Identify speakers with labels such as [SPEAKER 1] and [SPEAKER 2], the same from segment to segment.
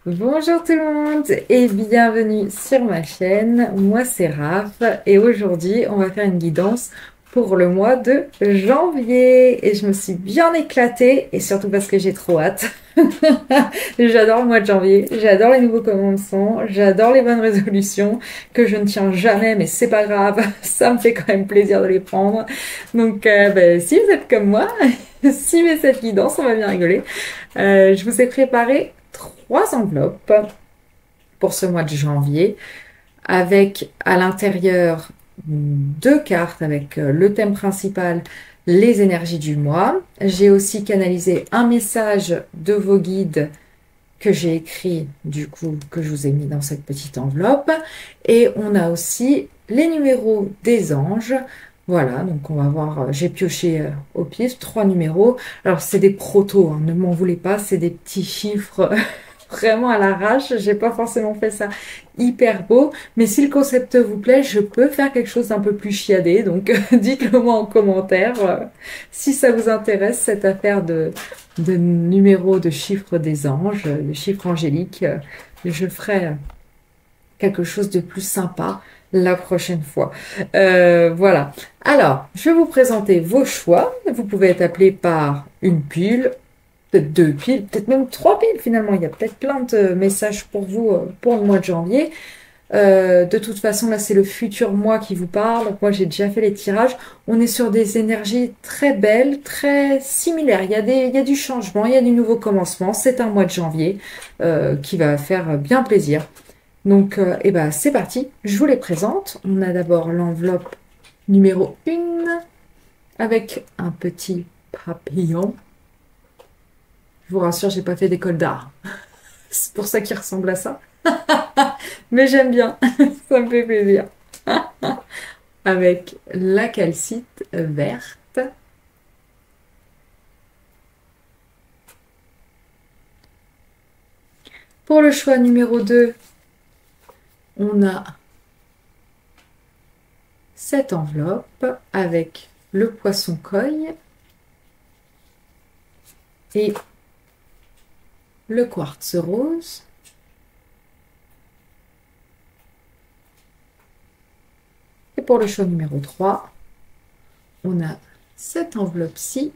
[SPEAKER 1] Bonjour tout le monde et bienvenue sur ma chaîne. Moi c'est Raph et aujourd'hui on va faire une guidance pour le mois de janvier et je me suis bien éclatée et surtout parce que j'ai trop hâte. J'adore le mois de janvier, j'adore les nouveaux commencements, j'adore les bonnes résolutions que je ne tiens jamais mais c'est pas grave, ça me fait quand même plaisir de les prendre. Donc si vous êtes comme moi, suivez cette guidance, on va bien rigoler. Je vous ai préparé trois enveloppes pour ce mois de janvier avec à l'intérieur deux cartes avec le thème principal, les énergies du mois. J'ai aussi canalisé un message de vos guides que j'ai écrit, du coup, que je vous ai mis dans cette petite enveloppe. Et on a aussi les numéros des anges. Voilà, donc on va voir, j'ai pioché au pif trois numéros. Alors c'est des protos, hein, ne m'en voulez pas, c'est des petits chiffres vraiment à l'arrache. J'ai pas forcément fait ça hyper beau, mais si le concept vous plaît, je peux faire quelque chose d'un peu plus chiadé. Donc dites-le moi en commentaire si ça vous intéresse cette affaire de numéros de chiffres des anges, de chiffres angéliques. Je ferai quelque chose de plus sympa la prochaine fois. Voilà. Alors, je vais vous présenter vos choix. Vous pouvez être appelé par une pile, peut-être deux piles, peut-être même trois piles finalement. Il y a peut-être plein de messages pour vous pour le mois de janvier. De toute façon, là, c'est le futur moi qui vous parle. Donc, moi, j'ai déjà fait les tirages. On est sur des énergies très belles, très similaires. Il y a du changement, il y a du nouveau commencement. C'est un mois de janvier qui va faire bien plaisir. Donc, eh ben, c'est parti. Je vous les présente. On a d'abord l'enveloppe numéro 1 avec un petit papillon. Je vous rassure, j'ai pas fait d'école d'art. C'est pour ça qu'il ressemble à ça. Mais j'aime bien. Ça me fait plaisir. Avec la calcite verte. Pour le choix numéro 2, on a cette enveloppe avec le poisson cogne et le quartz rose. Et pour le choix numéro 3, on a cette enveloppe-ci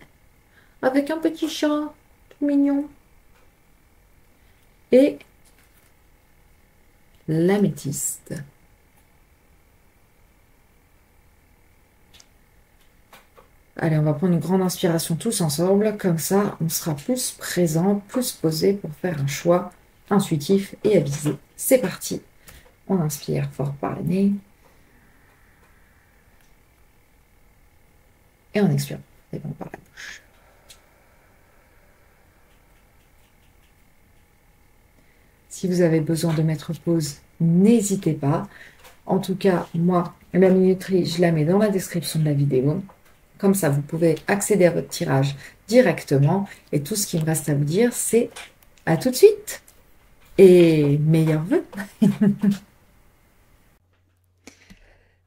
[SPEAKER 1] avec un petit chat tout mignon et l'améthyste. Allez, on va prendre une grande inspiration tous ensemble, comme ça on sera plus présent, plus posé pour faire un choix intuitif et avisé. C'est parti, on inspire fort par le nez et on expire et bon par la bouche. Si vous avez besoin de mettre pause, n'hésitez pas. En tout cas, moi, la minuterie, je la mets dans la description de la vidéo. Comme ça, vous pouvez accéder à votre tirage directement. Et tout ce qui me reste à vous dire, c'est à tout de suite et meilleurs vœux.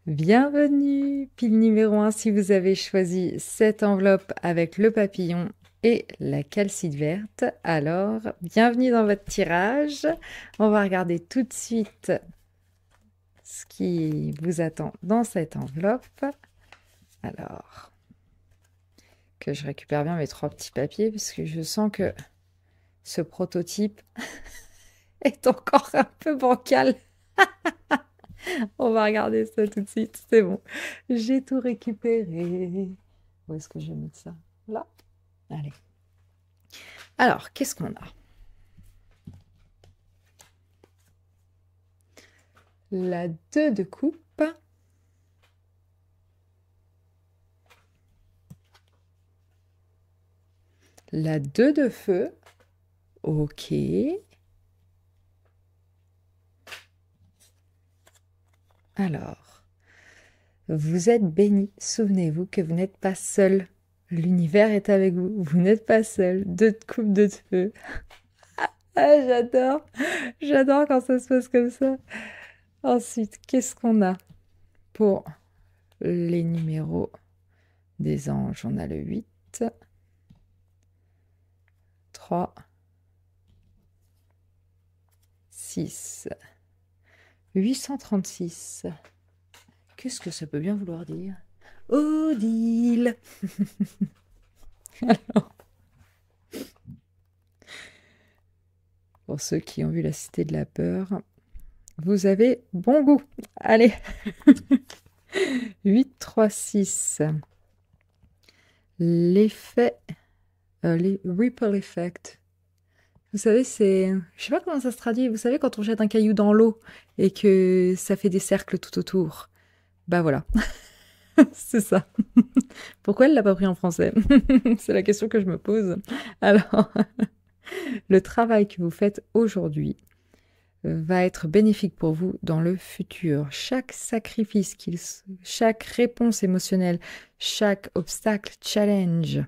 [SPEAKER 1] Bienvenue, pile numéro 1, si vous avez choisi cette enveloppe avec le papillon et la calcite verte. Alors, bienvenue dans votre tirage. On va regarder tout de suite ce qui vous attend dans cette enveloppe. Alors, que je récupère bien mes trois petits papiers parce que je sens que ce prototype est encore un peu bancal. On va regarder ça tout de suite. C'est bon. J'ai tout récupéré. Où est-ce que je vais mettre ça? Là. Allez. Alors, qu'est-ce qu'on a? La 2 de coupe. La 2 de feu. Ok. Alors, vous êtes béni. Souvenez-vous que vous n'êtes pas seul. L'univers est avec vous. Vous n'êtes pas seul. 2 de coupe, 2 de feu. Ah, j'adore. J'adore quand ça se passe comme ça. Ensuite, qu'est-ce qu'on a pour les numéros des anges? On a le 8, 3, 836. 836. Qu'est-ce que ça peut bien vouloir dire? Odile. Alors, pour ceux qui ont vu La Cité de la Peur, vous avez bon goût. Allez. 836. L'effet, les ripple effect. Vous savez, c'est... Je sais pas comment ça se traduit. Vous savez, quand on jette un caillou dans l'eau et que ça fait des cercles tout autour. Bah voilà. C'est ça. Pourquoi elle l'a pas pris en français? C'est la question que je me pose. Alors, le travail que vous faites aujourd'hui va être bénéfique pour vous dans le futur. Chaque sacrifice, chaque réponse émotionnelle, chaque obstacle, challenge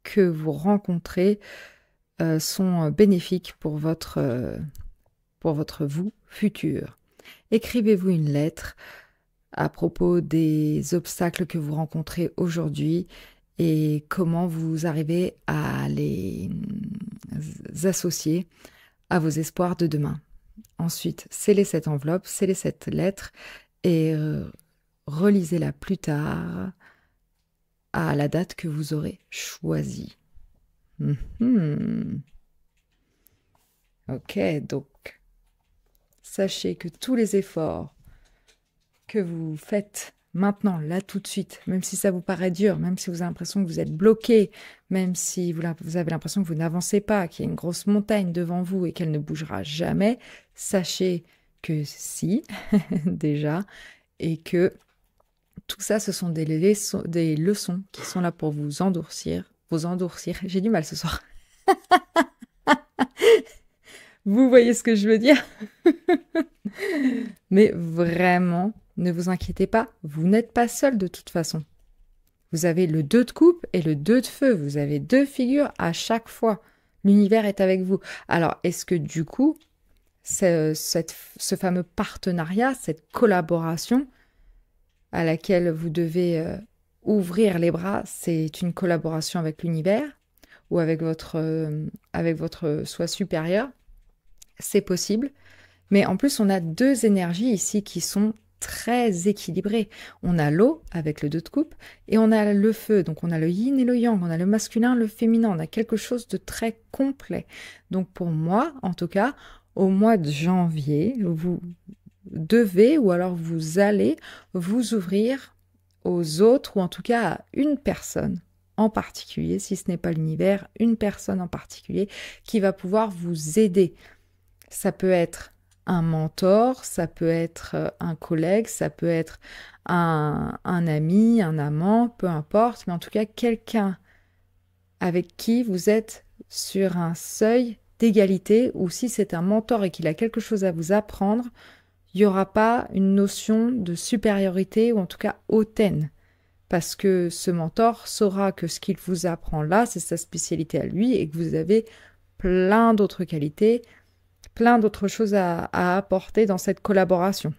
[SPEAKER 1] que vous rencontrez sont bénéfiques pour votre vous futur. Écrivez-vous une lettre à propos des obstacles que vous rencontrez aujourd'hui et comment vous arrivez à les associer à vos espoirs de demain. Ensuite, scellez cette enveloppe, scellez cette lettre et relisez-la plus tard à la date que vous aurez choisie. Ok, donc sachez que tous les efforts que vous faites maintenant, là tout de suite, même si ça vous paraît dur, même si vous avez l'impression que vous êtes bloqué, même si vous avez l'impression que vous n'avancez pas, qu'il y a une grosse montagne devant vous et qu'elle ne bougera jamais, sachez que si, déjà, et que tout ça, ce sont des leçons qui sont là pour vous endurcir. J'ai du mal ce soir. Vous voyez ce que je veux dire? Mais vraiment, ne vous inquiétez pas, vous n'êtes pas seul de toute façon. Vous avez le 2 de coupe et le 2 de feu. Vous avez 2 figures à chaque fois. L'univers est avec vous. Alors, est-ce que du coup, ce fameux partenariat, cette collaboration à laquelle vous devez ouvrir les bras, c'est une collaboration avec l'univers ou avec votre soi supérieur? C'est possible. Mais en plus, on a 2 énergies ici qui sont très équilibrées. On a l'eau avec le 2 de coupe et on a le feu. Donc on a le yin et le yang, on a le masculin, le féminin. On a quelque chose de très complet. Donc pour moi, en tout cas, au mois de janvier, vous devez ou alors vous allez vous ouvrir aux autres ou en tout cas à une personne en particulier, si ce n'est pas l'univers, une personne en particulier qui va pouvoir vous aider. Ça peut être un mentor, ça peut être un collègue, ça peut être un ami, un amant, peu importe, mais en tout cas quelqu'un avec qui vous êtes sur un seuil d'égalité, ou si c'est un mentor et qu'il a quelque chose à vous apprendre, il n'y aura pas une notion de supériorité ou en tout cas hautaine, parce que ce mentor saura que ce qu'il vous apprend là, c'est sa spécialité à lui et que vous avez plein d'autres qualités, plein d'autres choses à apporter dans cette collaboration.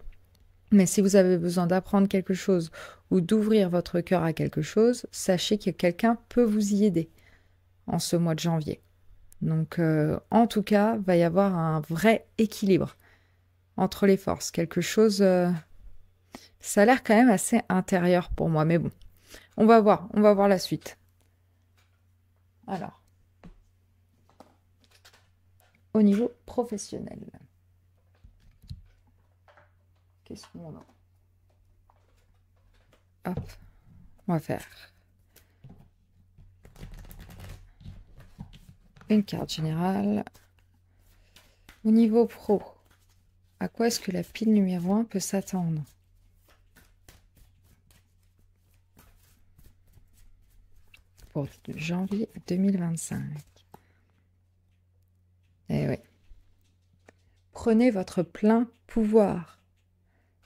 [SPEAKER 1] Mais si vous avez besoin d'apprendre quelque chose ou d'ouvrir votre cœur à quelque chose, sachez que quelqu'un peut vous y aider en ce mois de janvier. Donc, en tout cas, va y avoir un vrai équilibre entre les forces. Quelque chose, ça a l'air quand même assez intérieur pour moi, mais bon, on va voir la suite. Alors, au niveau professionnel. Qu'est-ce qu'on a? Hop, on va faire une carte générale. Au niveau pro, à quoi est-ce que la pile numéro 1 peut s'attendre? Pour janvier 2025. Eh oui. Prenez votre plein pouvoir.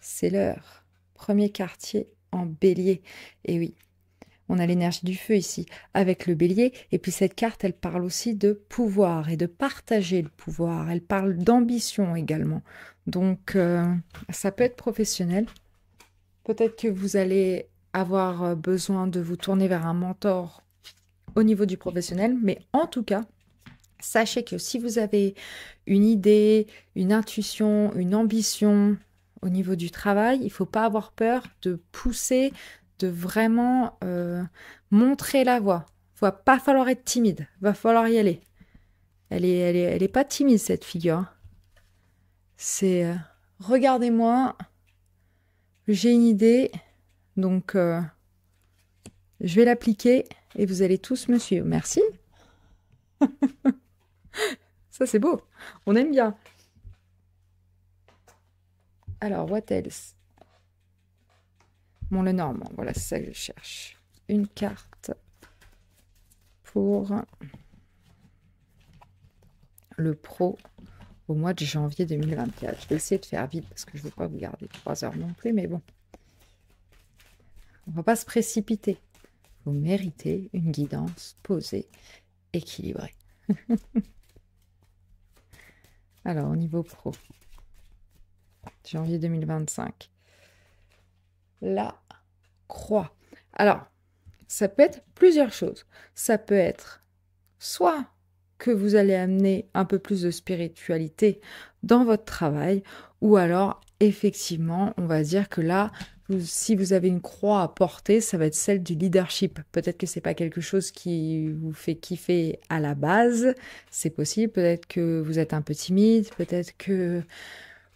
[SPEAKER 1] C'est l'heure. Premier quartier en bélier. Et oui, on a l'énergie du feu ici, avec le bélier. Et puis cette carte, elle parle aussi de pouvoir et de partager le pouvoir. Elle parle d'ambition également. Donc, ça peut être professionnel. Peut-être que vous allez avoir besoin de vous tourner vers un mentor au niveau du professionnel. Mais en tout cas, Sachez que si vous avez une idée, une intuition, une ambition au niveau du travail, il ne faut pas avoir peur de pousser, de vraiment montrer la voie. Il ne va pas falloir être timide, il va falloir y aller. Elle est pas timide, cette figure. Hein. C'est regardez-moi, j'ai une idée, donc je vais l'appliquer et vous allez tous me suivre. Merci. Ça, c'est beau. On aime bien. Alors, what else? Bon, le normand, voilà, c'est ça que je cherche. Une carte pour le pro au mois de janvier 2024. Je vais essayer de faire vite parce que je ne veux pas vous garder 3 heures non plus, mais bon. On ne va pas se précipiter. Vous méritez une guidance posée, équilibrée. Alors, au niveau pro, janvier 2025. La croix. Alors, ça peut être plusieurs choses. Ça peut être soit que vous allez amener un peu plus de spiritualité dans votre travail, ou alors, effectivement, on va dire que là, si vous avez une croix à porter, ça va être celle du leadership. Peut-être que c'est pas quelque chose qui vous fait kiffer à la base, c'est possible. Peut-être que vous êtes un peu timide, peut-être que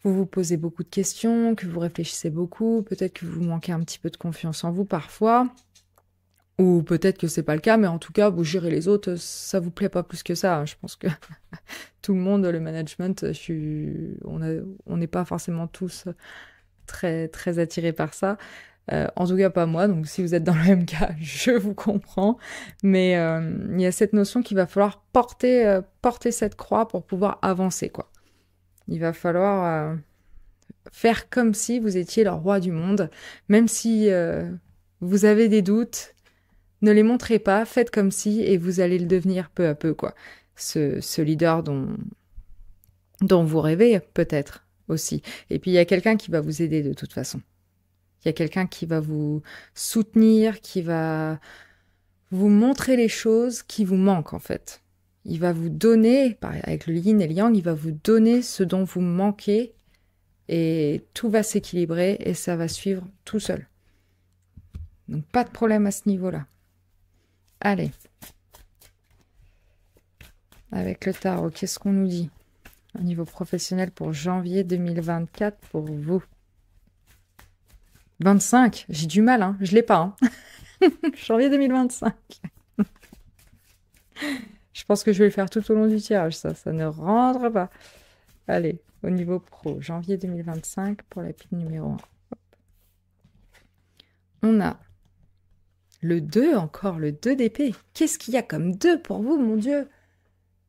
[SPEAKER 1] vous vous posez beaucoup de questions, que vous réfléchissez beaucoup, peut-être que vous manquez un petit peu de confiance en vous parfois, ou peut-être que c'est pas le cas, mais en tout cas, vous gérez les autres, ça vous plaît pas plus que ça. Je pense que tout le monde, le management, on n'est pas forcément tous très, très attirés par ça. En tout cas, pas moi, donc si vous êtes dans le même cas, je vous comprends. Mais il y a cette notion qu'il va falloir porter cette croix pour pouvoir avancer, quoi. Il va falloir faire comme si vous étiez le roi du monde. Même si vous avez des doutes, ne les montrez pas, faites comme si, et vous allez le devenir peu à peu, quoi. Ce leader dont vous rêvez, peut-être, aussi. Et puis, il y a quelqu'un qui va vous aider de toute façon. Il y a quelqu'un qui va vous soutenir, qui va vous montrer les choses qui vous manquent, en fait. Il va vous donner, avec le yin et le yang, il va vous donner ce dont vous manquez et tout va s'équilibrer et ça va suivre tout seul. Donc pas de problème à ce niveau-là. Allez. Avec le tarot, qu'est-ce qu'on nous dit au niveau professionnel pour janvier 2024 pour vous? 25, j'ai du mal, hein, je l'ai pas. Hein. Janvier 2025. Je pense que je vais le faire tout au long du tirage, ça ne rentre pas. Allez, au niveau pro, janvier 2025 pour la pile numéro 1. Hop. On a le 2, encore le 2 d'épée. Qu'est-ce qu'il y a comme 2 pour vous, mon Dieu?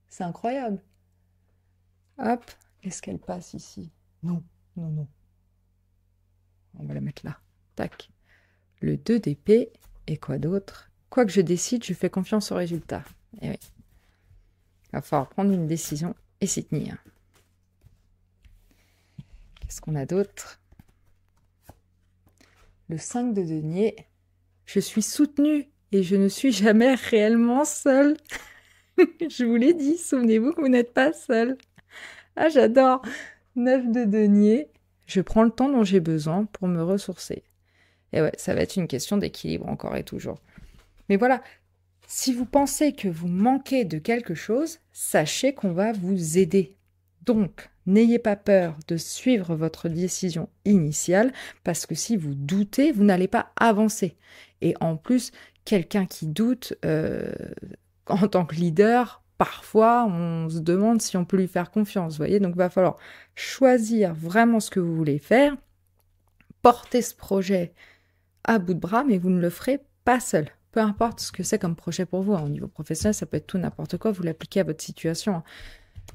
[SPEAKER 1] C'est incroyable. Hop, est-ce qu'elle passe ici? Non, non, non. On va la mettre là. Tac. Le 2 d'épée et quoi d'autre? Quoi que je décide, je fais confiance au résultat. Eh oui. Il va falloir prendre une décision et s'y tenir. Qu'est-ce qu'on a d'autre? Le 5 de denier. Je suis soutenue et je ne suis jamais réellement seule. Je vous l'ai dit, souvenez-vous que vous n'êtes pas seule. Ah, j'adore. 9 de denier. Je prends le temps dont j'ai besoin pour me ressourcer. Et ouais, ça va être une question d'équilibre encore et toujours. Mais voilà. Si vous pensez que vous manquez de quelque chose, sachez qu'on va vous aider. Donc, n'ayez pas peur de suivre votre décision initiale, parce que si vous doutez, vous n'allez pas avancer. Et en plus, quelqu'un qui doute, en tant que leader, parfois, on se demande si on peut lui faire confiance, vous voyez. Donc, il va falloir choisir vraiment ce que vous voulez faire, porter ce projet à bout de bras, mais vous ne le ferez pas seul. Peu importe ce que c'est comme projet pour vous, hein. Au niveau professionnel, ça peut être tout n'importe quoi, vous l'appliquez à votre situation. Hein.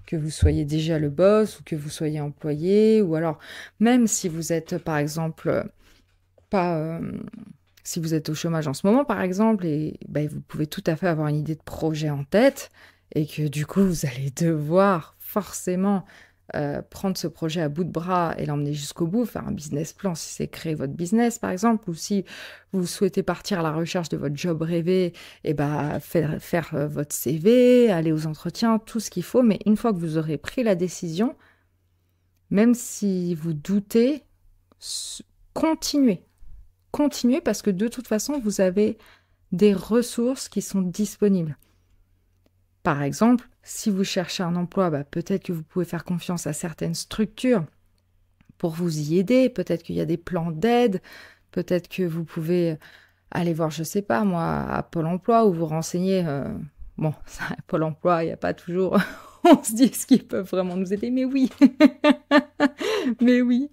[SPEAKER 1] Que vous soyez déjà le boss ou que vous soyez employé, ou alors même si vous êtes par exemple si vous êtes au chômage en ce moment par exemple, et vous pouvez tout à fait avoir une idée de projet en tête et que du coup vous allez devoir forcément prendre ce projet à bout de bras et l'emmener jusqu'au bout, faire un business plan si c'est créer votre business par exemple, ou si vous souhaitez partir à la recherche de votre job rêvé, et bah faire votre CV, aller aux entretiens, tout ce qu'il faut, mais une fois que vous aurez pris la décision, même si vous doutez, continuez. Continuez parce que de toute façon, vous avez des ressources qui sont disponibles. Par exemple, si vous cherchez un emploi, bah, peut-être que vous pouvez faire confiance à certaines structures pour vous y aider. Peut-être qu'il y a des plans d'aide. Peut-être que vous pouvez aller voir, je sais pas moi, à Pôle emploi ou vous renseigner. Bon, à Pôle emploi, il n'y a pas toujours... On se dit ce qu'ils peuvent vraiment nous aider, mais oui. Mais oui.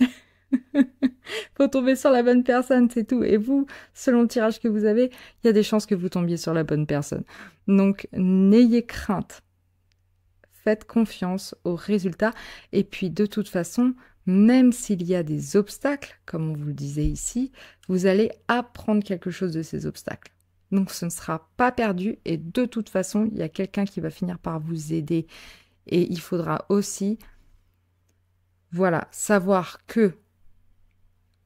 [SPEAKER 1] Faut tomber sur la bonne personne, c'est tout. Et vous, selon le tirage que vous avez, il y a des chances que vous tombiez sur la bonne personne. Donc, n'ayez crainte. Faites confiance aux résultats. Et puis, de toute façon, même s'il y a des obstacles, comme on vous le disait ici, vous allez apprendre quelque chose de ces obstacles. Donc, ce ne sera pas perdu. Et de toute façon, il y a quelqu'un qui va finir par vous aider. Et il faudra aussi, voilà, savoir que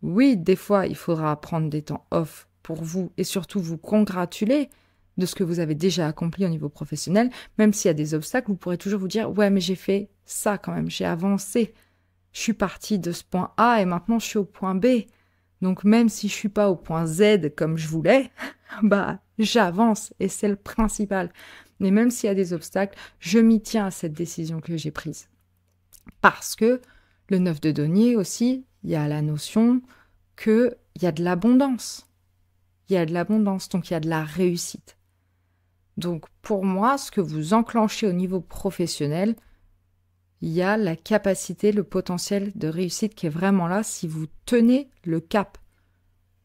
[SPEAKER 1] oui, des fois, il faudra prendre des temps off pour vous et surtout vous congratuler de ce que vous avez déjà accompli au niveau professionnel. Même s'il y a des obstacles, vous pourrez toujours vous dire « Ouais, mais j'ai fait ça quand même, j'ai avancé. Je suis partie de ce point A et maintenant je suis au point B. Donc même si je suis pas au point Z comme je voulais, bah j'avance et c'est le principal. Mais même s'il y a des obstacles, je m'y tiens à cette décision que j'ai prise. Parce que le 9 de denier aussi, il y a la notion qu'il y a de l'abondance. Il y a de l'abondance, donc il y a de la réussite. Donc pour moi, ce que vous enclenchez au niveau professionnel, il y a la capacité, le potentiel de réussite qui est vraiment là si vous tenez le cap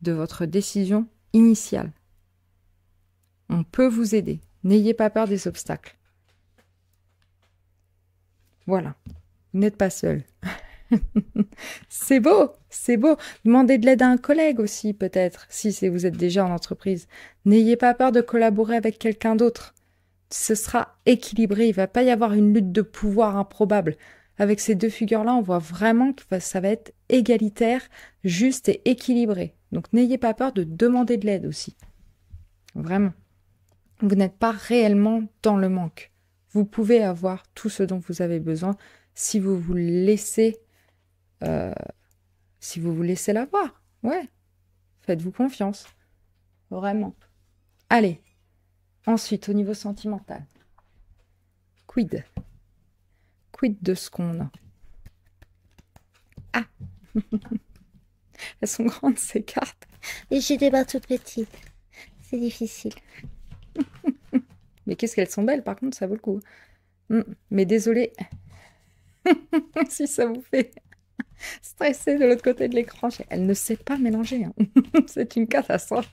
[SPEAKER 1] de votre décision initiale. On peut vous aider. N'ayez pas peur des obstacles. Voilà. Vous n'êtes pas seul. C'est beau, c'est beau. Demandez de l'aide à un collègue aussi, peut-être, si vous êtes déjà en entreprise. N'ayez pas peur de collaborer avec quelqu'un d'autre. Ce sera équilibré, il ne va pas y avoir une lutte de pouvoir improbable. Avec ces deux figures-là, on voit vraiment que ça va être égalitaire, juste et équilibré. Donc n'ayez pas peur de demander de l'aide aussi. Vraiment. Vous n'êtes pas réellement dans le manque. Vous pouvez avoir tout ce dont vous avez besoin si vous vous laissez l'avoir. Ouais. Faites-vous confiance. Vraiment. Allez. Ensuite, au niveau sentimental. Quid de ce qu'on a? Ah. Elles sont grandes, ces cartes.
[SPEAKER 2] Et j'ai des mains toutes petites. C'est difficile.
[SPEAKER 1] Mais qu'est-ce qu'elles sont belles, par contre, ça vaut le coup. Mais désolé si ça vous fait stresser de l'autre côté de l'écran. Elle ne sait pas mélanger. Hein. C'est une catastrophe.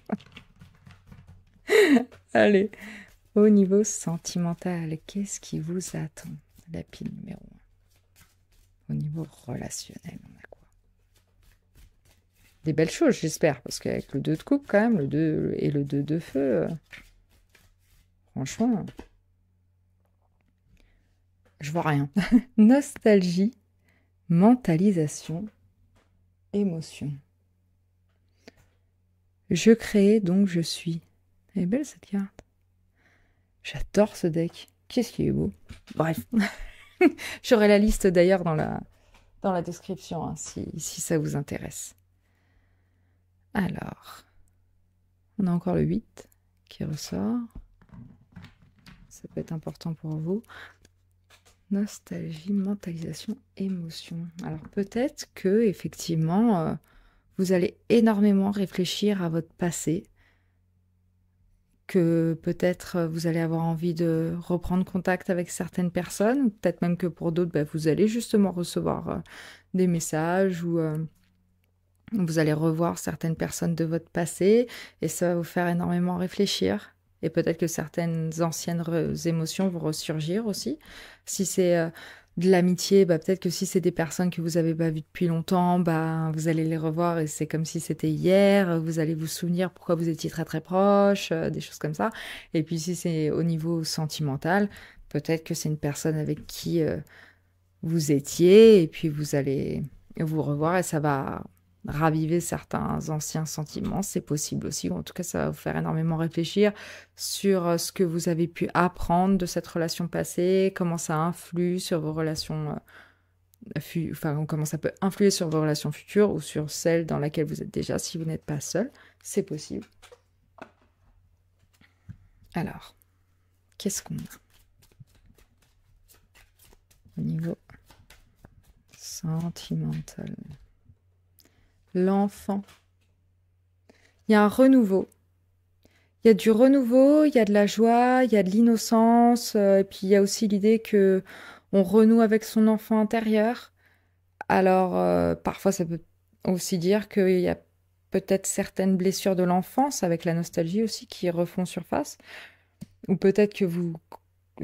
[SPEAKER 1] Allez, au niveau sentimental, qu'est-ce qui vous attend? La pile numéro 1. Au niveau relationnel, on a quoi? Des belles choses, j'espère, parce qu'avec le 2 de coupe, quand même, le 2 et le 2 de feu, franchement, je vois rien. Nostalgie, mentalisation, émotion. Je crée, donc je suis. Elle est belle cette carte. J'adore ce deck. Qu'est-ce qui est beau. Bref. J'aurai la liste d'ailleurs dans la description, hein, si ça vous intéresse. Alors, on a encore le 8 qui ressort. Ça peut être important pour vous. Nostalgie, mentalisation, émotion. Alors peut-être que effectivement, vous allez énormément réfléchir à votre passé, que peut-être vous allez avoir envie de reprendre contact avec certaines personnes, ou peut-être même que pour d'autres, vous allez justement recevoir des messages ou vous allez revoir certaines personnes de votre passé et ça va vous faire énormément réfléchir. Et peut-être que certaines anciennes émotions vont ressurgir aussi. Si c'est de l'amitié, peut-être que si c'est des personnes que vous n'avez pas vues depuis longtemps, vous allez les revoir et c'est comme si c'était hier. Vous allez vous souvenir pourquoi vous étiez très très proches, des choses comme ça. Et puis si c'est au niveau sentimental, peut-être que c'est une personne avec qui vous étiez, et puis vous allez vous revoir et ça va raviver certains anciens sentiments. C'est possible aussi, ou en tout cas, ça va vous faire énormément réfléchir sur ce que vous avez pu apprendre de cette relation passée, comment ça influe sur vos relations, enfin, comment ça peut influer sur vos relations futures ou sur celle dans laquelle vous êtes déjà, si vous n'êtes pas seul. C'est possible. Alors, qu'est-ce qu'on a au niveau sentimental? L'enfant. Il y a un renouveau. Il y a du renouveau, il y a de la joie, il y a de l'innocence, et puis il y a aussi l'idée que on renoue avec son enfant intérieur. Alors, parfois, ça peut aussi dire qu'il y a peut-être certaines blessures de l'enfance, avec la nostalgie aussi, qui refont surface. Ou peut-être que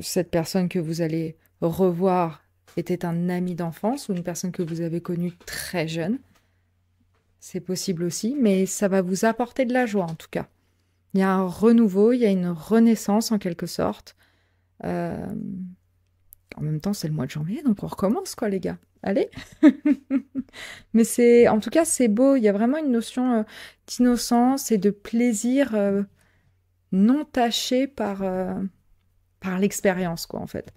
[SPEAKER 1] cette personne que vous allez revoir était un ami d'enfance ou une personne que vous avez connue très jeune. C'est possible aussi, mais ça va vous apporter de la joie en tout cas. Il y a un renouveau, il y a une renaissance en quelque sorte. En même temps, c'est le mois de janvier, donc on recommence quoi les gars. Allez. Mais en tout cas, c'est beau. Il y a vraiment une notion d'innocence et de plaisir non taché par l'expérience quoi en fait.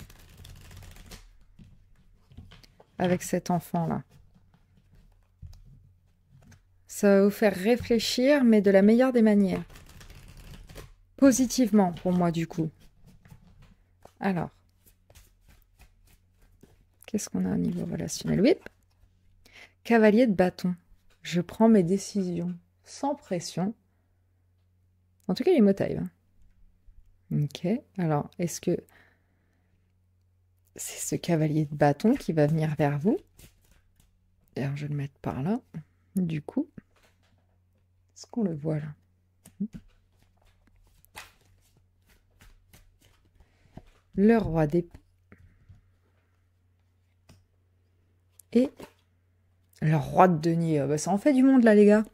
[SPEAKER 1] Avec cet enfant-là. Ça va vous faire réfléchir, mais de la meilleure des manières. Positivement, pour moi, du coup. Alors. Qu'est-ce qu'on a au niveau relationnel? Oui. Cavalier de bâton. Je prends mes décisions sans pression. En tout cas, il est motive. Ok. Alors, est-ce que c'est ce cavalier de bâton qui va venir vers vous? Alors, je vais le mettre par là. Du coup, est-ce qu'on le voit là? Le roi d'épée. Et le roi de denier. Bah, ça en fait du monde là, les gars.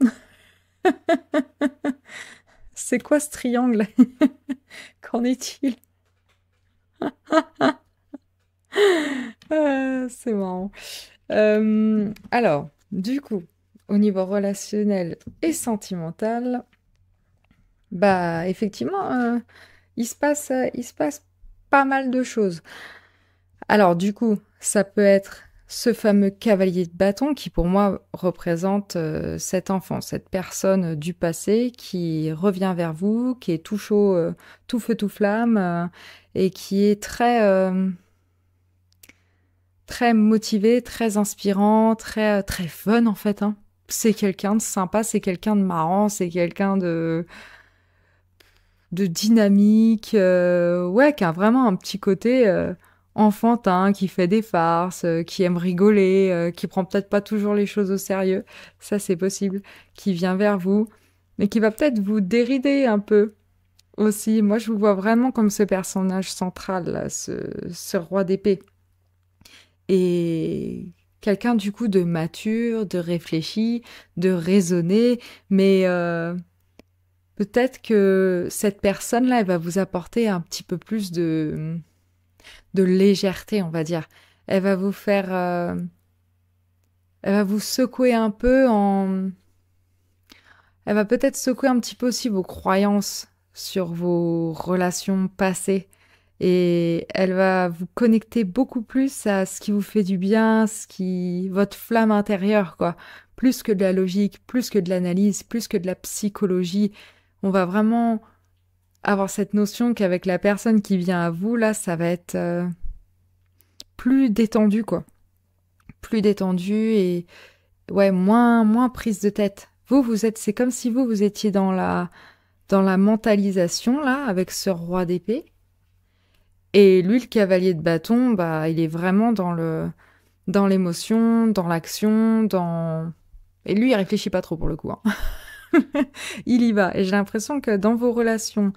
[SPEAKER 1] C'est quoi ce triangle? Qu'en est-il? C'est marrant. Alors, du coup, au niveau relationnel et sentimental, bah effectivement, il se passe pas mal de choses. Alors, du coup, ça peut être ce fameux cavalier de bâton qui, pour moi, représente cet enfant, cette personne du passé qui revient vers vous, qui est tout chaud, tout feu, tout flamme, et qui est très motivé, très inspirant, très fun en fait. Hein. C'est quelqu'un de sympa, c'est quelqu'un de marrant, c'est quelqu'un de dynamique, ouais, qui a vraiment un petit côté enfantin, qui fait des farces, qui aime rigoler, qui prend peut-être pas toujours les choses au sérieux, ça c'est possible, qui vient vers vous, mais qui va peut-être vous dérider un peu aussi. Moi je vous vois vraiment comme ce personnage central, là, ce roi d'épée. Et quelqu'un du coup de mature, de réfléchi, de raisonné, mais peut-être que cette personne-là, elle va vous apporter un petit peu plus de légèreté, on va dire. Elle va vous faire... elle va vous secouer un peu Elle va peut-être secouer un petit peu aussi vos croyances sur vos relations passées. Et elle va vous connecter beaucoup plus à ce qui vous fait du bien, votre flamme intérieure, quoi. Plus que de la logique, plus que de l'analyse, plus que de la psychologie. On va vraiment avoir cette notion qu'avec la personne qui vient à vous, là, ça va être plus détendu, quoi. Plus détendu et ouais, moins prise de tête. C'est comme si vous étiez dans la mentalisation, là, avec ce roi d'épée. Et lui, le cavalier de bâton, bah, il est vraiment dans l'émotion, dans l'action, Et lui, il réfléchit pas trop pour le coup. Hein. Il y va. Et j'ai l'impression que dans vos relations,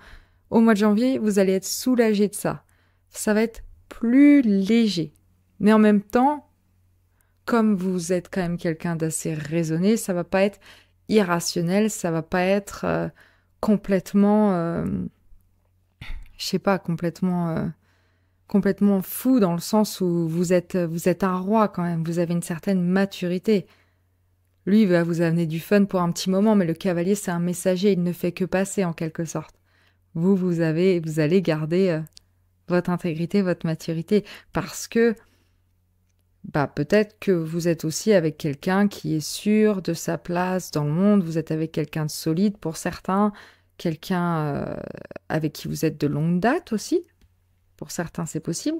[SPEAKER 1] au mois de janvier, vous allez être soulagé de ça. Ça va être plus léger. Mais en même temps, comme vous êtes quand même quelqu'un d'assez raisonné, ça va pas être irrationnel, ça va pas être complètement... je sais pas, complètement... complètement fou dans le sens où vous êtes un roi quand même, vous avez une certaine maturité. Lui, il va vous amener du fun pour un petit moment, mais le cavalier, c'est un messager, il ne fait que passer en quelque sorte. Vous allez garder votre intégrité, votre maturité, parce que bah peut-être que vous êtes aussi avec quelqu'un qui est sûr de sa place dans le monde, vous êtes avec quelqu'un de solide pour certains, quelqu'un avec qui vous êtes de longue date aussi, pour certains c'est possible.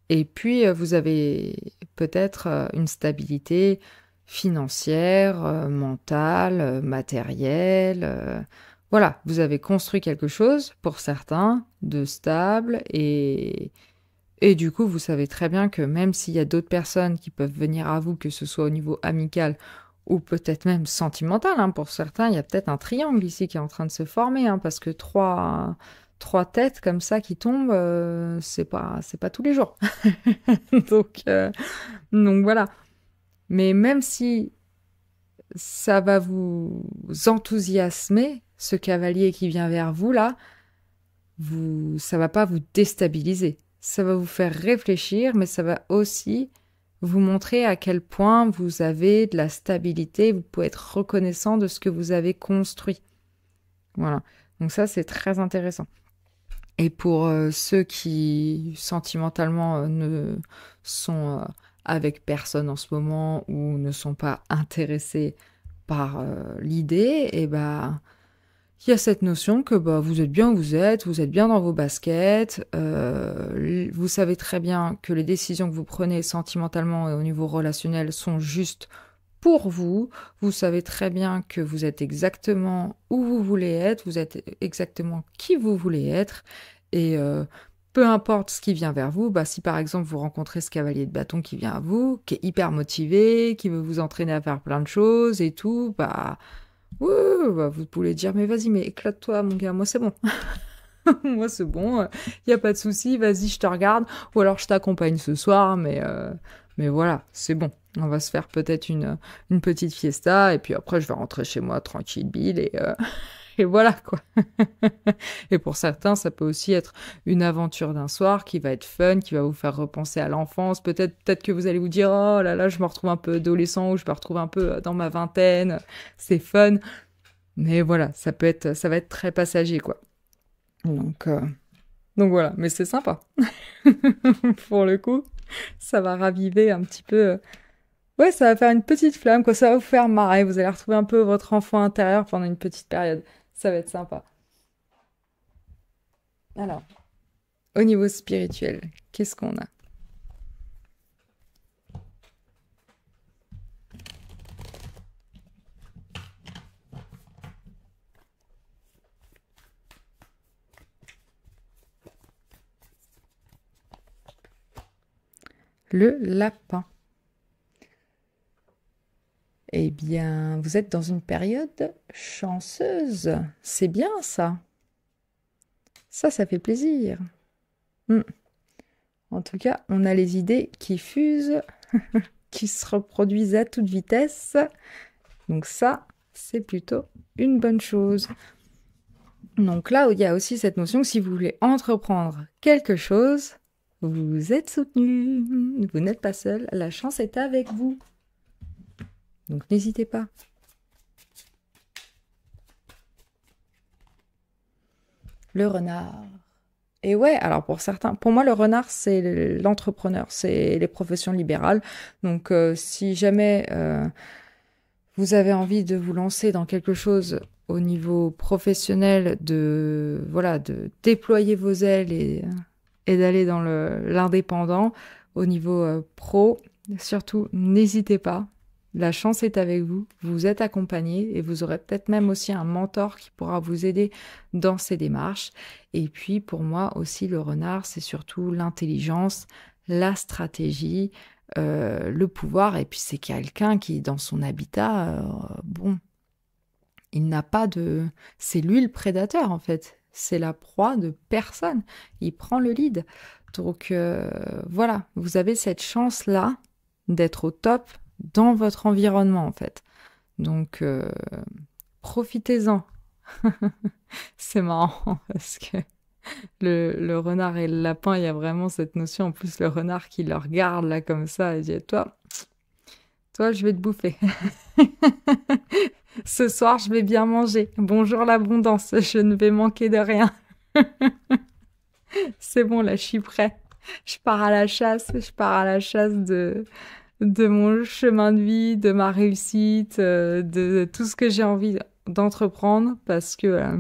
[SPEAKER 1] Et puis vous avez peut-être une stabilité financière, mentale, matérielle. Voilà, vous avez construit quelque chose pour certains de stable et du coup, vous savez très bien que même s'il y a d'autres personnes qui peuvent venir à vous, que ce soit au niveau amical ou peut-être même sentimental, hein, pour certains, il y a peut-être un triangle ici qui est en train de se former, hein, parce que trois têtes comme ça qui tombent, c'est pas tous les jours. donc, euh, donc voilà. Mais même si ça va vous enthousiasmer, ce cavalier qui vient vers vous là, ça va pas vous déstabiliser. Ça va vous faire réfléchir, mais ça va aussi vous montrer à quel point vous avez de la stabilité, vous pouvez être reconnaissant de ce que vous avez construit. Voilà. Donc ça, c'est très intéressant. Et pour ceux qui, sentimentalement, ne sont avec personne en ce moment ou ne sont pas intéressés par l'idée, et ben il y a cette notion que bah, vous êtes bien où vous êtes bien dans vos baskets, vous savez très bien que les décisions que vous prenez sentimentalement et au niveau relationnel sont justes pour vous, vous savez très bien que vous êtes exactement où vous voulez être, vous êtes exactement qui vous voulez être, et peu importe ce qui vient vers vous, bah, si par exemple vous rencontrez ce cavalier de bâton qui vient à vous, qui est hyper motivé, qui veut vous entraîner à faire plein de choses et tout, bah... Ouais, bah, vous pouvez dire, mais vas-y, mais éclate-toi, mon gars, moi c'est bon. Moi c'est bon, y a pas de souci, vas-y, je te regarde, ou alors je t'accompagne ce soir, mais voilà, c'est bon. On va se faire peut-être une petite fiesta, et puis après je vais rentrer chez moi tranquille, Bill, et voilà quoi. Et pour certains, ça peut aussi être une aventure d'un soir qui va être fun, qui va vous faire repenser à l'enfance. Peut-être que vous allez vous dire, oh là là, je me retrouve un peu adolescent ou je me retrouve un peu dans ma vingtaine. C'est fun. Mais voilà, ça va être très passager quoi. Donc, euh, donc voilà, mais c'est sympa. Pour le coup, ça va raviver un petit peu. Ouais, ça va faire une petite flamme, quoi. Ça va vous faire marrer. Vous allez retrouver un peu votre enfant intérieur pendant une petite période. Ça va être sympa. Alors, au niveau spirituel, qu'est-ce qu'on a? Le lapin. Eh bien, vous êtes dans une période chanceuse. C'est bien ça. Ça fait plaisir. Hmm. En tout cas, on a les idées qui fusent, qui se reproduisent à toute vitesse. Donc ça, c'est plutôt une bonne chose. Donc là, il y a aussi cette notion que si vous voulez entreprendre quelque chose, vous êtes soutenu. Vous n'êtes pas seul. La chance est avec vous. Donc n'hésitez pas. Le renard. Et ouais, alors pour certains, pour moi le renard c'est l'entrepreneur, c'est les professions libérales. Donc si jamais vous avez envie de vous lancer dans quelque chose au niveau professionnel, de voilà, de déployer vos ailes et d'aller dans l'indépendant au niveau pro, surtout n'hésitez pas. La chance est avec vous, vous êtes accompagné et vous aurez peut-être même aussi un mentor qui pourra vous aider dans ces démarches. Et puis pour moi aussi le renard, c'est surtout l'intelligence, la stratégie, le pouvoir. Et puis c'est quelqu'un qui dans son habitat, bon, il n'a pas de... C'est lui le prédateur en fait, c'est la proie de personne. Il prend le lead. Donc voilà, vous avez cette chance-là d'être au top dans votre environnement en fait. Donc profitez-en. C'est marrant parce que Le renard et le lapin, il y a vraiment cette notion. En plus, le renard qui le regarde là comme ça et dit, toi, je vais te bouffer. Ce soir, je vais bien manger. Bonjour l'abondance, je ne vais manquer de rien. C'est bon, là, je suis prêt. Je pars à la chasse. Je pars à la chasse de mon chemin de vie, de ma réussite, de tout ce que j'ai envie d'entreprendre parce que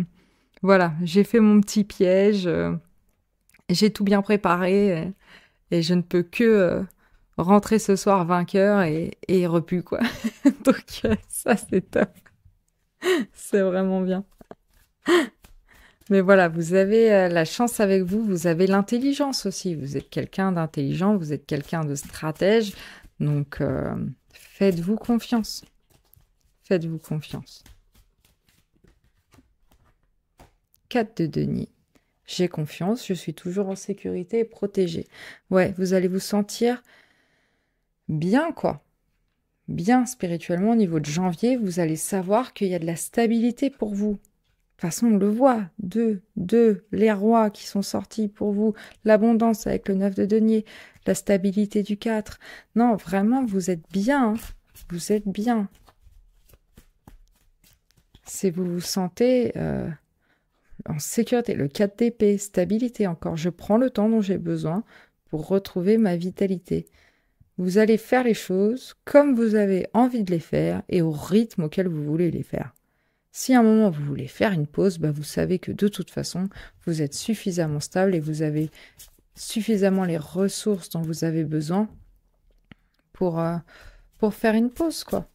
[SPEAKER 1] voilà, j'ai fait mon petit piège, j'ai tout bien préparé et je ne peux que rentrer ce soir vainqueur et repu quoi. Donc ça c'est top, c'est vraiment bien. Mais voilà, vous avez la chance avec vous, vous avez l'intelligence aussi. Vous êtes quelqu'un d'intelligent, vous êtes quelqu'un de stratège. Donc, faites-vous confiance. Faites-vous confiance. 4 de denier. J'ai confiance, je suis toujours en sécurité et protégée. Ouais, vous allez vous sentir bien, quoi. Bien spirituellement au niveau de janvier, vous allez savoir qu'il y a de la stabilité pour vous. De toute façon, on le voit. Deux, les rois qui sont sortis pour vous, l'abondance avec le 9 de denier, la stabilité du 4. Non, vraiment, vous êtes bien. Hein. Vous êtes bien. Si vous vous sentez en sécurité, le 4 d'épée, stabilité encore. Je prends le temps dont j'ai besoin pour retrouver ma vitalité. Vous allez faire les choses comme vous avez envie de les faire et au rythme auquel vous voulez les faire. Si à un moment vous voulez faire une pause, vous savez que de toute façon, vous êtes suffisamment stable et vous avez suffisamment les ressources dont vous avez besoin pour faire une pause, quoi.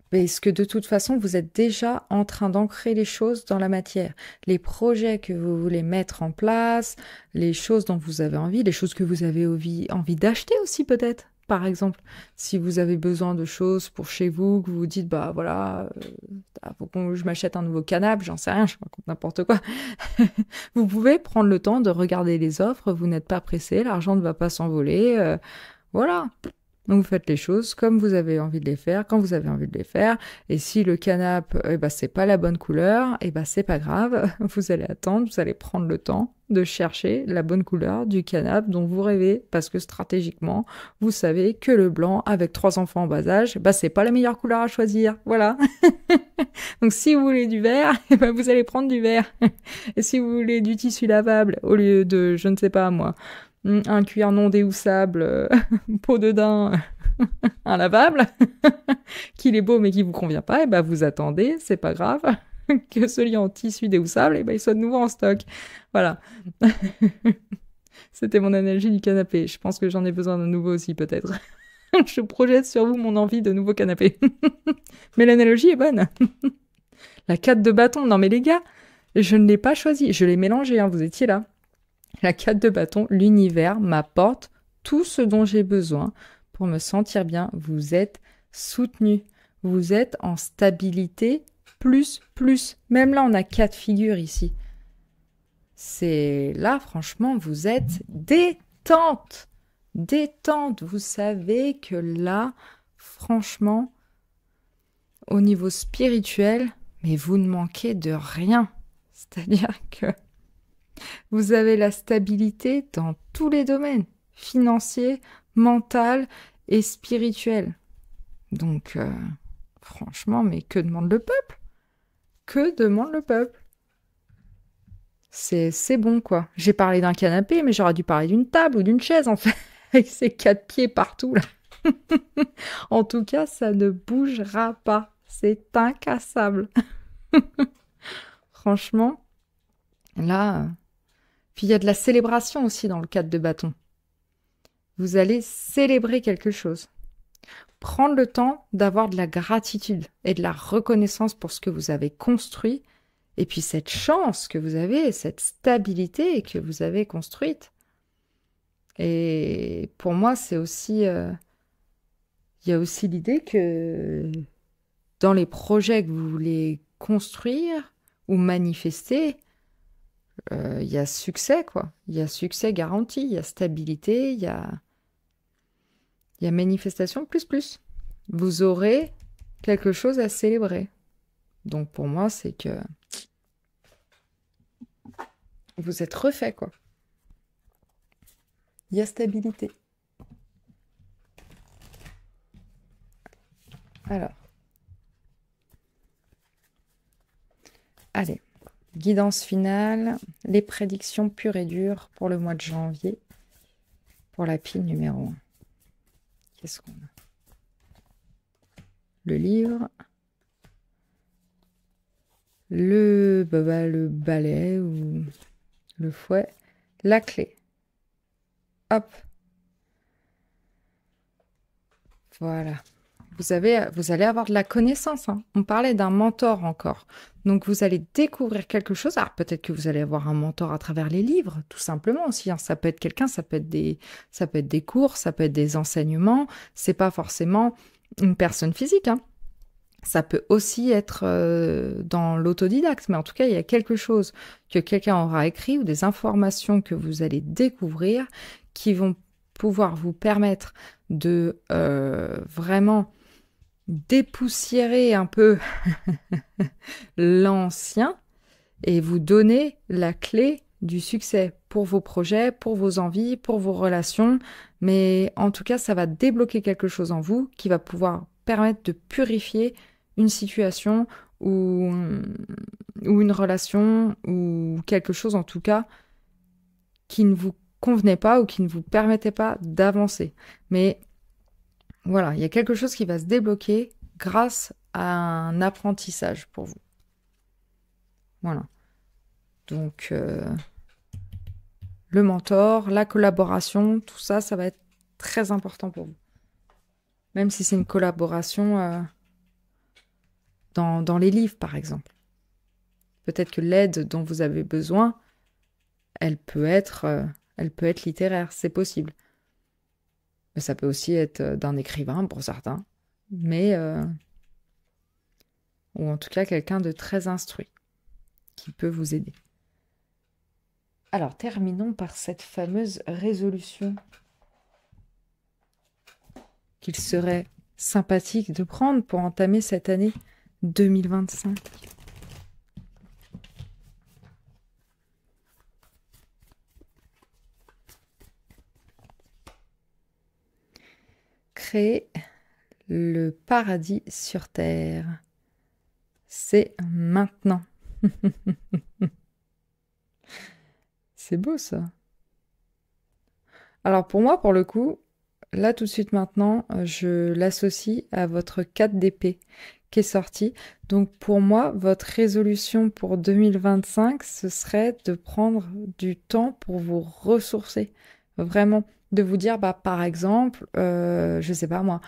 [SPEAKER 1] Parce que de toute façon, vous êtes déjà en train d'ancrer les choses dans la matière. Les projets que vous voulez mettre en place, les choses dont vous avez envie, les choses que vous avez envie d'acheter aussi peut-être. Par exemple, si vous avez besoin de choses pour chez vous, que vous vous dites, voilà, faut que je m'achète un nouveau canapé, j'en sais rien, je raconte n'importe quoi. Vous pouvez prendre le temps de regarder les offres, vous n'êtes pas pressé, l'argent ne va pas s'envoler, voilà. Donc vous faites les choses comme vous avez envie de les faire, quand vous avez envie de les faire. Et si le canapé, c'est pas la bonne couleur, c'est pas grave. Vous allez attendre, vous allez prendre le temps de chercher la bonne couleur du canapé dont vous rêvez, parce que stratégiquement, vous savez que le blanc avec 3 enfants en bas âge, c'est pas la meilleure couleur à choisir. Voilà. Donc si vous voulez du vert, vous allez prendre du vert. Et si vous voulez du tissu lavable au lieu de, je ne sais pas moi, un cuir non déhoussable, peau de daim, un lavable, qu'il est beau mais qui vous convient pas, vous attendez, c'est pas grave, que celui en tissu déhoussable, il soit de nouveau en stock. Voilà. C'était mon analogie du canapé. Je pense que j'en ai besoin d'un nouveau aussi, peut-être. Je projette sur vous mon envie de nouveau canapé. Mais l'analogie est bonne. La 4 de bâton, non mais les gars, je ne l'ai pas choisi, je l'ai mélangé, vous étiez là. La 4 de bâton, l'univers m'apporte tout ce dont j'ai besoin pour me sentir bien. Vous êtes soutenu. Vous êtes en stabilité plus. Même là, on a 4 figures ici. C'est là, franchement, vous êtes détente. Détente. Vous savez que là, franchement, au niveau spirituel, mais vous ne manquez de rien. C'est-à-dire que vous avez la stabilité dans tous les domaines, financier, mental et spirituel. Donc, franchement, mais que demande le peuple? Que demande le peuple? C'est bon, quoi. J'ai parlé d'un canapé, mais j'aurais dû parler d'une table ou d'une chaise, en fait, avec ces 4 pieds partout, là. En tout cas, ça ne bougera pas. C'est incassable. Franchement, là... Puis il y a de la célébration aussi dans le 4 de bâton. Vous allez célébrer quelque chose. Prendre le temps d'avoir de la gratitude et de la reconnaissance pour ce que vous avez construit et puis cette chance que vous avez, cette stabilité que vous avez construite. Et pour moi, c'est aussi... il y a aussi l'idée que dans les projets que vous voulez construire ou manifester, il y a succès, quoi. Il y a succès garanti, il y a stabilité, il y a manifestation plus. Vous aurez quelque chose à célébrer. Donc pour moi, c'est que vous êtes refait, quoi. Il y a stabilité. Alors. Allez. Guidance finale. Les prédictions pures et dures pour le mois de janvier. Pour la pile numéro 1. Qu'est-ce qu'on a? Le livre. Le balai ou le fouet. La clé. Hop. Voilà. Vous allez avoir de la connaissance, hein. On parlait d'un mentor encore. Donc, vous allez découvrir quelque chose. Alors, peut-être que vous allez avoir un mentor à travers les livres, tout simplement aussi, hein. Ça peut être quelqu'un, ça peut être des cours, ça peut être des enseignements. C'est pas forcément une personne physique, hein. Ça peut aussi être dans l'autodidacte, mais en tout cas, il y a quelque chose que quelqu'un aura écrit ou des informations que vous allez découvrir qui vont pouvoir vous permettre de vraiment dépoussiérer un peu l'ancien et vous donner la clé du succès pour vos projets, pour vos envies, pour vos relations. Mais en tout cas, ça va débloquer quelque chose en vous qui va pouvoir permettre de purifier une situation ou une relation ou quelque chose en tout cas qui ne vous convenait pas ou qui ne vous permettait pas d'avancer. Mais voilà, il y a quelque chose qui va se débloquer grâce à un apprentissage pour vous. Voilà. Donc, le mentor, la collaboration, tout ça, ça va être très important pour vous. Même si c'est une collaboration dans les livres, par exemple. Peut-être que l'aide dont vous avez besoin, elle peut être littéraire, c'est possible. Mais ça peut aussi être d'un écrivain pour certains, mais ou en tout cas quelqu'un de très instruit qui peut vous aider. Alors, terminons par cette fameuse résolution qu'il serait sympathique de prendre pour entamer cette année 2025. Créer le paradis sur Terre. C'est maintenant. C'est beau ça. Alors pour moi, pour le coup, là tout de suite maintenant, je l'associe à votre 4 d'épée qui est sorti. Donc pour moi, votre résolution pour 2025, ce serait de prendre du temps pour vous ressourcer. Vraiment, de vous dire, bah, par exemple, je sais pas moi,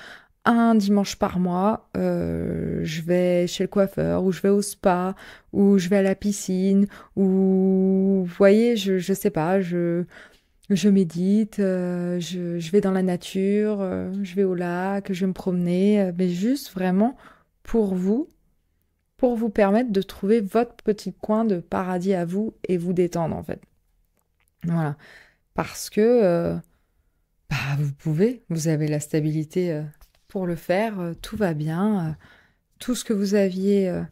[SPEAKER 1] un dimanche par mois, je vais chez le coiffeur, ou je vais au spa, ou je vais à la piscine, ou vous voyez, je sais pas, je médite, je vais dans la nature, je vais au lac, je vais me promener, mais juste vraiment pour vous permettre de trouver votre petit coin de paradis à vous et vous détendre en fait. Voilà. Parce que bah, vous avez la stabilité pour le faire, tout va bien, tout ce que vous aviez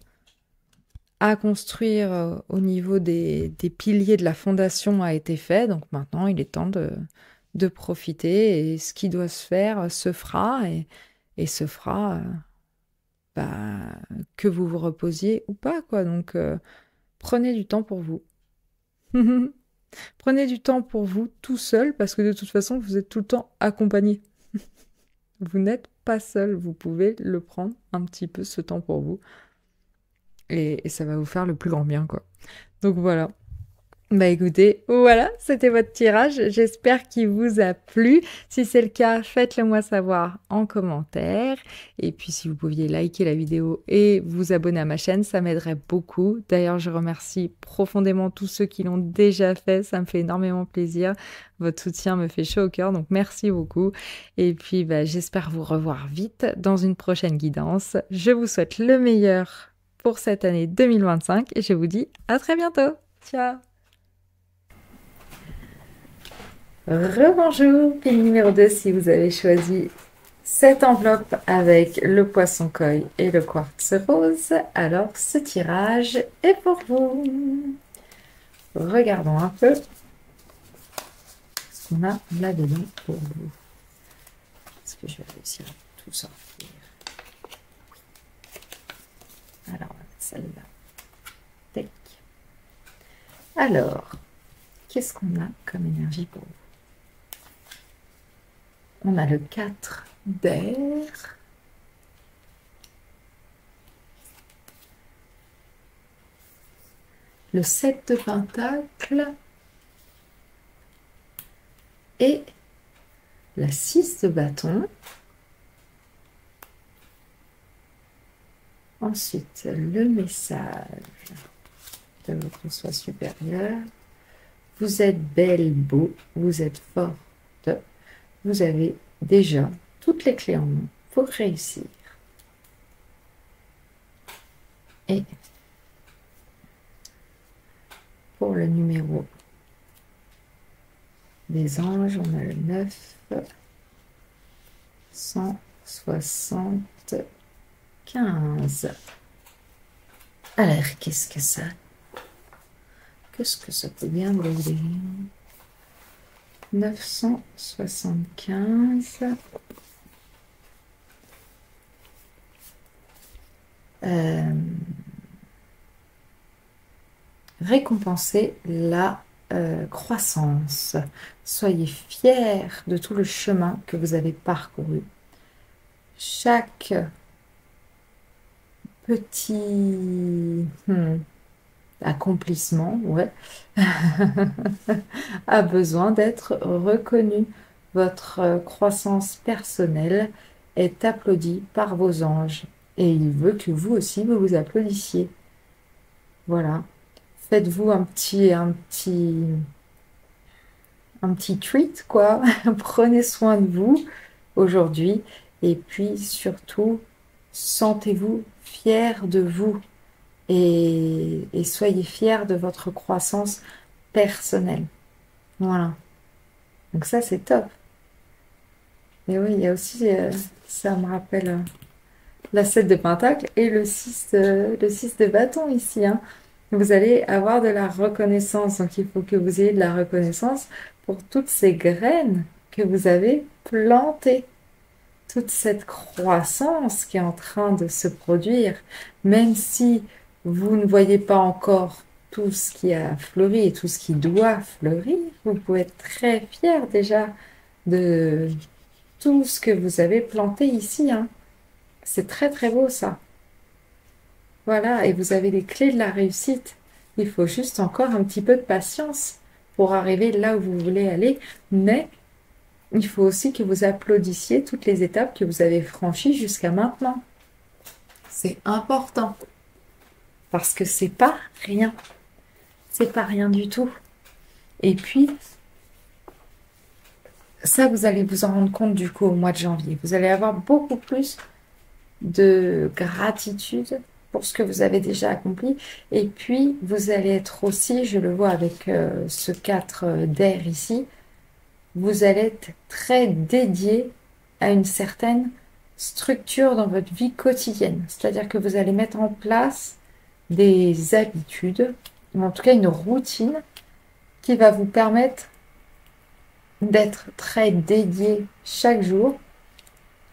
[SPEAKER 1] à construire au niveau des piliers de la fondation a été fait, donc maintenant il est temps de profiter et ce qui doit se faire se fera et se fera bah, que vous vous reposiez ou pas, quoi. Donc prenez du temps pour vous. Prenez du temps pour vous tout seul parce que de toute façon vous êtes tout le temps accompagné. Vous n'êtes pas seul, vous pouvez le prendre un petit peu ce temps pour vous. Et ça va vous faire le plus grand bien, quoi. Donc voilà. Bah écoutez, voilà, c'était votre tirage. J'espère qu'il vous a plu. Si c'est le cas, faites-le moi savoir en commentaire. Et puis si vous pouviez liker la vidéo et vous abonner à ma chaîne, ça m'aiderait beaucoup. D'ailleurs, je remercie profondément tous ceux qui l'ont déjà fait. Ça me fait énormément plaisir. Votre soutien me fait chaud au cœur, donc merci beaucoup. Et puis bah, j'espère vous revoir vite dans une prochaine guidance. Je vous souhaite le meilleur pour cette année 2025 et je vous dis à très bientôt. Ciao! Rebonjour, pile numéro 2 si vous avez choisi cette enveloppe avec le poisson koi et le quartz rose. Alors ce tirage est pour vous. regardons un peu ce qu'on a là-dedans pour vous. Est-ce que je vais réussir à tout sortir? Alors, on va mettre celle-là. Tac. Alors, qu'est-ce qu'on a comme énergie pour vous? On a le 4 d'air. Le 7 de pentacle. Et la 6 de bâton. Ensuite, le message de votre soi supérieur. Vous êtes belle, beau, vous êtes forte. Vous avez déjà toutes les clés en main pour réussir. Et pour le numéro des anges, on a le 9, 175. Alors, qu'est-ce que ça peut bien vouloir? 975. Récompenser la croissance. Soyez fiers de tout le chemin que vous avez parcouru. Chaque petit accomplissement, ouais, a besoin d'être reconnu. Votre croissance personnelle est applaudie par vos anges et il veut que vous aussi vous vous applaudissiez. Voilà. Faites-vous un petit treat, quoi. Prenez soin de vous aujourd'hui et puis surtout, sentez-vous fiers de vous et soyez fiers de votre croissance personnelle. Voilà. Donc ça, c'est top. Et oui, il y a aussi, ça me rappelle la 7 de pentacle et le 6 de bâton ici, hein. Vous allez avoir de la reconnaissance. Donc, il faut que vous ayez de la reconnaissance pour toutes ces graines que vous avez plantées. Toute cette croissance qui est en train de se produire, même si vous ne voyez pas encore tout ce qui a fleuri et tout ce qui doit fleurir, vous pouvez être très fier déjà de tout ce que vous avez planté ici, hein. C'est très très beau ça. Voilà, et vous avez les clés de la réussite. Il faut juste encore un petit peu de patience pour arriver là où vous voulez aller, mais il faut aussi que vous applaudissiez toutes les étapes que vous avez franchies jusqu'à maintenant. C'est important, parce que c'est pas rien. C'est pas rien du tout. Et puis, ça, vous allez vous en rendre compte du coup au mois de janvier. Vous allez avoir beaucoup plus de gratitude pour ce que vous avez déjà accompli. Et puis, vous allez être aussi, je le vois avec ce 4 d'air ici, vous allez être très dédié à une certaine structure dans votre vie quotidienne. C'est-à-dire que vous allez mettre en place des habitudes, ou en tout cas une routine qui va vous permettre d'être très dédié chaque jour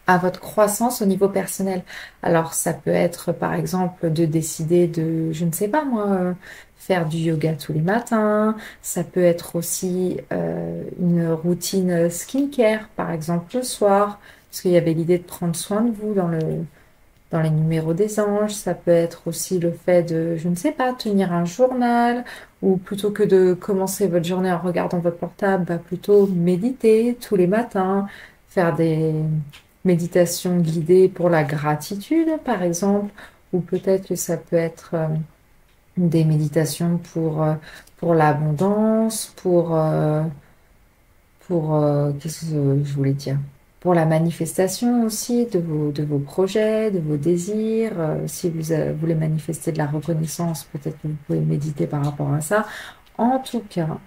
[SPEAKER 1] à votre croissance au niveau personnel. Alors, ça peut être, par exemple, de décider de, je ne sais pas moi, faire du yoga tous les matins. Ça peut être aussi une routine skincare, par exemple, le soir, parce qu'il y avait l'idée de prendre soin de vous dans les numéros des anges. Ça peut être aussi le fait de, je ne sais pas, tenir un journal, ou plutôt que de commencer votre journée en regardant votre portable, bah plutôt méditer tous les matins, faire des méditation guidée pour la gratitude, par exemple, ou peut-être que ça peut être des méditations pour l'abondance, qu'est-ce que je voulais dire? Pour la manifestation aussi de vos projets, de vos désirs. Si vous voulez manifester de la reconnaissance, peut-être que vous pouvez méditer par rapport à ça. En tout cas,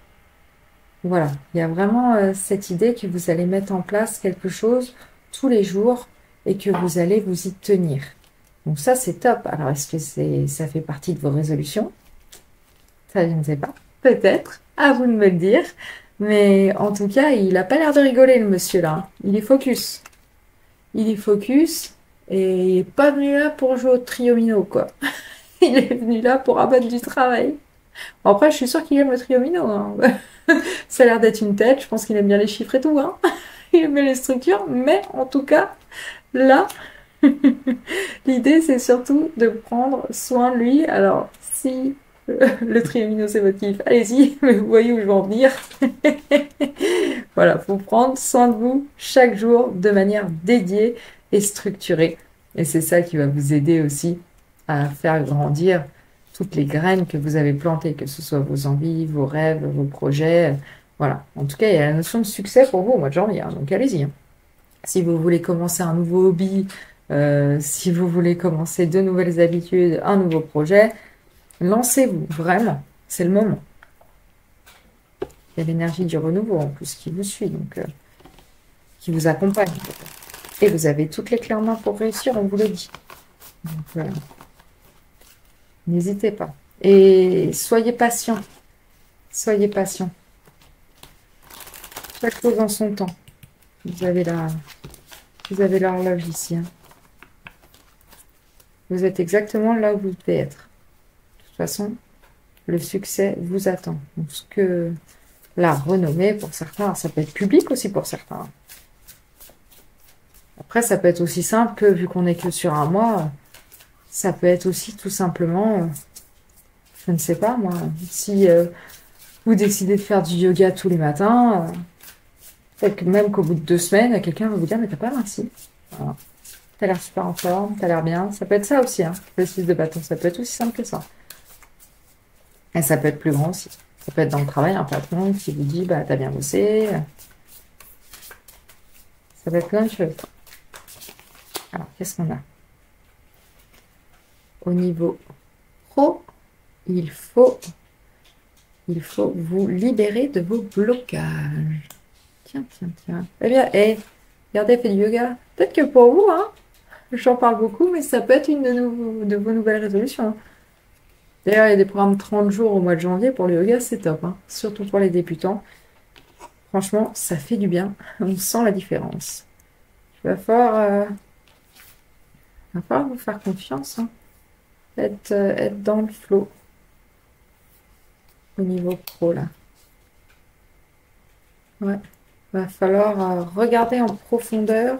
[SPEAKER 1] voilà, il y a vraiment cette idée que vous allez mettre en place quelque chose tous les jours et que vous allez vous y tenir. Donc ça, c'est top. Alors, est-ce que ça fait partie de vos résolutions? Ça, je ne sais pas. Peut-être, à vous de me le dire. Mais en tout cas, il a pas l'air de rigoler, le monsieur là. Il est focus. Il est focus et il est pas venu là pour jouer au triomino, quoi. Il est venu là pour abattre du travail. Bon, après, je suis sûre qu'il aime le triomino, hein. Ça a l'air d'être une tête. Je pense qu'il aime bien les chiffres et tout, hein. Il aime bien les structures. Mais en tout cas, là, l'idée, c'est surtout de prendre soin de lui. Alors, si le triamino, c'est votre kiff, allez-y, mais vous voyez où je veux en venir. Voilà, faut prendre soin de vous chaque jour de manière dédiée et structurée. Et c'est ça qui va vous aider aussi à faire grandir toutes les graines que vous avez plantées, que ce soit vos envies, vos rêves, vos projets. Voilà. En tout cas, il y a la notion de succès pour vous au mois de janvier, hein, donc allez-y, hein. Si vous voulez commencer un nouveau hobby, si vous voulez commencer de nouvelles habitudes, un nouveau projet, lancez-vous, vraiment, c'est le moment. Il y a l'énergie du renouveau en plus qui vous suit, donc qui vous accompagne. Et vous avez toutes les clés en main pour réussir, on vous le dit. Donc voilà. N'hésitez pas. Et soyez patient. Soyez patient. Chaque chose en son temps. Vous avez l'horloge ici, hein. Vous êtes exactement là où vous devez être. De toute façon, le succès vous attend. Donc, ce que la renommée pour certains, ça peut être public aussi pour certains. Après, ça peut être aussi simple que, vu qu'on est que sur un mois, ça peut être aussi tout simplement, je ne sais pas moi, si vous décidez de faire du yoga tous les matins, peut-être que même qu'au bout de 2 semaines, quelqu'un va vous dire, mais t'as pas minci. Voilà. T'as l'air super en forme, t'as l'air bien. Ça peut être ça aussi, hein, le 6 de bâton. Ça peut être aussi simple que ça. Et ça peut être plus grand aussi. Ça peut être dans le travail, un patron qui vous dit, bah, t'as bien bossé. Ça peut être plein de choses. Alors, qu'est-ce qu'on a? Au niveau pro, il faut vous libérer de vos blocages. Tiens, tiens, tiens. Eh bien, regardez, fait du yoga. Peut-être que pour vous, hein, j'en parle beaucoup, mais ça peut être une de vos nouvelles résolutions. D'ailleurs, il y a des programmes 30 jours au mois de janvier pour le yoga, c'est top, hein. Surtout pour les débutants. Franchement, ça fait du bien. On sent la différence. Il va falloir vous faire confiance, hein. Être dans le flow au niveau pro, là. Ouais. Va falloir regarder en profondeur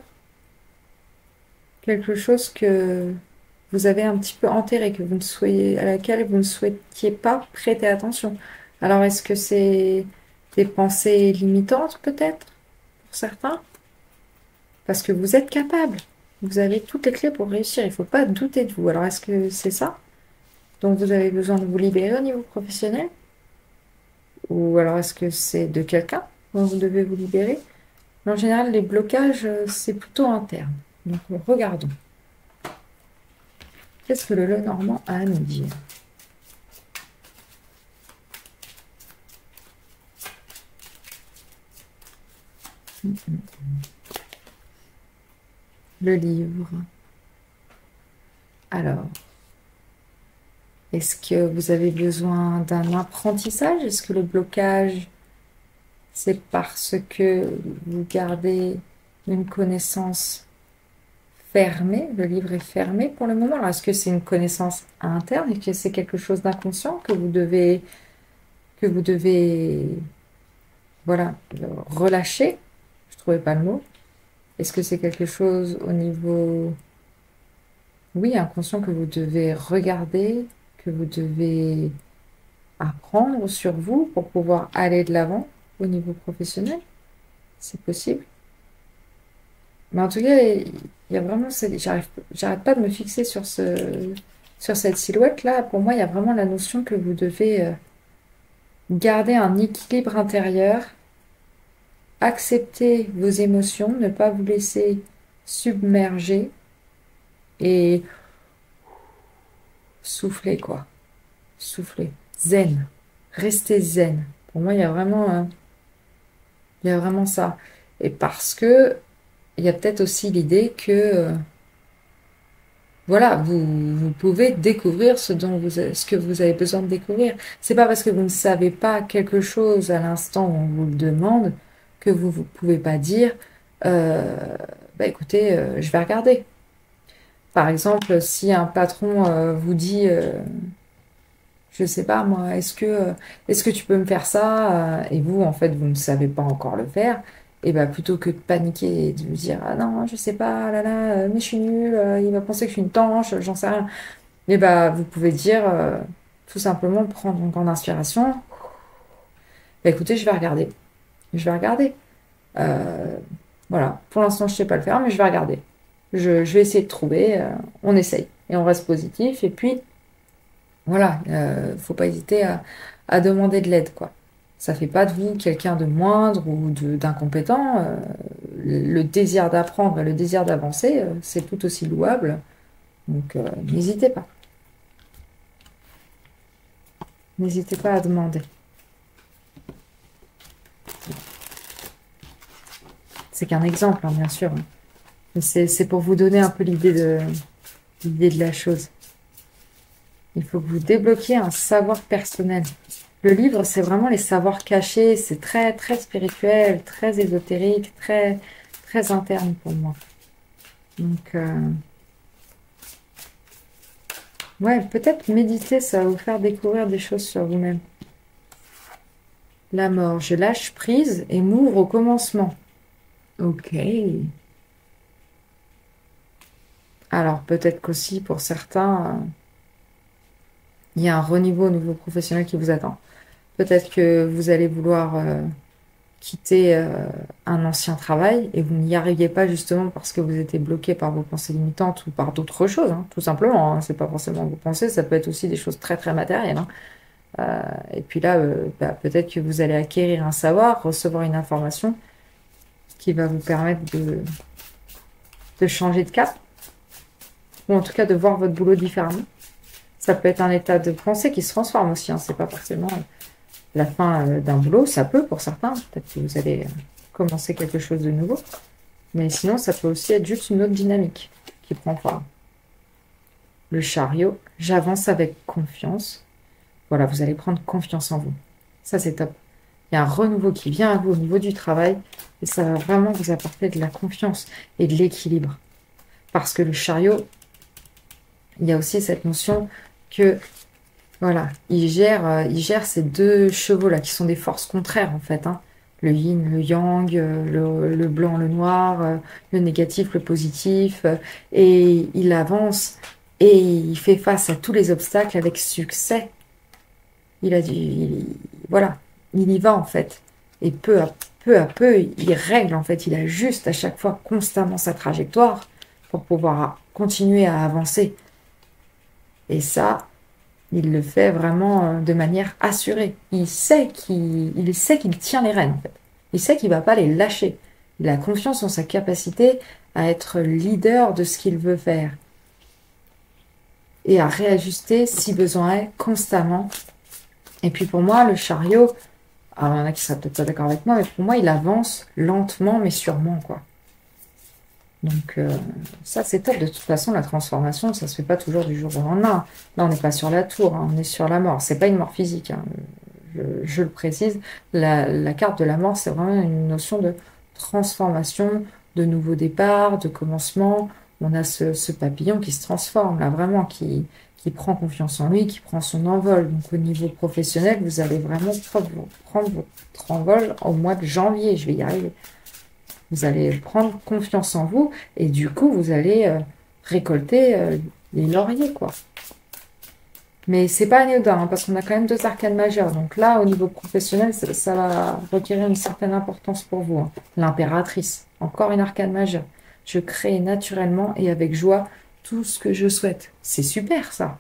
[SPEAKER 1] quelque chose que vous avez un petit peu enterré, à laquelle vous ne souhaitiez pas prêter attention. Alors, est-ce que c'est des pensées limitantes, peut-être, pour certains? Parce que vous êtes capable. Vous avez toutes les clés pour réussir. Il ne faut pas douter de vous. Alors, est-ce que c'est ça dont vous avez besoin de vous libérer au niveau professionnel? Ou alors, est-ce que c'est de quelqu'un dont vous devez vous libérer? En général, les blocages, c'est plutôt interne. Donc, regardons. Qu'est-ce que le Lenormand a à nous dire? Le livre. Alors, est-ce que vous avez besoin d'un apprentissage? Est-ce que le blocage, c'est parce que vous gardez une connaissance fermée? Le livre est fermé pour le moment. Alors, est-ce que c'est une connaissance interne et que c'est quelque chose d'inconscient que vous devez, voilà, relâcher? Je ne trouvais pas le mot. Est-ce que c'est quelque chose au niveau, oui, inconscient, que vous devez regarder, que vous devez apprendre sur vous pour pouvoir aller de l'avant au niveau professionnel? C'est possible. Mais en tout cas, il y a vraiment, j'arrête pas de me fixer sur cette silhouette-là. Pour moi, il y a vraiment la notion que vous devez garder un équilibre intérieur, accepter vos émotions, ne pas vous laisser submerger et souffler, quoi. Souffler. Zen. Rester zen. Pour moi, il y a vraiment ça. Et parce que il y a peut-être aussi l'idée que voilà, vous pouvez découvrir ce que vous avez besoin de découvrir. C'est pas parce que vous ne savez pas quelque chose à l'instant où on vous le demande que vous ne pouvez pas dire, euh, bah écoutez, je vais regarder. Par exemple, si un patron vous dit, je sais pas moi, est-ce que tu peux me faire ça? Et vous, en fait, vous ne savez pas encore le faire. Et ben plutôt que de paniquer et de lui dire ah non, je sais pas, ah là là, mais je suis nulle, il va penser que je suis une tanche, j'en sais rien. Et ben vous pouvez dire tout simplement prendre une grande inspiration. Bah, écoutez, je vais regarder. Je vais regarder. Euh, voilà. Pour l'instant, je sais pas le faire, mais je vais regarder. Je vais essayer de trouver. On essaye et on reste positif. Et puis voilà, faut pas hésiter à demander de l'aide, quoi. Ça fait pas de vous quelqu'un de moindre ou d'incompétent. Le désir d'apprendre, le désir d'avancer, c'est tout aussi louable. Donc, n'hésitez pas. N'hésitez pas à demander. C'est qu'un exemple, hein, bien sûr, hein. Mais c'est pour vous donner un peu l'idée de la chose. Il faut que vous débloquiez un savoir personnel. Le livre, c'est vraiment les savoirs cachés. C'est très, très spirituel, très ésotérique, très, très interne pour moi. Donc, ouais, peut-être méditer, ça va vous faire découvrir des choses sur vous-même. La mort, je lâche prise et m'ouvre au commencement. Ok. Alors, peut-être qu'aussi, pour certains, il y a un renouveau au niveau professionnel qui vous attend. Peut-être que vous allez vouloir quitter un ancien travail et vous n'y arriviez pas justement parce que vous étiez bloqué par vos pensées limitantes ou par d'autres choses, hein, tout simplement, hein. C'est pas forcément vos pensées, ça peut être aussi des choses très très matérielles, hein. Et puis là, bah, peut-être que vous allez acquérir un savoir, recevoir une information qui va vous permettre de changer de cap, ou en tout cas de voir votre boulot différemment. Ça peut être un état de pensée qui se transforme aussi, hein. C'est pas forcément la fin d'un boulot, ça peut pour certains. Peut-être que vous allez commencer quelque chose de nouveau. Mais sinon, ça peut aussi être juste une autre dynamique qui prend forme. Le chariot, j'avance avec confiance. Voilà, vous allez prendre confiance en vous. Ça, c'est top. Il y a un renouveau qui vient à vous au niveau du travail et ça va vraiment vous apporter de la confiance et de l'équilibre. Parce que le chariot, il y a aussi cette notion que, voilà, il gère ces deux chevaux-là qui sont des forces contraires en fait, hein. Le yin, le yang, le blanc, le noir, le négatif, le positif. Et il avance et il fait face à tous les obstacles avec succès. Il a dit, voilà, il y va en fait. Et peu à peu, il règle en fait. Il ajuste à chaque fois constamment sa trajectoire pour pouvoir continuer à avancer. Et ça, il le fait vraiment de manière assurée. Il sait qu'il tient les rênes en fait. Il sait qu'il va pas les lâcher. Il a confiance en sa capacité à être leader de ce qu'il veut faire et à réajuster si besoin est constamment. Et puis pour moi, le chariot, alors il y en a qui seraient peut-être pas d'accord avec moi, mais pour moi, il avance lentement mais sûrement, quoi. Donc ça, c'est top. De toute façon, la transformation, ça se fait pas toujours du jour au lendemain. Là, on n'est pas sur la tour, hein, on est sur la mort. C'est pas une mort physique, hein. Je le précise. La carte de la mort, c'est vraiment une notion de transformation, de nouveau départ, de commencement. On a ce papillon qui se transforme, là, vraiment, qui prend confiance en lui, qui prend son envol. Donc au niveau professionnel, vous allez vraiment prendre votre envol au mois de janvier. Je vais y arriver. Vous allez prendre confiance en vous et du coup, vous allez récolter les lauriers, quoi. Mais c'est pas anodin, hein, parce qu'on a quand même deux arcanes majeures. Donc là, au niveau professionnel, ça va requérir une certaine importance pour vous, hein. L'impératrice, encore une arcane majeure. Je crée naturellement et avec joie tout ce que je souhaite. C'est super, ça.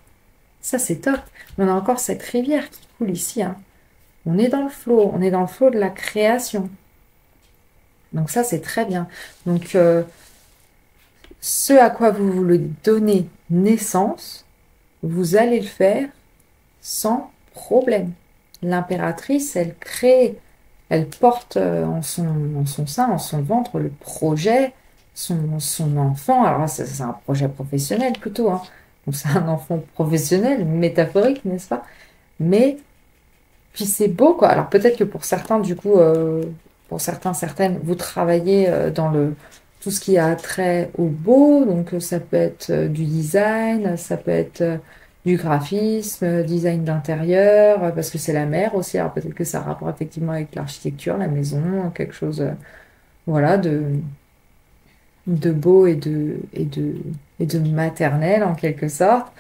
[SPEAKER 1] Ça, c'est top. Mais on a encore cette rivière qui coule ici, hein. On est dans le flot. On est dans le flot de la création. Donc ça, c'est très bien. Donc, ce à quoi vous voulez donner naissance, vous allez le faire sans problème. L'impératrice, elle crée, elle porte en son sein, en son ventre, le projet, son enfant. Alors là, c'est un projet professionnel plutôt, hein. Donc c'est un enfant professionnel, métaphorique, n'est-ce pas? Mais puis c'est beau, quoi. Alors peut-être que pour certains, du coup, pour certains, certaines, vous travaillez dans le tout ce qui a trait au beau. Donc ça peut être du design, ça peut être du graphisme, design d'intérieur, parce que c'est la mère aussi. Alors peut-être que ça a rapport effectivement avec l'architecture, la maison, quelque chose, voilà, de beau et de maternel en quelque sorte.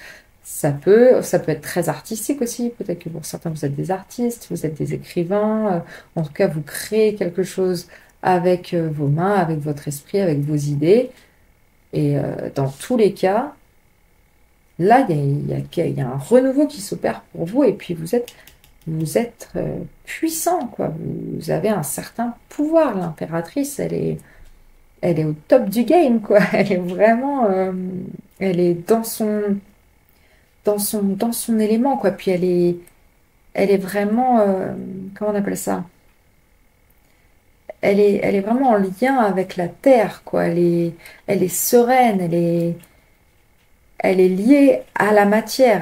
[SPEAKER 1] Ça peut être très artistique aussi. Peut-être que pour certains, vous êtes des artistes, vous êtes des écrivains. En tout cas, vous créez quelque chose avec vos mains, avec votre esprit, avec vos idées. Et dans tous les cas, là, il y a un renouveau qui s'opère pour vous. Et puis, vous êtes puissant, quoi. Vous avez un certain pouvoir. L'impératrice, elle est au top du game, quoi. Elle est vraiment, elle est dans son élément, quoi. Puis elle est vraiment, comment on appelle ça? Elle est vraiment en lien avec la terre, quoi. Elle est sereine, elle est liée à la matière.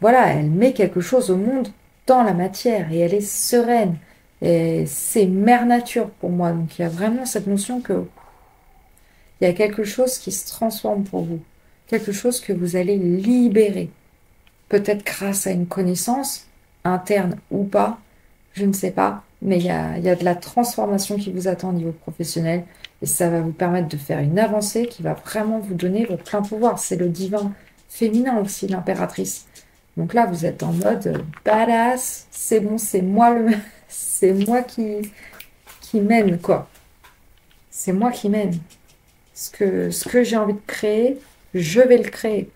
[SPEAKER 1] Voilà, elle met quelque chose au monde dans la matière et elle est sereine. Et c'est mère nature pour moi. Donc il y a vraiment cette notion que il y a quelque chose qui se transforme pour vous, quelque chose que vous allez libérer, peut-être grâce à une connaissance interne ou pas, je ne sais pas, mais il y a de la transformation qui vous attend au niveau professionnel et ça va vous permettre de faire une avancée qui va vraiment vous donner votre plein pouvoir. C'est le divin féminin aussi, l'impératrice. Donc là, vous êtes en mode badass, c'est bon, c'est moi c'est moi qui mène, quoi. C'est moi qui mène. Ce que j'ai envie de créer, je vais le créer.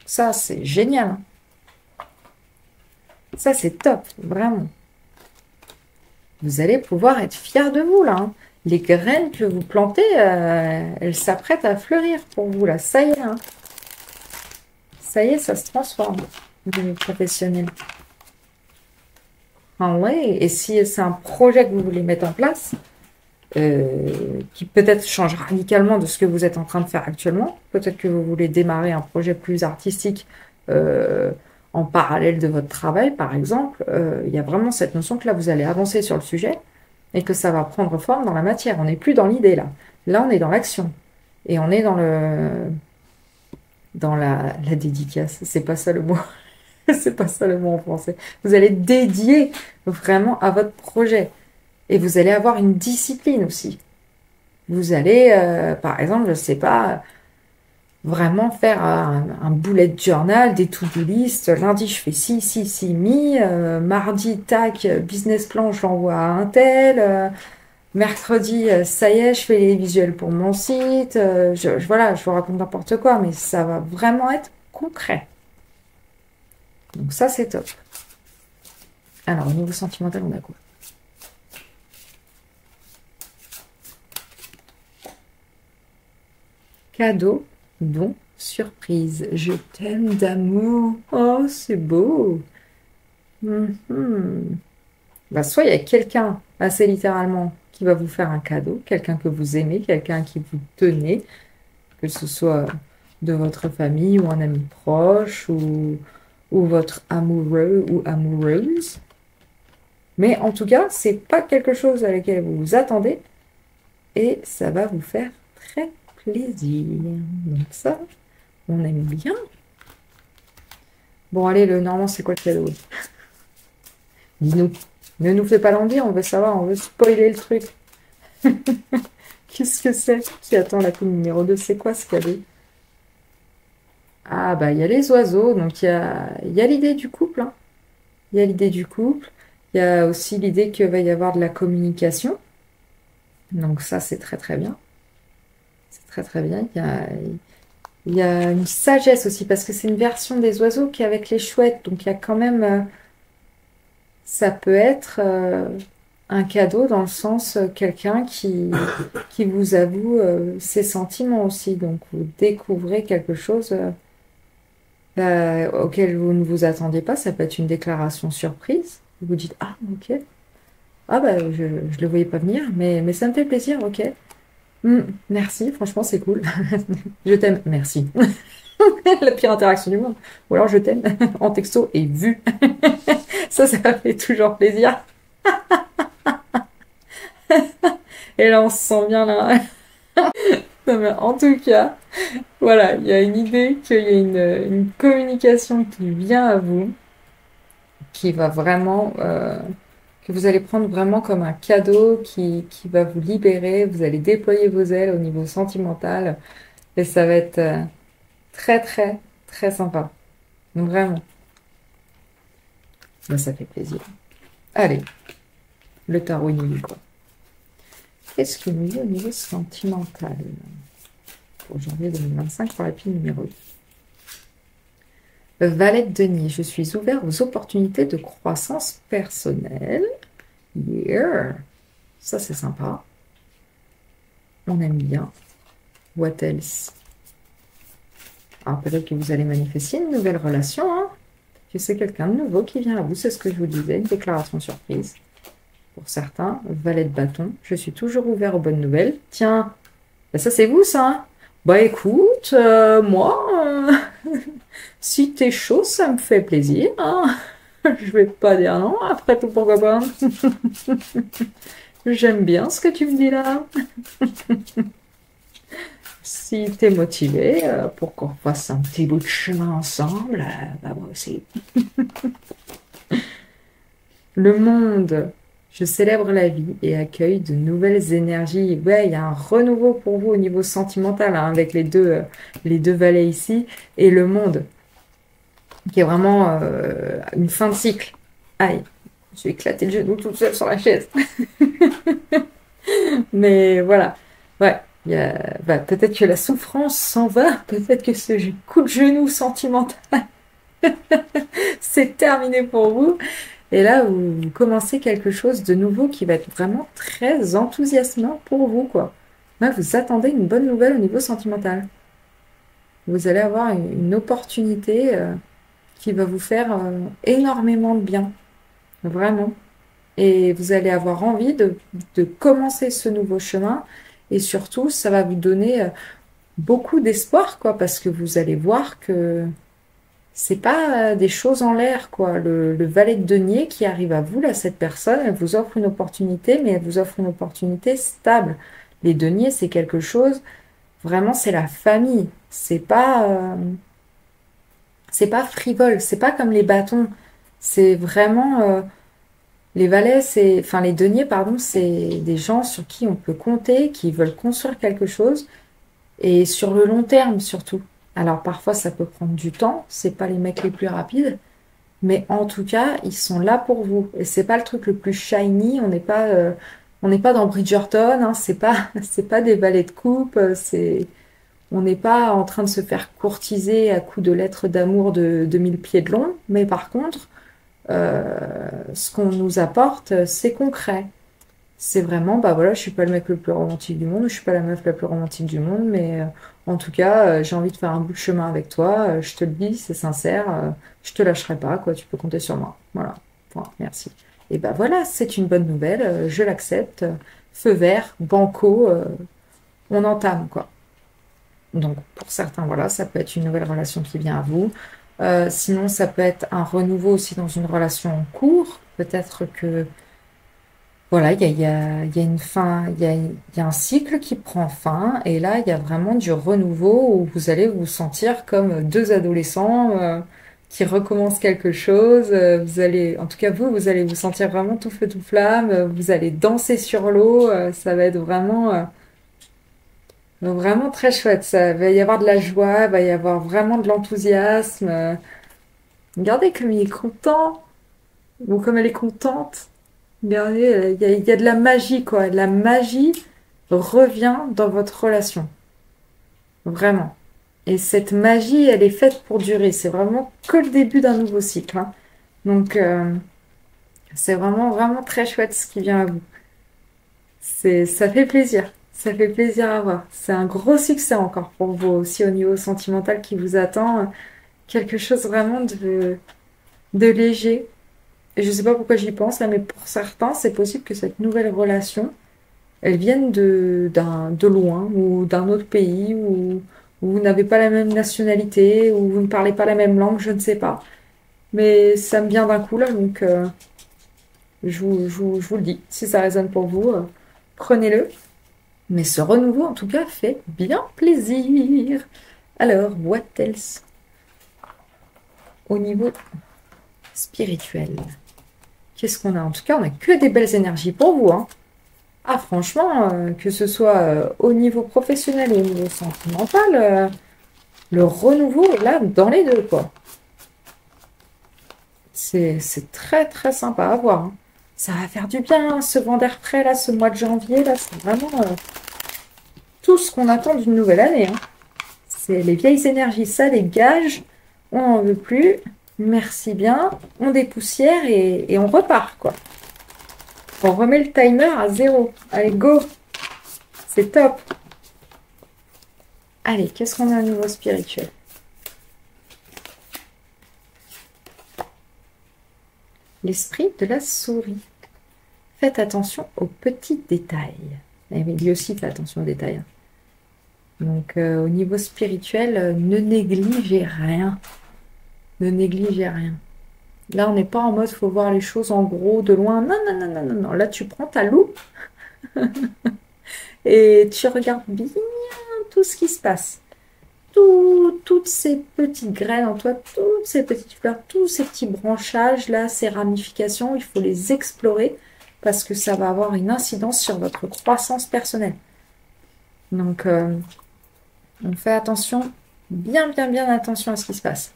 [SPEAKER 1] Ça, c'est génial, hein. Ça, c'est top, vraiment. Vous allez pouvoir être fiers de vous, là, hein. Les graines que vous plantez, elles s'apprêtent à fleurir pour vous, là. Ça y est, hein. Ça y est, ça se transforme au niveau professionnel. Ah ouais, et si c'est un projet que vous voulez mettre en place, qui peut-être change radicalement de ce que vous êtes en train de faire actuellement. Peut-être que vous voulez démarrer un projet plus artistique en parallèle de votre travail, par exemple. Il y a vraiment cette notion que là, vous allez avancer sur le sujet et que ça va prendre forme dans la matière. On n'est plus dans l'idée, là. Là, on est dans l'action. Et on est dans la dédicace. C'est pas ça le mot. C'est pas ça le mot en français. Vous allez dédier vraiment à votre projet. Et vous allez avoir une discipline aussi. Vous allez, par exemple, je sais pas, vraiment faire un bullet journal, des to-do list. Lundi, je fais ci, mi. Mardi, tac, business plan, je l'envoie à un tel. Mercredi, ça y est, je fais les visuels pour mon site. Voilà, je vous raconte n'importe quoi, mais ça va vraiment être concret. Donc ça, c'est top. Alors, au niveau sentimental, on a quoi? Cadeau, bon, surprise. Je t'aime d'amour. Oh, c'est beau. Mhm. Bah, soit il y a quelqu'un, assez littéralement, qui va vous faire un cadeau, quelqu'un que vous aimez, quelqu'un qui vous tenez, que ce soit de votre famille ou un ami proche ou votre amoureux ou amoureuse. Mais en tout cas, c'est pas quelque chose à laquelle vous vous attendez et ça va vous faire très plaisir. Donc ça, on aime bien. Bon, allez, le normand, c'est quoi le cadeau? Dis-nous. Ne nous fais pas languir, on veut savoir, on veut spoiler le truc. Qu'est-ce que c'est qui attend la coupe numéro 2? C'est quoi ce cadeau? Ah, bah, il y a les oiseaux, donc il y a l'idée du couple, hein. Il y a l'idée du couple. Il y a aussi l'idée qu'il va y avoir de la communication. Donc ça, c'est très très bien. C'est très très bien. Il y a une sagesse aussi, parce que c'est une version des oiseaux qui est avec les chouettes. Donc il y a quand même... ça peut être un cadeau dans le sens quelqu'un qui vous avoue ses sentiments aussi. Donc vous découvrez quelque chose auquel vous ne vous attendiez pas. Ça peut être une déclaration surprise. Vous vous dites, ah ok. Ah bah, je le voyais pas venir, mais ça me fait plaisir, ok. Merci, franchement, c'est cool. Je t'aime, merci. La pire interaction du monde. Ou alors je t'aime en texto et vu. Ça fait toujours plaisir. Et là, on se sent bien là. Non, mais en tout cas, voilà, il y a une idée qu'il y a une communication qui vient à vous, qui va vraiment, que vous allez prendre vraiment comme un cadeau qui va vous libérer. Vous allez déployer vos ailes au niveau sentimental et ça va être très, très, très sympa. Vraiment. Ben, ça fait plaisir. Allez, le tarot il nous dit quoi? Qu'est-ce qu'il nous dit au niveau sentimental pour janvier 2025 pour la pile numéro 1? Valet de denier, je suis ouvert aux opportunités de croissance personnelle. Yeah. Ça, c'est sympa. On aime bien. What else? Alors, peut-être que vous allez manifester une nouvelle relation, hein? Que c'est quelqu'un de nouveau qui vient à vous, c'est ce que je vous disais, une déclaration surprise. Pour certains, valet de bâton, je suis toujours ouvert aux bonnes nouvelles. Tiens, bah ça c'est vous ça, hein? Bah écoute, moi, si t'es chaud, ça me fait plaisir, hein. Je vais pas dire non, après tout pourquoi pas. J'aime bien ce que tu me dis là. Si t'es motivé pour qu'on fasse un petit bout de chemin ensemble, bah moi aussi. Le monde, je célèbre la vie et accueille de nouvelles énergies. Ouais, il y a un renouveau pour vous au niveau sentimental hein, avec les deux valets ici. Et le monde, qui est vraiment une fin de cycle. Aïe, j'ai éclaté le genou toute seule sur la chaise. Mais voilà, ouais, bah, peut-être que la souffrance s'en va, peut-être que ce coup de genou sentimental, c'est terminé pour vous. Et là, vous commencez quelque chose de nouveau qui va être vraiment très enthousiasmant pour vous, quoi. Là, vous attendez une bonne nouvelle au niveau sentimental. Vous allez avoir une opportunité qui va vous faire énormément de bien, vraiment. Et vous allez avoir envie de commencer ce nouveau chemin. Et surtout, ça va vous donner beaucoup d'espoir, quoi, parce que vous allez voir que c'est pas des choses en l'air, quoi. Le valet de denier qui arrive à vous, là, cette personne, elle vous offre une opportunité, mais elle vous offre une opportunité stable. Les deniers, c'est quelque chose, vraiment, c'est la famille. C'est pas frivole, c'est pas comme les bâtons. C'est vraiment, les valets, enfin, les deniers, pardon, c'est des gens sur qui on peut compter, qui veulent construire quelque chose. Et sur le long terme surtout. Alors parfois ça peut prendre du temps, c'est pas les mecs les plus rapides, mais en tout cas ils sont là pour vous. Et c'est pas le truc le plus shiny, on n'est pas dans Bridgerton, hein, c'est pas des valets de coupe, on n'est pas en train de se faire courtiser à coups de lettres d'amour de 1000 pieds de long, mais par contre ce qu'on nous apporte c'est concret. C'est vraiment, bah voilà, je suis pas le mec le plus romantique du monde, je suis pas la meuf la plus romantique du monde, mais en tout cas, j'ai envie de faire un bout de chemin avec toi, je te le dis, c'est sincère, je te lâcherai pas, quoi, tu peux compter sur moi. Voilà, point, merci. Et bah voilà, c'est une bonne nouvelle, je l'accepte, feu vert, banco, on entame, quoi. Donc pour certains, voilà, ça peut être une nouvelle relation qui vient à vous. Sinon, ça peut être un renouveau aussi dans une relation en cours. Peut-être que voilà, il y a une fin, il y a un cycle qui prend fin, et là, il y a vraiment du renouveau où vous allez vous sentir comme deux adolescents qui recommencent quelque chose. Vous allez, en tout cas vous allez vous sentir vraiment tout feu tout flamme. Vous allez danser sur l'eau. Ça va être vraiment très chouette. Ça va y avoir de la joie, il va y avoir vraiment de l'enthousiasme. Regardez comme il est content, ou comme elle est contente. Regardez, il y a de la magie, quoi. La magie revient dans votre relation. Vraiment. Et cette magie, elle est faite pour durer. C'est vraiment que le début d'un nouveau cycle, hein. Donc, c'est vraiment, vraiment très chouette ce qui vient à vous. Ça fait plaisir. Ça fait plaisir à voir. C'est un gros succès encore pour vous aussi au niveau sentimental qui vous attend. Quelque chose vraiment de léger. Et je sais pas pourquoi j'y pense, là, mais pour certains, c'est possible que cette nouvelle relation, elle vienne de loin, ou d'un autre pays, où vous n'avez pas la même nationalité, ou vous ne parlez pas la même langue, je ne sais pas. Mais ça me vient d'un coup, là, donc je vous le dis. Si ça résonne pour vous, prenez-le. Mais ce renouveau, en tout cas, fait bien plaisir. Alors, what else? Au niveau spirituel, qu'est-ce qu'on a? En tout cas, on n'a que des belles énergies pour vous, hein. Ah, franchement, que ce soit au niveau professionnel ou au niveau sentimental, le renouveau est là dans les deux, quoi. C'est très, très sympa à voir, hein. Ça va faire du bien, ce vent d'air frais, là, ce mois de janvier, là, c'est vraiment tout ce qu'on attend d'une nouvelle année, hein. C'est les vieilles énergies, ça dégage, on n'en veut plus, merci bien, on dépoussière et on repart, quoi. On remet le timer à 0. Allez, go! C'est top! Allez, qu'est-ce qu'on a au niveau spirituel? L'esprit de la souris. Faites attention aux petits détails. Mais lui aussi fait attention aux détails, hein. Donc, au niveau spirituel, ne négligez rien. Ne négligez rien. Là, on n'est pas en mode faut voir les choses en gros, de loin. Non, non, non, non, non, non. Là, tu prends ta loupe et tu regardes bien tout ce qui se passe. Toutes ces petites graines en toi, toutes ces petites fleurs, tous ces petits branchages, là, ces ramifications, il faut les explorer parce que ça va avoir une incidence sur votre croissance personnelle. Donc, on fait attention, bien, bien, bien attention à ce qui se passe.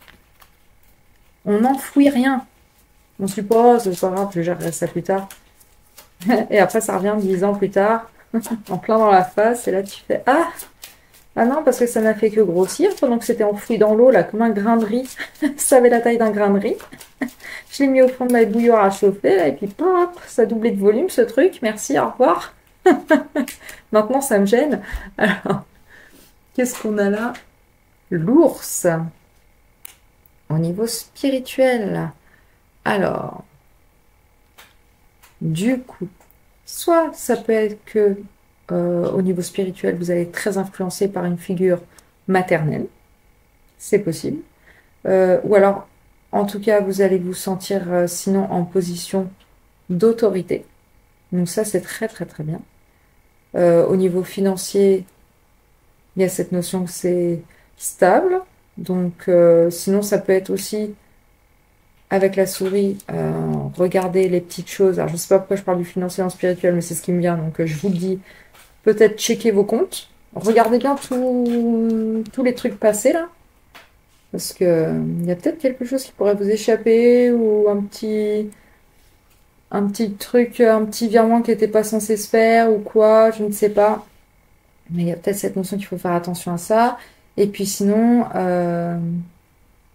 [SPEAKER 1] On n'enfouit rien. On suppose, c'est pas grave, je gérerai ça plus tard. Et après, ça revient 10 ans plus tard, en plein dans la face, et là, tu fais ah! Ah non, parce que ça n'a fait que grossir pendant que c'était enfoui dans l'eau, là, comme un grain de riz. Ça avait la taille d'un grain de riz. Je l'ai mis au fond de ma bouilloire à chauffer, là, et puis pop, ça a doublé de volume, ce truc. Merci, au revoir. Maintenant, ça me gêne. Alors, qu'est-ce qu'on a là? L'ours. Au niveau spirituel. Alors, du coup, soit ça peut être que au niveau spirituel, vous allez être très influencé par une figure maternelle. C'est possible. Ou alors, en tout cas, vous allez vous sentir sinon en position d'autorité. Donc ça, c'est très très très bien. Au niveau financier, il y a cette notion que c'est stable. Donc sinon, ça peut être aussi avec la souris, regarder les petites choses. Alors, je ne sais pas pourquoi je parle du financier en spirituel, mais c'est ce qui me vient. Donc, je vous le dis, peut-être checker vos comptes. Regardez bien tous les trucs passés, là. Parce que il y a peut-être quelque chose qui pourrait vous échapper ou un petit truc, un petit virement qui n'était pas censé se faire ou quoi, je ne sais pas. Mais il y a peut-être cette notion qu'il faut faire attention à ça. Et puis sinon,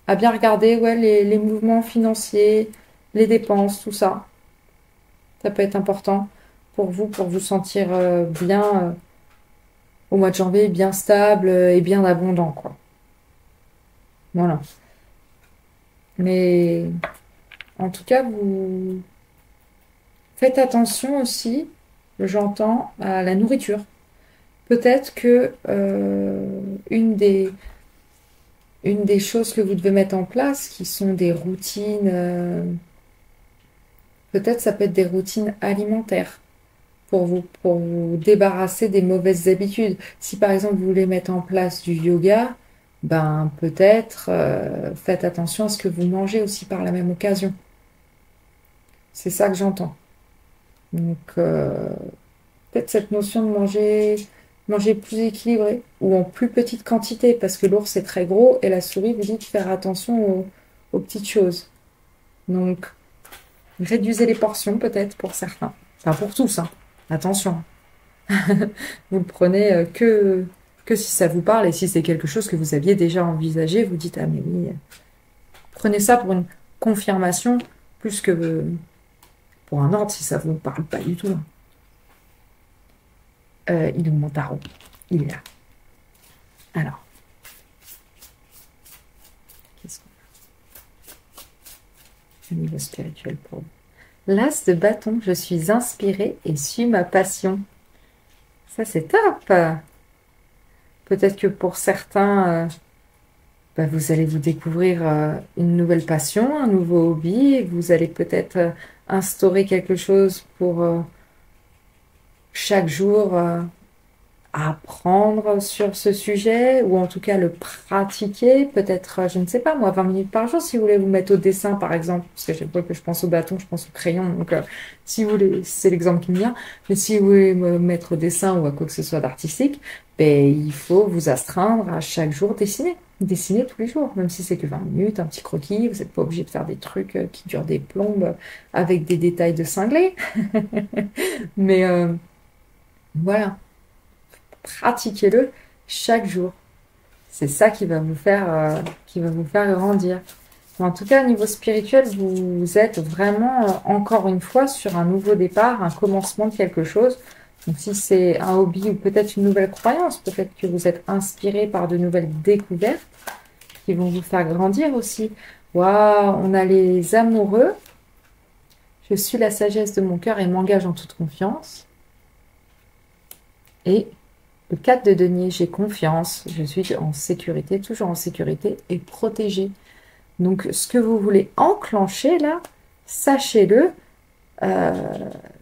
[SPEAKER 1] à bien regarder ouais, les mouvements financiers, les dépenses, tout ça. Ça peut être important pour vous sentir bien au mois de janvier, bien stable et bien abondant, quoi. Voilà. Mais en tout cas, vous faites attention aussi, j'entends, à la nourriture. Peut-être que une des choses que vous devez mettre en place, qui sont des routines, peut-être ça peut être des routines alimentaires pour vous débarrasser des mauvaises habitudes. Si par exemple vous voulez mettre en place du yoga, ben peut-être faites attention à ce que vous mangez aussi par la même occasion. C'est ça que j'entends. Donc peut-être cette notion de manger plus équilibré ou en plus petite quantité parce que l'ours est très gros et la souris vous dit de faire attention aux petites choses. Donc réduisez les portions peut-être pour certains. Enfin pour tous, hein. Attention. Vous le prenez que si ça vous parle et si c'est quelque chose que vous aviez déjà envisagé, vous dites ah mais oui. Prenez ça pour une confirmation plus que pour un ordre si ça vous parle pas du tout. Il est où mon tarot? Il est là. Alors, qu'est-ce qu'on a au niveau spirituel pour vous? L'as de bâton, je suis inspirée et suis ma passion. Ça, c'est top. Peut-être que pour certains, bah, vous allez vous découvrir une nouvelle passion, un nouveau hobby, et vous allez peut-être instaurer quelque chose pour chaque jour apprendre sur ce sujet, ou en tout cas le pratiquer, peut-être, je ne sais pas, moi, 20 minutes par jour, si vous voulez vous mettre au dessin, par exemple, parce que chaque fois que je pense au bâton, je pense au crayon, donc si vous voulez, c'est l'exemple qui me vient, mais si vous voulez me mettre au dessin ou à quoi que ce soit d'artistique, ben, il faut vous astreindre à chaque jour dessiner. Dessiner tous les jours, même si c'est que 20 minutes, un petit croquis, vous n'êtes pas obligé de faire des trucs qui durent des plombes avec des détails de cinglé. Mais voilà, pratiquez-le chaque jour. C'est ça qui va vous faire grandir. En tout cas, au niveau spirituel, vous êtes vraiment, encore une fois, sur un nouveau départ, un commencement de quelque chose. Donc, si c'est un hobby ou peut-être une nouvelle croyance, peut-être que vous êtes inspiré par de nouvelles découvertes qui vont vous faire grandir aussi. Waouh, on a les amoureux. Je suis la sagesse de mon cœur et m'engage en toute confiance. Et le 4 de denier, j'ai confiance, je suis en sécurité, toujours en sécurité et protégée. Donc, ce que vous voulez enclencher là, sachez-le,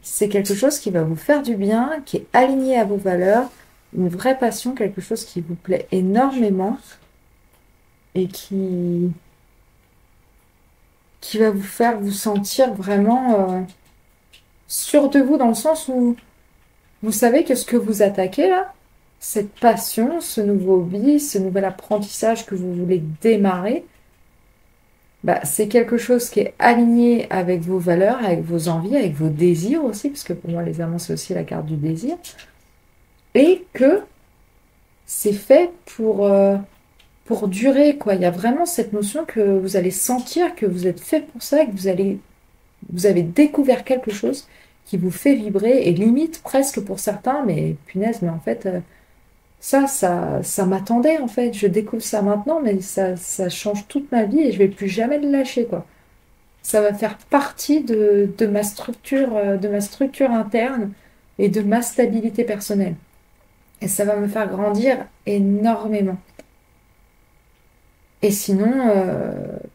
[SPEAKER 1] c'est quelque chose qui va vous faire du bien, qui est aligné à vos valeurs, une vraie passion, quelque chose qui vous plaît énormément et qui va vous faire vous sentir vraiment sûr de vous dans le sens où vous savez que ce que vous attaquez là, cette passion, ce nouveau hobby, ce nouvel apprentissage que vous voulez démarrer, bah, c'est quelque chose qui est aligné avec vos valeurs, avec vos envies, avec vos désirs aussi, parce que pour moi les amants c'est aussi la carte du désir, et que c'est fait pour durer, quoi. Il y a vraiment cette notion que vous allez sentir que vous êtes fait pour ça, et que vous avez découvert quelque chose qui vous fait vibrer, et limite presque pour certains, mais punaise, mais en fait... ça m'attendait en fait. Je découvre ça maintenant, mais ça change toute ma vie et je vais plus jamais le lâcher, quoi. Ça va faire partie de ma structure interne et de ma stabilité personnelle. Et ça va me faire grandir énormément. Et sinon,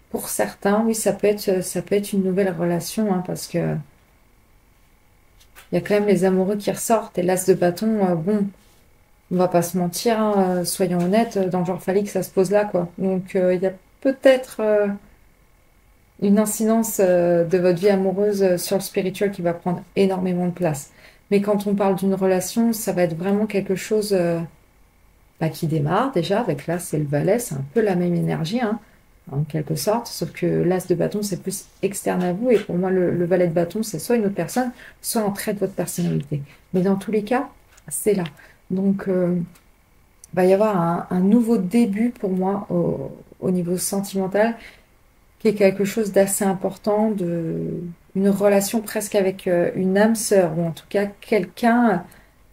[SPEAKER 1] pour certains, oui, ça peut être une nouvelle relation, hein, parce que il y a quand même les amoureux qui ressortent. Et l'as de bâton, bon, on va pas se mentir, hein, soyons honnêtes, dans le genre fallait que ça se pose là, quoi. Donc, il y a peut-être une incidence de votre vie amoureuse sur le spirituel qui va prendre énormément de place. Mais quand on parle d'une relation, ça va être vraiment quelque chose bah, qui démarre déjà, avec l'as et le valet, c'est un peu la même énergie, hein, en quelque sorte, sauf que l'as de bâton, c'est plus externe à vous, et pour moi, le valet de bâton, c'est soit une autre personne, soit un trait de votre personnalité. Mais dans tous les cas, c'est là. Donc, va y avoir un nouveau début pour moi au niveau sentimental, qui est quelque chose d'assez important, une relation presque avec une âme sœur, ou en tout cas quelqu'un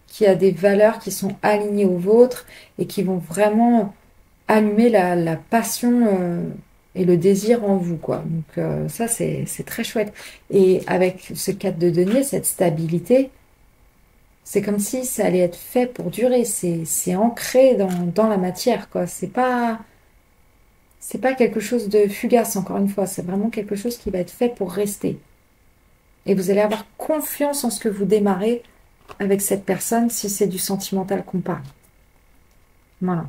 [SPEAKER 1] qui a des valeurs qui sont alignées aux vôtres et qui vont vraiment allumer la passion et le désir en vous, quoi. Donc ça, c'est très chouette. Et avec ce 4 de denier, cette stabilité, c'est comme si ça allait être fait pour durer. C'est ancré dans la matière, quoi. C'est pas quelque chose de fugace, encore une fois. C'est vraiment quelque chose qui va être fait pour rester. Et vous allez avoir confiance en ce que vous démarrez avec cette personne si c'est du sentimental qu'on parle. Voilà.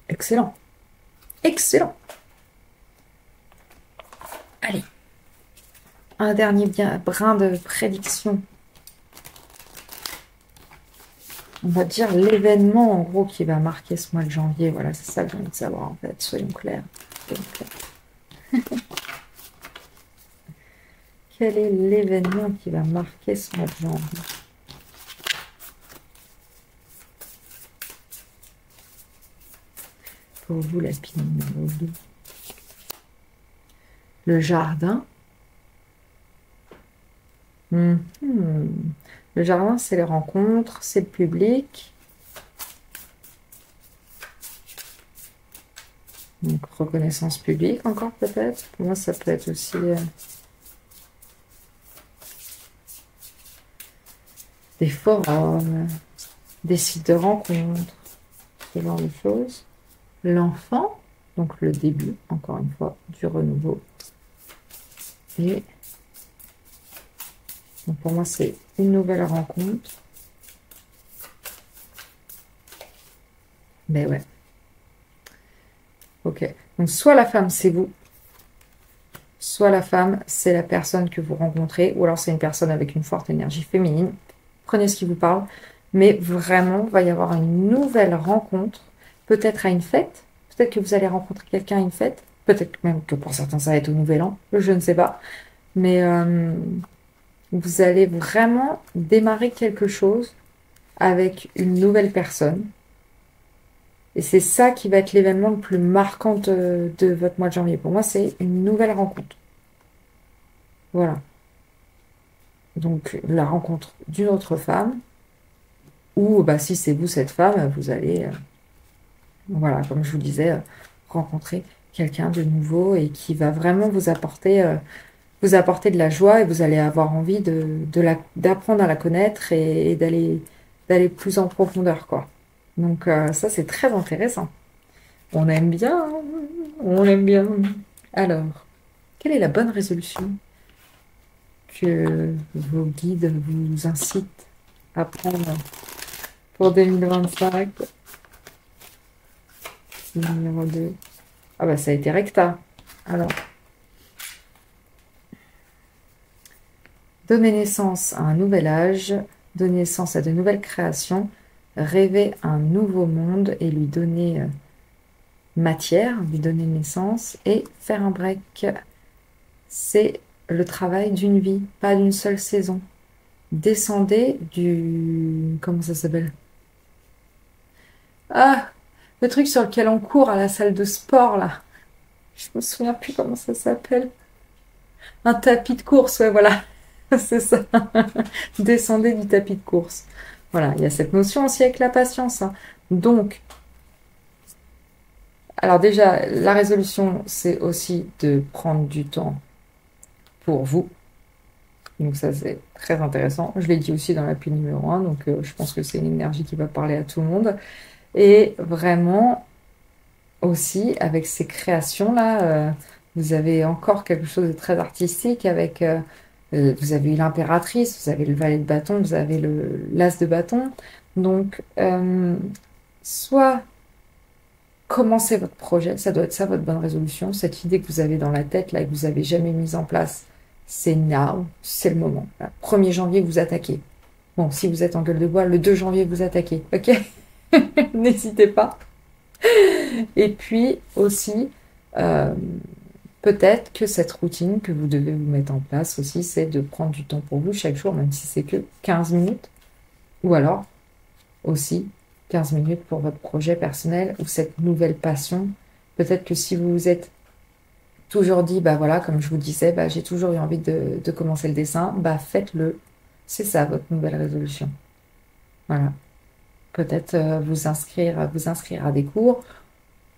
[SPEAKER 1] Excellent. Excellent. Allez. Un dernier brin de prédiction. On va dire l'événement, en gros, qui va marquer ce mois de janvier. Voilà, c'est ça que j'ai envie de savoir, en fait. Soyons clairs. Soyons clairs. Quel est l'événement qui va marquer ce mois de janvier? Pour vous, la pile numéro 2. Le jardin. Le jardin, c'est les rencontres, c'est le public. Donc, reconnaissance publique encore peut-être. Pour moi, ça peut être aussi des forums, des sites de rencontres, ce genre de choses. L'enfant, donc le début, encore une fois, du renouveau. Et donc pour moi, c'est une nouvelle rencontre. Mais ouais. Ok. Donc soit la femme, c'est vous, soit la femme, c'est la personne que vous rencontrez, ou alors c'est une personne avec une forte énergie féminine. Prenez ce qui vous parle. Mais vraiment, il va y avoir une nouvelle rencontre, peut-être à une fête. Peut-être que vous allez rencontrer quelqu'un à une fête. Peut-être même que pour certains, ça va être au Nouvel An. Je ne sais pas. Mais vous allez vraiment démarrer quelque chose avec une nouvelle personne. Et c'est ça qui va être l'événement le plus marquant de votre mois de janvier. Pour moi, c'est une nouvelle rencontre. Voilà. Donc, la rencontre d'une autre femme. Ou bah, si c'est vous, cette femme, vous allez, voilà, comme je vous disais, rencontrer quelqu'un de nouveau et qui va vraiment vous apporter de la joie et vous allez avoir envie d'apprendre à la connaître et d'aller plus en profondeur, quoi. Donc, ça, c'est très intéressant. On aime bien, hein, on aime bien. Alors, quelle est la bonne résolution que vos guides vous incitent à prendre pour 2025? Numéro 2. Ah bah ça a été recta. Alors, donner naissance à un nouvel âge, donner naissance à de nouvelles créations, rêver un nouveau monde et lui donner matière, lui donner naissance et faire un break. C'est le travail d'une vie, pas d'une seule saison. Descendez du... Comment ça s'appelle? Ah, le truc sur lequel on court à la salle de sport, là. Je me souviens plus comment ça s'appelle. Un tapis de course, ouais, voilà. C'est ça. Descendez du tapis de course. Voilà, il y a cette notion aussi avec la patience, hein. Donc, alors déjà, la résolution, c'est aussi de prendre du temps pour vous. Donc ça, c'est très intéressant. Je l'ai dit aussi dans l'appui numéro 1, donc je pense que c'est une énergie qui va parler à tout le monde. Et vraiment, aussi, avec ces créations-là, vous avez encore quelque chose de très artistique avec... vous avez eu l'impératrice, vous avez le valet de bâton, vous avez l'as de bâton. Donc, soit commencez votre projet, ça doit être ça votre bonne résolution, cette idée que vous avez dans la tête, là, que vous n'avez jamais mise en place, c'est now, c'est le moment. Là, 1er janvier, vous attaquez. Bon, si vous êtes en gueule de bois, le 2 janvier, vous attaquez, ok? N'hésitez pas. Et puis aussi, euh, peut-être que cette routine que vous devez vous mettre en place aussi, c'est de prendre du temps pour vous chaque jour, même si c'est que 15 minutes. Ou alors aussi 15 minutes pour votre projet personnel ou cette nouvelle passion. Peut-être que si vous vous êtes toujours dit, bah voilà, comme je vous disais, bah, j'ai toujours eu envie de commencer le dessin, bah faites-le. C'est ça votre nouvelle résolution. Voilà. Peut-être vous inscrire à des cours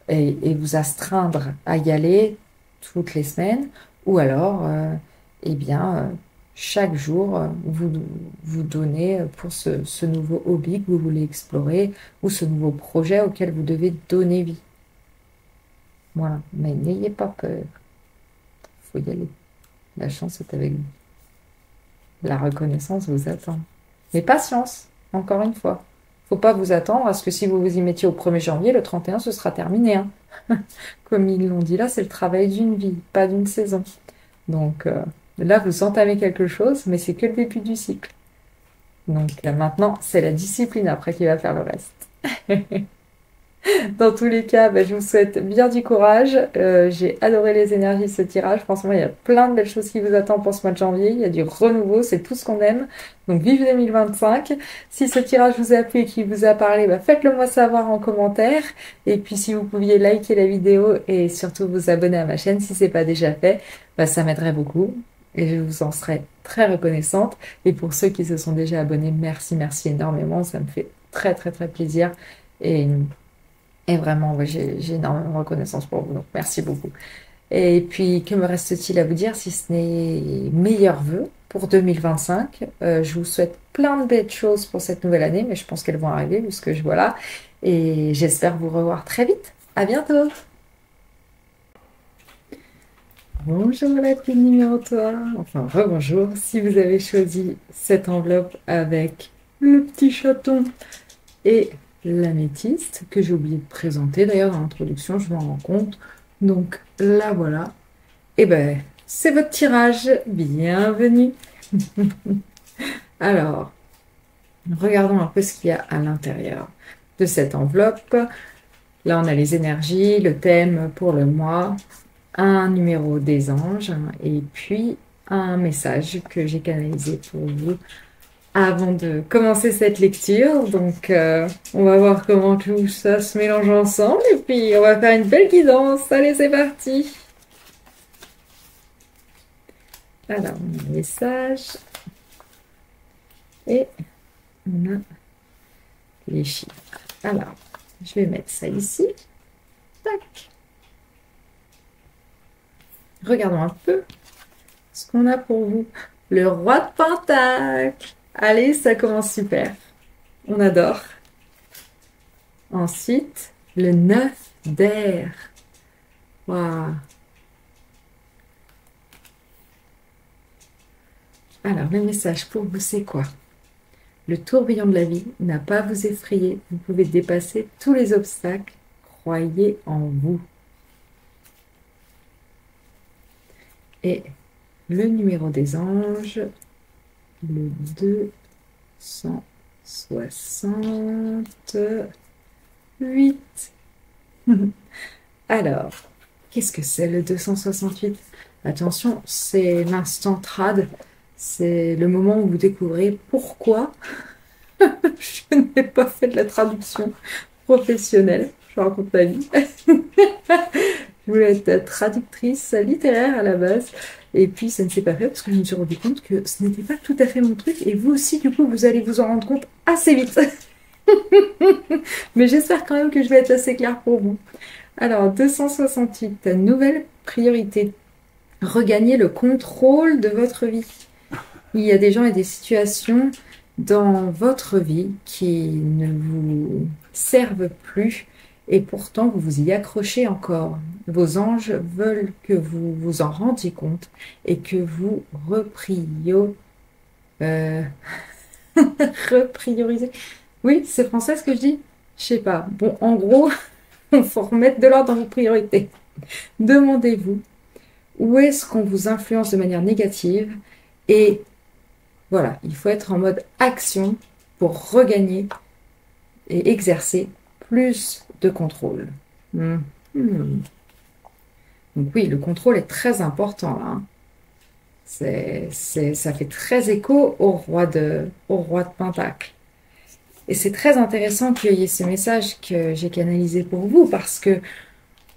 [SPEAKER 1] et vous astreindre à y aller toutes les semaines, ou alors, eh bien, chaque jour, vous donnez pour ce nouveau hobby que vous voulez explorer, ou ce nouveau projet auquel vous devez donner vie. Voilà, mais n'ayez pas peur, il faut y aller. La chance est avec vous. La reconnaissance vous attend. Mais patience, encore une fois. Faut pas vous attendre à ce que si vous vous y mettiez au 1er janvier, le 31, ce sera terminé, hein. Comme ils l'ont dit là, c'est le travail d'une vie, pas d'une saison. Donc là, vous entamez quelque chose, mais c'est que le début du cycle. Donc maintenant, c'est la discipline après qui va faire le reste. Dans tous les cas, bah, je vous souhaite bien du courage. J'ai adoré les énergies de ce tirage. Franchement, il y a plein de belles choses qui vous attendent pour ce mois de janvier. Il y a du renouveau, c'est tout ce qu'on aime. Donc vive 2025. Si ce tirage vous a plu et qu'il vous a parlé, bah, faites-le moi savoir en commentaire. Et puis si vous pouviez liker la vidéo et surtout vous abonner à ma chaîne si c'est pas déjà fait, bah, ça m'aiderait beaucoup. Et je vous en serais très reconnaissante. Et pour ceux qui se sont déjà abonnés, merci, merci énormément. Ça me fait très, très, très plaisir. Et vraiment, ouais, j'ai énormément de reconnaissance pour vous. Donc, merci beaucoup. Et puis, que me reste-t-il à vous dire si ce n'est meilleurs vœux pour 2025? Je vous souhaite plein de belles choses pour cette nouvelle année, mais je pense qu'elles vont arriver puisque je vois là. Et j'espère vous revoir très vite. À bientôt! Bonjour la petite numéro 3, enfin rebonjour, si vous avez choisi cette enveloppe avec le petit chaton et l'améthyste, que j'ai oublié de présenter d'ailleurs dans l'introduction, je m'en rends compte. Donc là voilà, et ben c'est votre tirage, bienvenue. Alors, regardons un peu ce qu'il y a à l'intérieur de cette enveloppe. Là on a les énergies, le thème pour le mois, un numéro des anges et puis un message que j'ai canalisé pour vous avant de commencer cette lecture. Donc, on va voir comment tout ça se mélange ensemble et puis on va faire une belle guidance. Allez, c'est parti! Alors, on a le message et on a les chiffres. Alors, je vais mettre ça ici. Tac! Regardons un peu ce qu'on a pour vous. Le roi de Pentacle. Allez, ça commence super. On adore. Ensuite, le 9 d'air. Waouh. Alors, le message pour vous, c'est quoi? Le tourbillon de la vie n'a pas à vous effrayer. Vous pouvez dépasser tous les obstacles. Croyez en vous. Et le numéro des anges, le 268. Alors, qu'est-ce que c'est le 268? Attention, c'est l'instant trad. C'est le moment où vous découvrez pourquoi je n'ai pas fait de la traduction professionnelle. Je raconte ma vie. Je voulais être traductrice littéraire à la base. Et puis, ça ne s'est pas fait parce que je me suis rendu compte que ce n'était pas tout à fait mon truc. Et vous aussi, du coup, vous allez vous en rendre compte assez vite. Mais j'espère quand même que je vais être assez claire pour vous. Alors, 268, nouvelle priorité. Regagner le contrôle de votre vie. Il y a des gens et des situations dans votre vie qui ne vous servent plus et pourtant vous vous y accrochez encore. Vos anges veulent que vous vous en rendiez compte et que vous euh, repriorisez. Oui, c'est français ce que je dis? Je sais pas. Bon, en gros, il faut remettre de l'ordre dans vos priorités. Demandez-vous où est-ce qu'on vous influence de manière négative et voilà, il faut être en mode action pour regagner et exercer plus de contrôle. Donc oui, le contrôle est très important là, hein. Ça fait très écho au roi de Pentacle. Et c'est très intéressant qu'il y ait ce message que j'ai canalisé pour vous parce que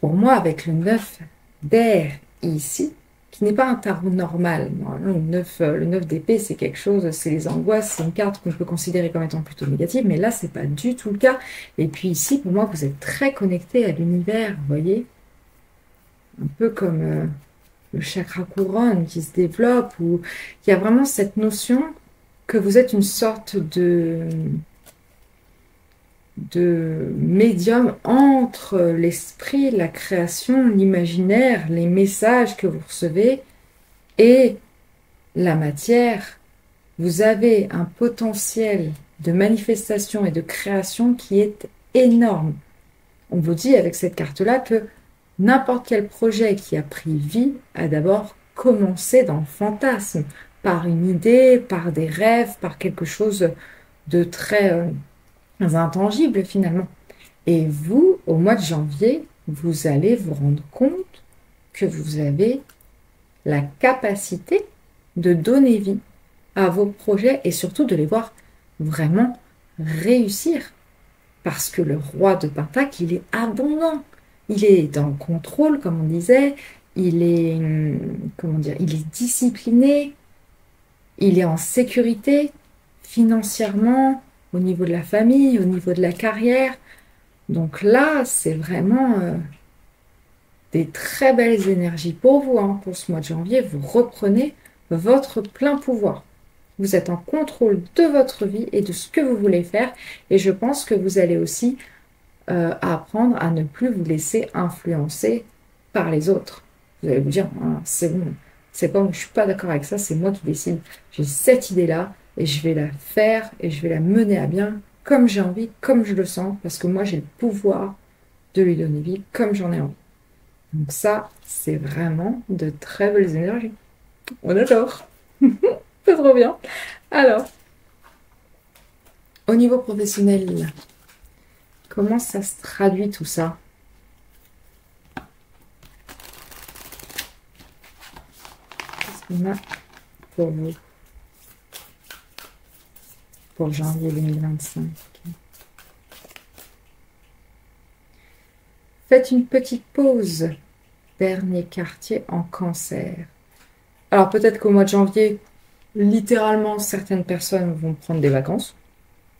[SPEAKER 1] pour moi, avec le 9 d'air ici, qui n'est pas un tarot normal. Le 9 d'épée, c'est quelque chose, c'est les angoisses, c'est une carte qu'on peut considérer comme étant plutôt négative, mais là, c'est pas du tout le cas. Et puis ici, pour moi, vous êtes très connecté à l'univers, vous voyez? Un peu comme le chakra couronne qui se développe, où il y a vraiment cette notion que vous êtes une sorte de médium entre l'esprit, la création, l'imaginaire, les messages que vous recevez et la matière. Vous avez un potentiel de manifestation et de création qui est énorme. On vous dit avec cette carte-là que n'importe quel projet qui a pris vie a d'abord commencé dans le fantasme, par une idée, par des rêves, par quelque chose de très intangible finalement. Et vous, au mois de janvier, vous allez vous rendre compte que vous avez la capacité de donner vie à vos projets et surtout de les voir vraiment réussir. Parce que le roi de Pentacle, il est abondant. Il est dans le contrôle, comme on disait. Il est, comment dire, il est discipliné. Il est en sécurité financièrement, au niveau de la famille, au niveau de la carrière. Donc là, c'est vraiment des très belles énergies pour vous, hein, pour ce mois de janvier. Vous reprenez votre plein pouvoir. Vous êtes en contrôle de votre vie et de ce que vous voulez faire. Et je pense que vous allez aussi apprendre à ne plus vous laisser influencer par les autres. Vous allez vous dire, ah, c'est bon, c'est pas, je suis pas d'accord avec ça, c'est moi qui décide. J'ai cette idée-là et je vais la faire et je vais la mener à bien comme j'ai envie, comme je le sens, parce que moi j'ai le pouvoir de lui donner vie comme j'en ai envie. Donc ça, c'est vraiment de très belles énergies. On adore. C'est trop bien. Alors, au niveau professionnel, comment ça se traduit tout ça? Qu'est-ce qu'on a pour vous pour janvier 2025? Faites une petite pause. Dernier quartier en Cancer. Alors peut-être qu'au mois de janvier, littéralement, certaines personnes vont prendre des vacances.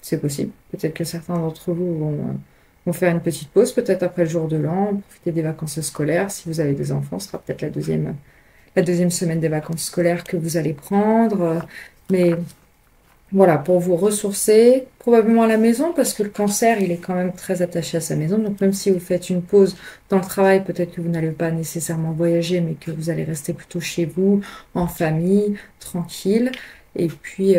[SPEAKER 1] C'est possible. Peut-être que certains d'entre vous vont faire une petite pause, peut-être après le jour de l'an, profiter des vacances scolaires. Si vous avez des enfants, ce sera peut-être la deuxième semaine des vacances scolaires que vous allez prendre. Mais voilà, pour vous ressourcer, probablement à la maison, parce que le Cancer, il est quand même très attaché à sa maison. Donc même si vous faites une pause dans le travail, peut-être que vous n'allez pas nécessairement voyager, mais que vous allez rester plutôt chez vous, en famille, tranquille. Et puis,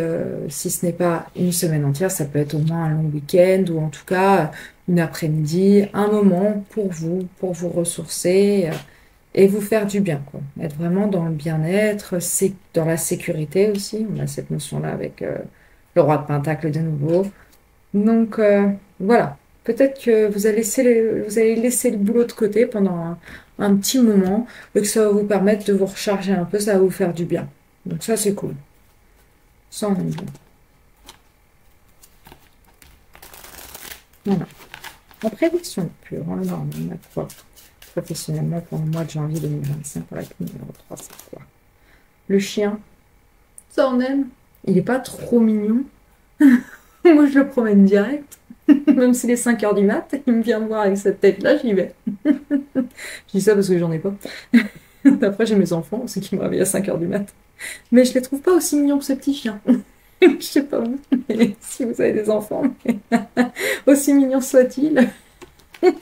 [SPEAKER 1] si ce n'est pas une semaine entière, ça peut être au moins un long week-end, ou en tout cas une après-midi, un moment pour vous ressourcer et vous faire du bien, quoi. Être vraiment dans le bien-être, c'est dans la sécurité aussi. On a cette notion-là avec le roi de Pentacle de nouveau. Donc voilà, peut-être que vous allez laisser le boulot de côté pendant un petit moment et que ça va vous permettre de vous recharger un peu, ça va vous faire du bien. Donc ça, c'est cool. Ça, on aime bien. Voilà. En prédiction pure, alors, on a quoi professionnellement pour le mois de janvier 2025 avec le numéro 3, c'est quoi? Le chien, ça on aime. Il est pas trop mignon. Moi, je le promène direct. Même s'il est 5 heures du mat, il me vient me voir avec cette tête-là, j'y vais. Je dis ça parce que j'en ai pas. Après, j'ai mes enfants aussi qui me réveillent à 5 heures du mat. Mais je les trouve pas aussi mignons que ce petit chien. Je sais pas vous, mais si vous avez des enfants, aussi mignons soient-ils, il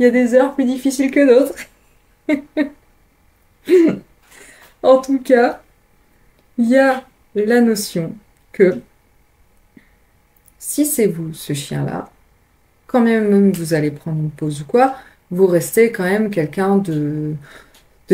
[SPEAKER 1] y a des heures plus difficiles que d'autres. En tout cas, il y a la notion que si c'est vous, ce chien-là, quand même vous allez prendre une pause ou quoi, vous restez quand même quelqu'un de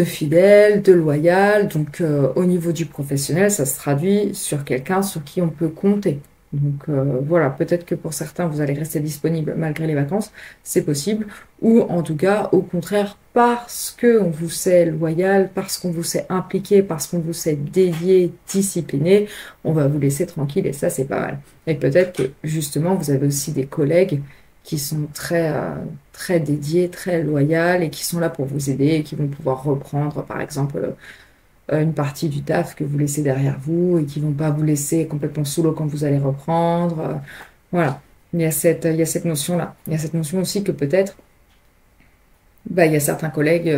[SPEAKER 1] fidèle, de loyal. Donc au niveau du professionnel, ça se traduit sur quelqu'un sur qui on peut compter. Donc voilà, peut-être que pour certains, vous allez rester disponible malgré les vacances, c'est possible. Ou en tout cas, au contraire, parce qu'on vous sait loyal, parce qu'on vous sait impliqué, parce qu'on vous sait dédié, discipliné, on va vous laisser tranquille et ça, c'est pas mal. Et peut-être que justement, vous avez aussi des collègues qui sont très dédiés, très loyaux et qui sont là pour vous aider et qui vont pouvoir reprendre, par exemple, une partie du taf que vous laissez derrière vous et qui vont pas vous laisser complètement sous l'eau quand vous allez reprendre. Voilà, il y a cette notion-là. Il y a cette notion aussi que peut-être, bah, il y a certains collègues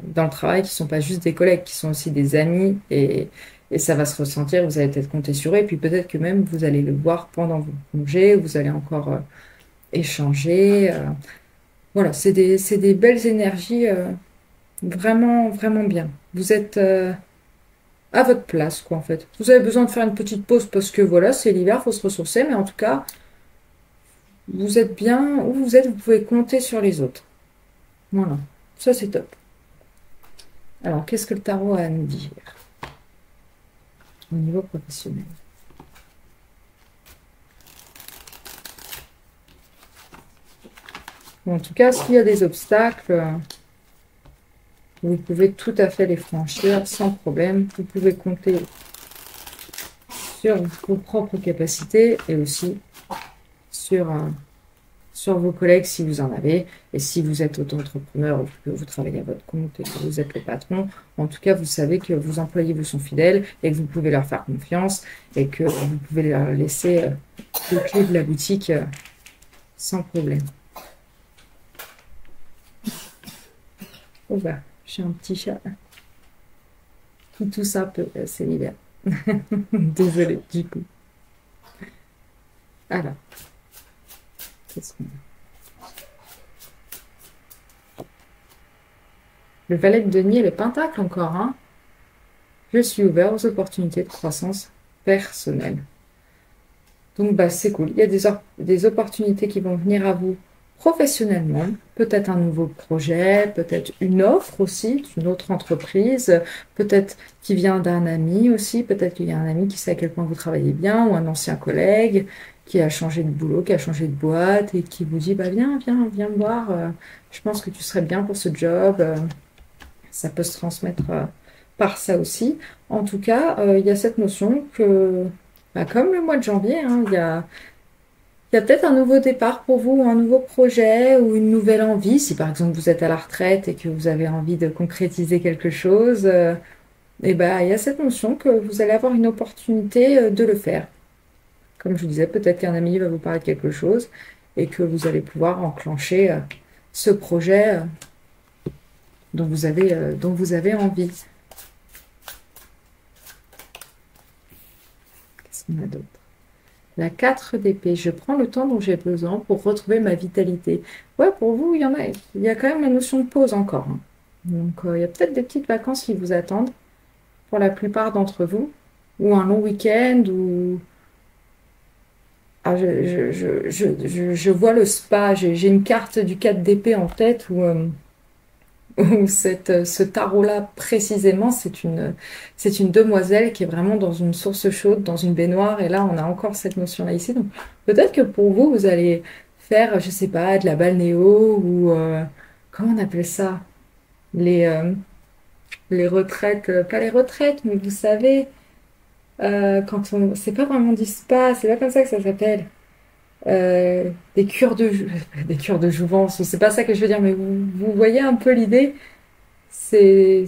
[SPEAKER 1] dans le travail qui sont pas juste des collègues, qui sont aussi des amis et ça va se ressentir, vous allez peut-être compter sur eux et puis peut-être que même vous allez le voir pendant vos congés, vous allez encore échanger. Voilà, c'est des belles énergies vraiment, vraiment bien. Vous êtes à votre place, quoi, en fait. Vous avez besoin de faire une petite pause parce que voilà, c'est l'hiver, faut se ressourcer, mais en tout cas, vous êtes bien où vous êtes, vous pouvez compter sur les autres. Voilà, ça c'est top. Alors, qu'est-ce que le tarot a à nous dire au niveau professionnel? Bon, en tout cas, s'il y a des obstacles, vous pouvez tout à fait les franchir sans problème. Vous pouvez compter sur vos propres capacités et aussi sur, sur vos collègues si vous en avez. Et si vous êtes auto-entrepreneur ou que vous travaillez à votre compte et que vous êtes le patron, en tout cas, vous savez que vos employés vous sont fidèles et que vous pouvez leur faire confiance et que vous pouvez leur laisser les clés de la boutique sans problème. Oh bah, j'ai un petit chat qui tousse un peu, c'est l'hiver. Désolée, du coup. Alors, qu'est-ce qu'on a? Le valet de denier et le pentacle encore, hein. Je suis ouvert aux opportunités de croissance personnelle. Donc, bah, c'est cool. Il y a des opportunités qui vont venir à vous professionnellement. Peut-être un nouveau projet, peut-être une offre aussi d'une autre entreprise, peut-être qui vient d'un ami aussi, peut-être qu'il y a un ami qui sait à quel point vous travaillez bien, ou un ancien collègue qui a changé de boulot, qui a changé de boîte et qui vous dit, bah, viens me voir, je pense que tu serais bien pour ce job. Ça peut se transmettre par ça aussi. En tout cas, il y a cette notion que, bah, comme le mois de janvier, hein, il y a peut-être un nouveau départ pour vous, ou un nouveau projet, ou une nouvelle envie. Si par exemple vous êtes à la retraite et que vous avez envie de concrétiser quelque chose, et ben, il y a cette notion que vous allez avoir une opportunité de le faire. Comme je vous disais, peut-être qu'un ami va vous parler de quelque chose et que vous allez pouvoir enclencher ce projet dont vous avez envie. Qu'est-ce qu'on a d'autre? La 4 d'épée. Je prends le temps dont j'ai besoin pour retrouver ma vitalité. Ouais, pour vous, il y a quand même la notion de pause encore, hein. Donc, il y a peut-être des petites vacances qui vous attendent pour la plupart d'entre vous, ou un long week-end, ou... Ah, je vois le spa, j'ai une carte du 4 d'épée en tête où ce tarot-là, précisément, c'est une demoiselle qui est vraiment dans une source chaude, dans une baignoire. Et là, on a encore cette notion-là ici. Donc, peut-être que pour vous, vous allez faire, je sais pas, de la balnéo ou... comment on appelle ça? Les, euh, les retraites, pas les retraites, mais vous savez, quand on... C'est pas vraiment du spa, c'est pas comme ça que ça s'appelle. Des cures des cures de jouvence, c'est pas ça que je veux dire, mais vous voyez un peu l'idée? Ces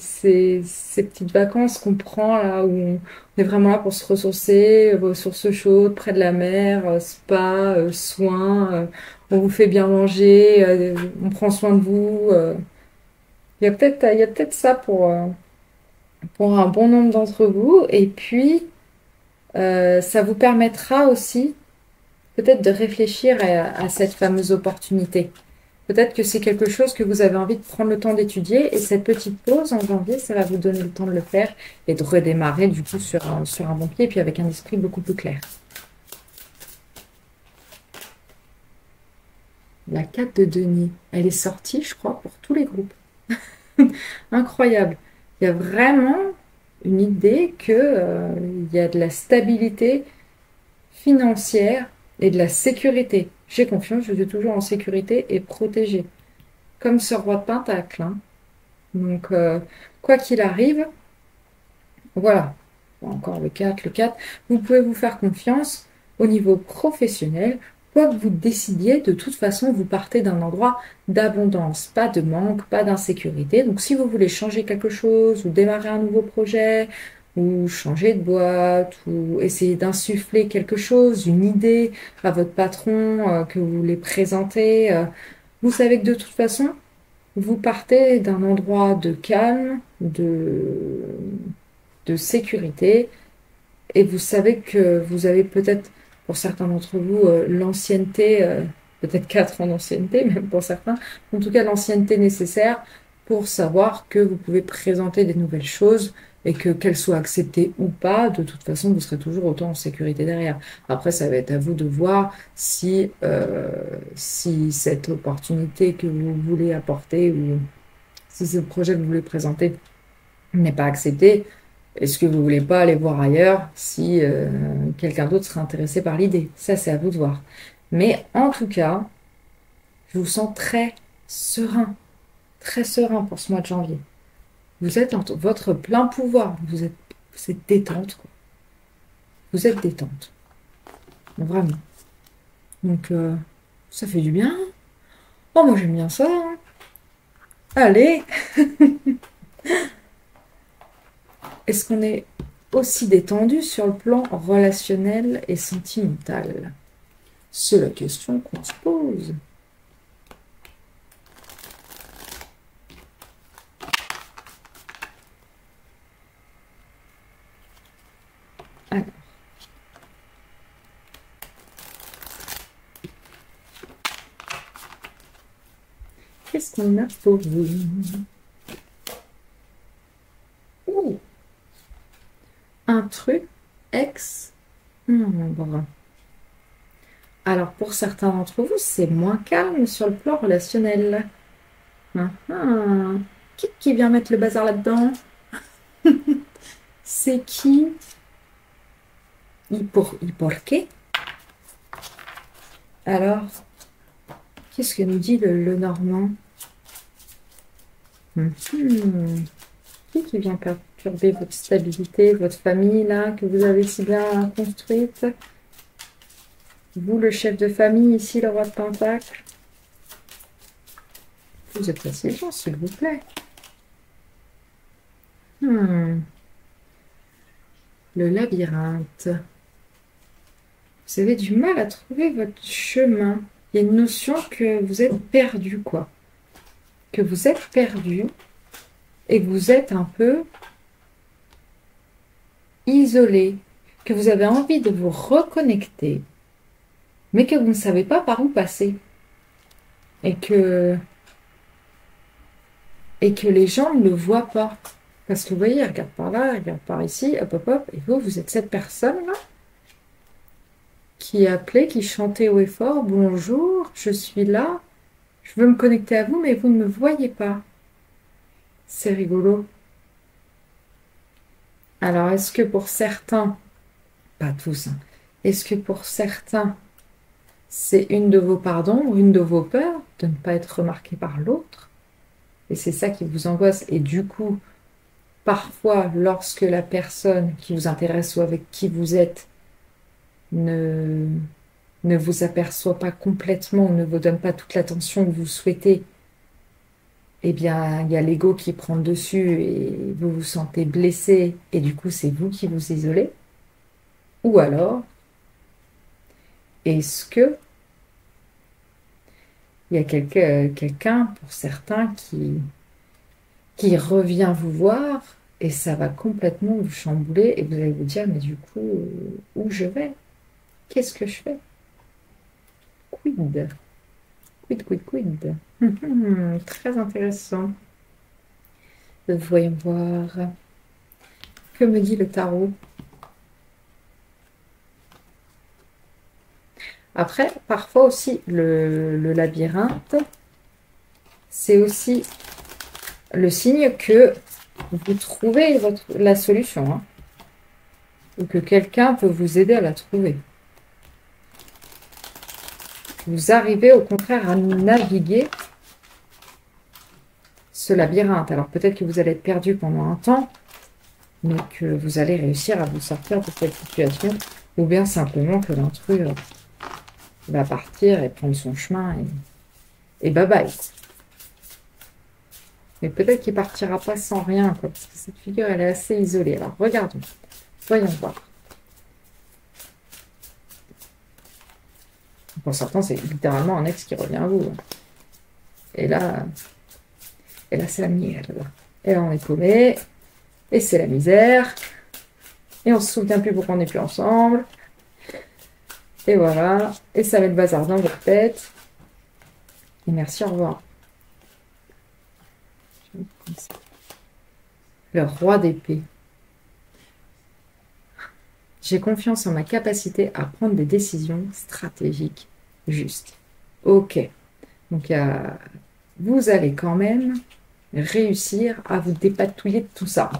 [SPEAKER 1] petites vacances qu'on prend là, où on est vraiment là pour se ressourcer, ressources chaudes, près de la mer, spa, soins, on vous fait bien manger, on prend soin de vous. Il y a peut-être ça pour un bon nombre d'entre vous. Et puis, ça vous permettra aussi peut-être de réfléchir à cette fameuse opportunité. Peut-être que c'est quelque chose que vous avez envie de prendre le temps d'étudier et cette petite pause en janvier, ça va vous donner le temps de le faire et de redémarrer du coup sur un bon pied et puis avec un esprit beaucoup plus clair. La 4 de Denis, elle est sortie, je crois, pour tous les groupes. Incroyable. Il y a vraiment une idée que, il y a de la stabilité financière et de la sécurité. J'ai confiance, je suis toujours en sécurité et protégée. Comme ce roi de Pentacle, hein. Donc, quoi qu'il arrive, voilà. Encore le 4. Vous pouvez vous faire confiance au niveau professionnel. Quoi que vous décidiez, de toute façon, vous partez d'un endroit d'abondance, pas de manque, pas d'insécurité. Donc, si vous voulez changer quelque chose ou démarrer un nouveau projet ou changer de boîte ou essayer d'insuffler quelque chose, une idée à votre patron que vous voulez présenter, vous savez que de toute façon, vous partez d'un endroit de calme, de sécurité, et vous savez que vous avez peut-être, pour certains d'entre vous, l'ancienneté, peut-être 4 ans d'ancienneté, même pour certains, en tout cas l'ancienneté nécessaire pour savoir que vous pouvez présenter des nouvelles choses et que qu'elles soient acceptées ou pas, de toute façon, vous serez toujours autant en sécurité derrière. Après, ça va être à vous de voir si cette opportunité que vous voulez apporter ou si ce projet que vous voulez présenter n'est pas accepté. Est-ce que vous voulez pas aller voir ailleurs si quelqu'un d'autre serait intéressé par l'idée? Ça, c'est à vous de voir. Mais en tout cas, je vous sens très serein pour ce mois de janvier. Vous êtes en votre plein pouvoir. Vous êtes détente, quoi. Vous êtes détente. Vraiment. Donc, ça fait du bien. Oh, moi, j'aime bien ça, hein. Allez! Est-ce qu'on est aussi détendu sur le plan relationnel et sentimental? C'est la question qu'on se pose. qu'est-ce qu'on a pour vous? Ouh, un truc ex-nombre. Alors, pour certains d'entre vous, c'est moins calme sur le plan relationnel. Ah, ah. Qui vient mettre le bazar là-dedans? C'est qui? ¿Y por qué? Alors, qu'est-ce que nous dit le Normand? Qui vient perturber votre stabilité, votre famille, là, que vous avez si bien construite? Vous, le chef de famille, ici, le roi de Pentacle. Vous êtes assez gens, s'il vous plaît. Le labyrinthe. Vous avez du mal à trouver votre chemin. Il y a une notion que vous êtes perdu, quoi. Que vous êtes perdu et que vous êtes un peu isolé, que vous avez envie de vous reconnecter, mais que vous ne savez pas par où passer. Et que les gens ne le voient pas. Parce que vous voyez, ils regardent par là, ils regardent par ici, hop, hop, hop, et vous êtes cette personne-là qui appelait, qui chantait haut et fort, bonjour, je suis là, je veux me connecter à vous, mais vous ne me voyez pas. C'est rigolo. Alors, est-ce que pour certains, pas tous, hein, est-ce que pour certains, c'est une de vos pardons ou une de vos peurs de ne pas être remarqué par l'autre? Et c'est ça qui vous angoisse. Et du coup, parfois, lorsque la personne qui vous intéresse ou avec qui vous êtes ne vous aperçoit pas complètement, ne vous donne pas toute l'attention que vous souhaitez, eh bien, il y a l'ego qui prend le dessus et vous vous sentez blessé et du coup, c'est vous qui vous isolez. Ou alors, est-ce que il y a quelqu'un, pour certains, qui revient vous voir et ça va complètement vous chambouler et vous allez vous dire, mais du coup, où je vais? Qu'est-ce que je fais? Quid? Quid? Très intéressant. Voyons voir. Que me dit le tarot? Après, parfois aussi, le labyrinthe, c'est aussi le signe que vous trouvez la solution, hein, ou que quelqu'un peut vous aider à la trouver. Vous arrivez au contraire à naviguer ce labyrinthe. Alors peut-être que vous allez être perdu pendant un temps, mais que vous allez réussir à vous sortir de cette situation, ou bien simplement que l'intrus va partir et prendre son chemin et bye bye. Mais peut-être qu'il partira pas sans rien, quoi, parce que cette figure, elle est assez isolée. Alors regardons, voyons voir. Pour certains, c'est littéralement un ex qui revient à vous. Et là c'est la merde. Et là, on est paumé. Et c'est la misère. Et on se souvient plus pourquoi on n'est plus ensemble. Et voilà. Et ça met le bazar dans votre tête. Et merci, au revoir. Le roi d'épée. J'ai confiance en ma capacité à prendre des décisions stratégiques justes. Ok. Donc, vous allez quand même réussir à vous dépatouiller de tout ça.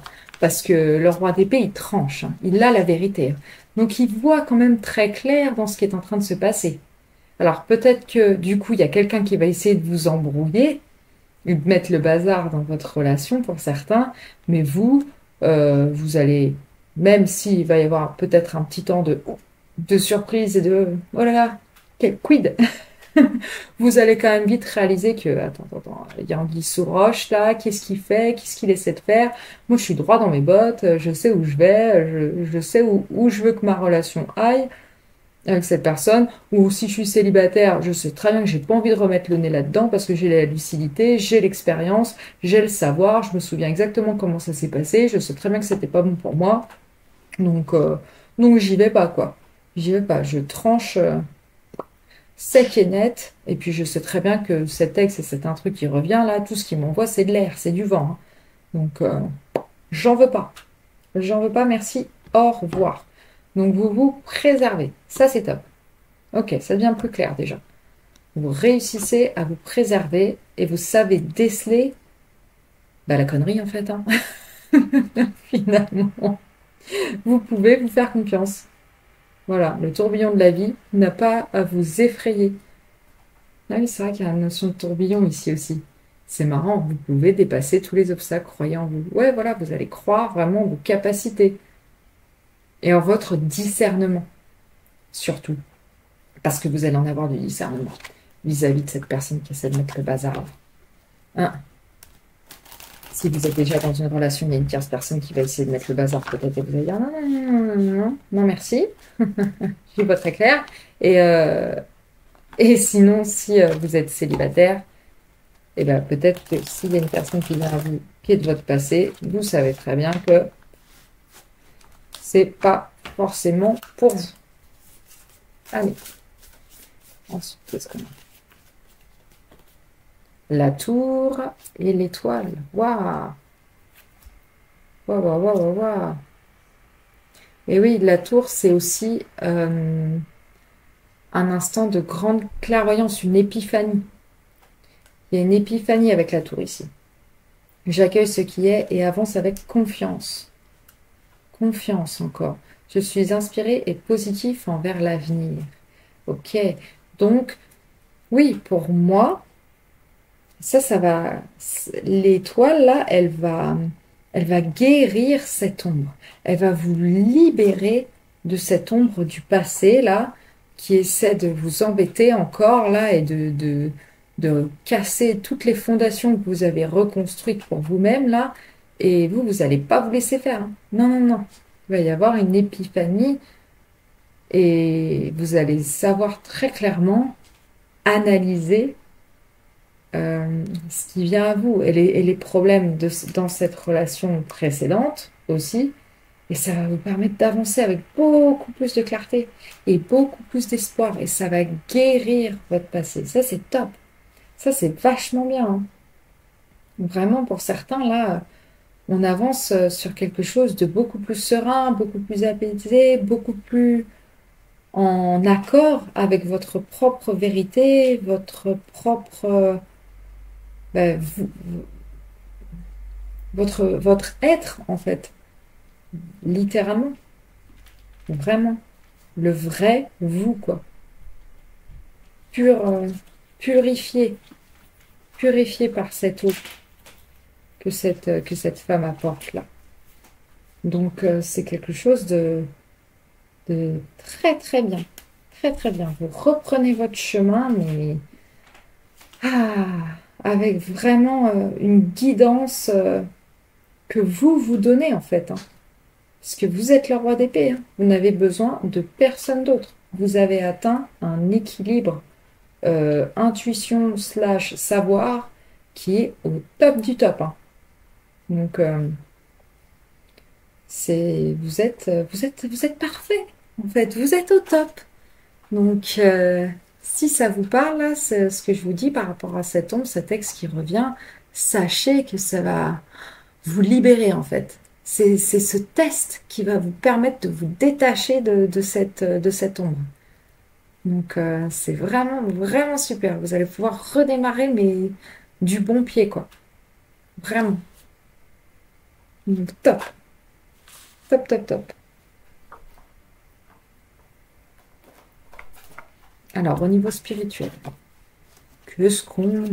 [SPEAKER 1] Parce que le roi d'épée, il tranche. Hein. Il a la vérité. Donc, il voit quand même très clair dans ce qui est en train de se passer. Alors, peut-être que, du coup, il y a quelqu'un qui va essayer de vous embrouiller, de mettre le bazar dans votre relation pour certains, mais vous allez, même s'il va y avoir peut-être un petit temps de surprise et de « oh là là, quel quid !» vous allez quand même vite réaliser que, attends, il y a Anguille sous roche là, qu'est-ce qu'il fait, qu'est-ce qu'il essaie de faire? Moi, je suis droit dans mes bottes, je sais où je vais, je sais où je veux que ma relation aille avec cette personne, ou si je suis célibataire, je sais très bien que j'ai pas envie de remettre le nez là-dedans parce que j'ai la lucidité, j'ai l'expérience, j'ai le savoir, je me souviens exactement comment ça s'est passé, je sais très bien que c'était pas bon pour moi, donc j'y vais pas, quoi. J'y vais pas, je tranche sec et net. Et puis je sais très bien que cet ex, et c'est un truc qui revient là, tout ce qu'il m'envoie, c'est de l'air, c'est du vent, hein. Donc, j'en veux pas. J'en veux pas, merci. Au revoir. Donc, vous vous préservez. Ça, c'est top. Ok, ça devient plus clair déjà. Vous réussissez à vous préserver et vous savez déceler bah, la connerie en fait, hein. Finalement, vous pouvez vous faire confiance. Voilà, le tourbillon de la vie n'a pas à vous effrayer. Ah oui, c'est vrai qu'il y a la notion de tourbillon ici aussi. C'est marrant, vous pouvez dépasser tous les obstacles, croyez en vous. Ouais, voilà, vous allez croire vraiment en vos capacités et en votre discernement, surtout. Parce que vous allez en avoir du discernement vis-à-vis de cette personne qui essaie de mettre le bazar. Hein. Si vous êtes déjà dans une relation, il y a une tierce personne qui va essayer de mettre le bazar, peut-être, et vous allez dire non, non, non, non, non, non, non, merci. Je vois très clair. Et sinon, si vous êtes célibataire, et ben peut-être que s'il y a une personne qui vient à vous, qui est de votre passé, vous savez très bien que c'est pas forcément pour vous. Allez. Ensuite, qu'est-ce qu'on a? La tour et l'étoile. Waouh! Waouh, waouh, waouh, waouh, waouh. Et oui, la tour, c'est aussi un instant de grande clairvoyance, une épiphanie. Il y a une épiphanie avec la tour ici. J'accueille ce qui est et avance avec confiance. Confiance encore. Je suis inspiré et positif envers l'avenir. Ok. Donc, oui, pour moi, ça va. L'étoile, là, elle va guérir cette ombre. Elle va vous libérer de cette ombre du passé, là, qui essaie de vous embêter encore, là, et de casser toutes les fondations que vous avez reconstruites pour vous-même, là. Et vous n'allez pas vous laisser faire, hein. Non, non, non. Il va y avoir une épiphanie et vous allez savoir très clairement analyser ce qui vient à vous et les problèmes dans cette relation précédente aussi. Et ça va vous permettre d'avancer avec beaucoup plus de clarté et beaucoup plus d'espoir. Et ça va guérir votre passé. Ça, c'est top. Ça, c'est vachement bien, hein. Vraiment, pour certains, là, on avance sur quelque chose de beaucoup plus serein, beaucoup plus apaisé, beaucoup plus en accord avec votre propre vérité, votre propre... ben, votre être, en fait, littéralement, vraiment, le vrai vous, quoi. Pur, purifié, purifié par cette eau que cette femme apporte là. Donc, c'est quelque chose de très, très bien. Très, très bien. Vous reprenez votre chemin, mais avec vraiment une guidance que vous donnez, en fait, hein. Parce que vous êtes le roi d'épée, hein. Vous n'avez besoin de personne d'autre. Vous avez atteint un équilibre intuition slash savoir qui est au top du top, hein. Donc, vous êtes parfait, en fait. Vous êtes au top. Donc, si ça vous parle, là, c'est ce que je vous dis par rapport à cet ombre, cet ex qui revient, sachez que ça va vous libérer, en fait. C'est ce test qui va vous permettre de vous détacher de cette ombre. Donc, c'est vraiment, vraiment super. Vous allez pouvoir redémarrer, mais du bon pied, quoi. Vraiment. Donc, top. Top, top, top. Alors, au niveau spirituel, qu'est-ce qu'on a?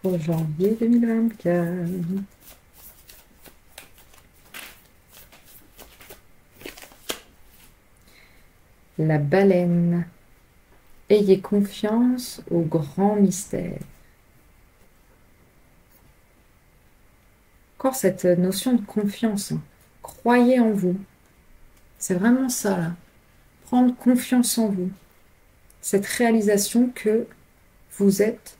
[SPEAKER 1] Pour janvier 2024. La baleine. Ayez confiance au grand mystère. Encore cette notion de confiance, hein. Croyez en vous. C'est vraiment ça, là. Prendre confiance en vous. Cette réalisation que vous êtes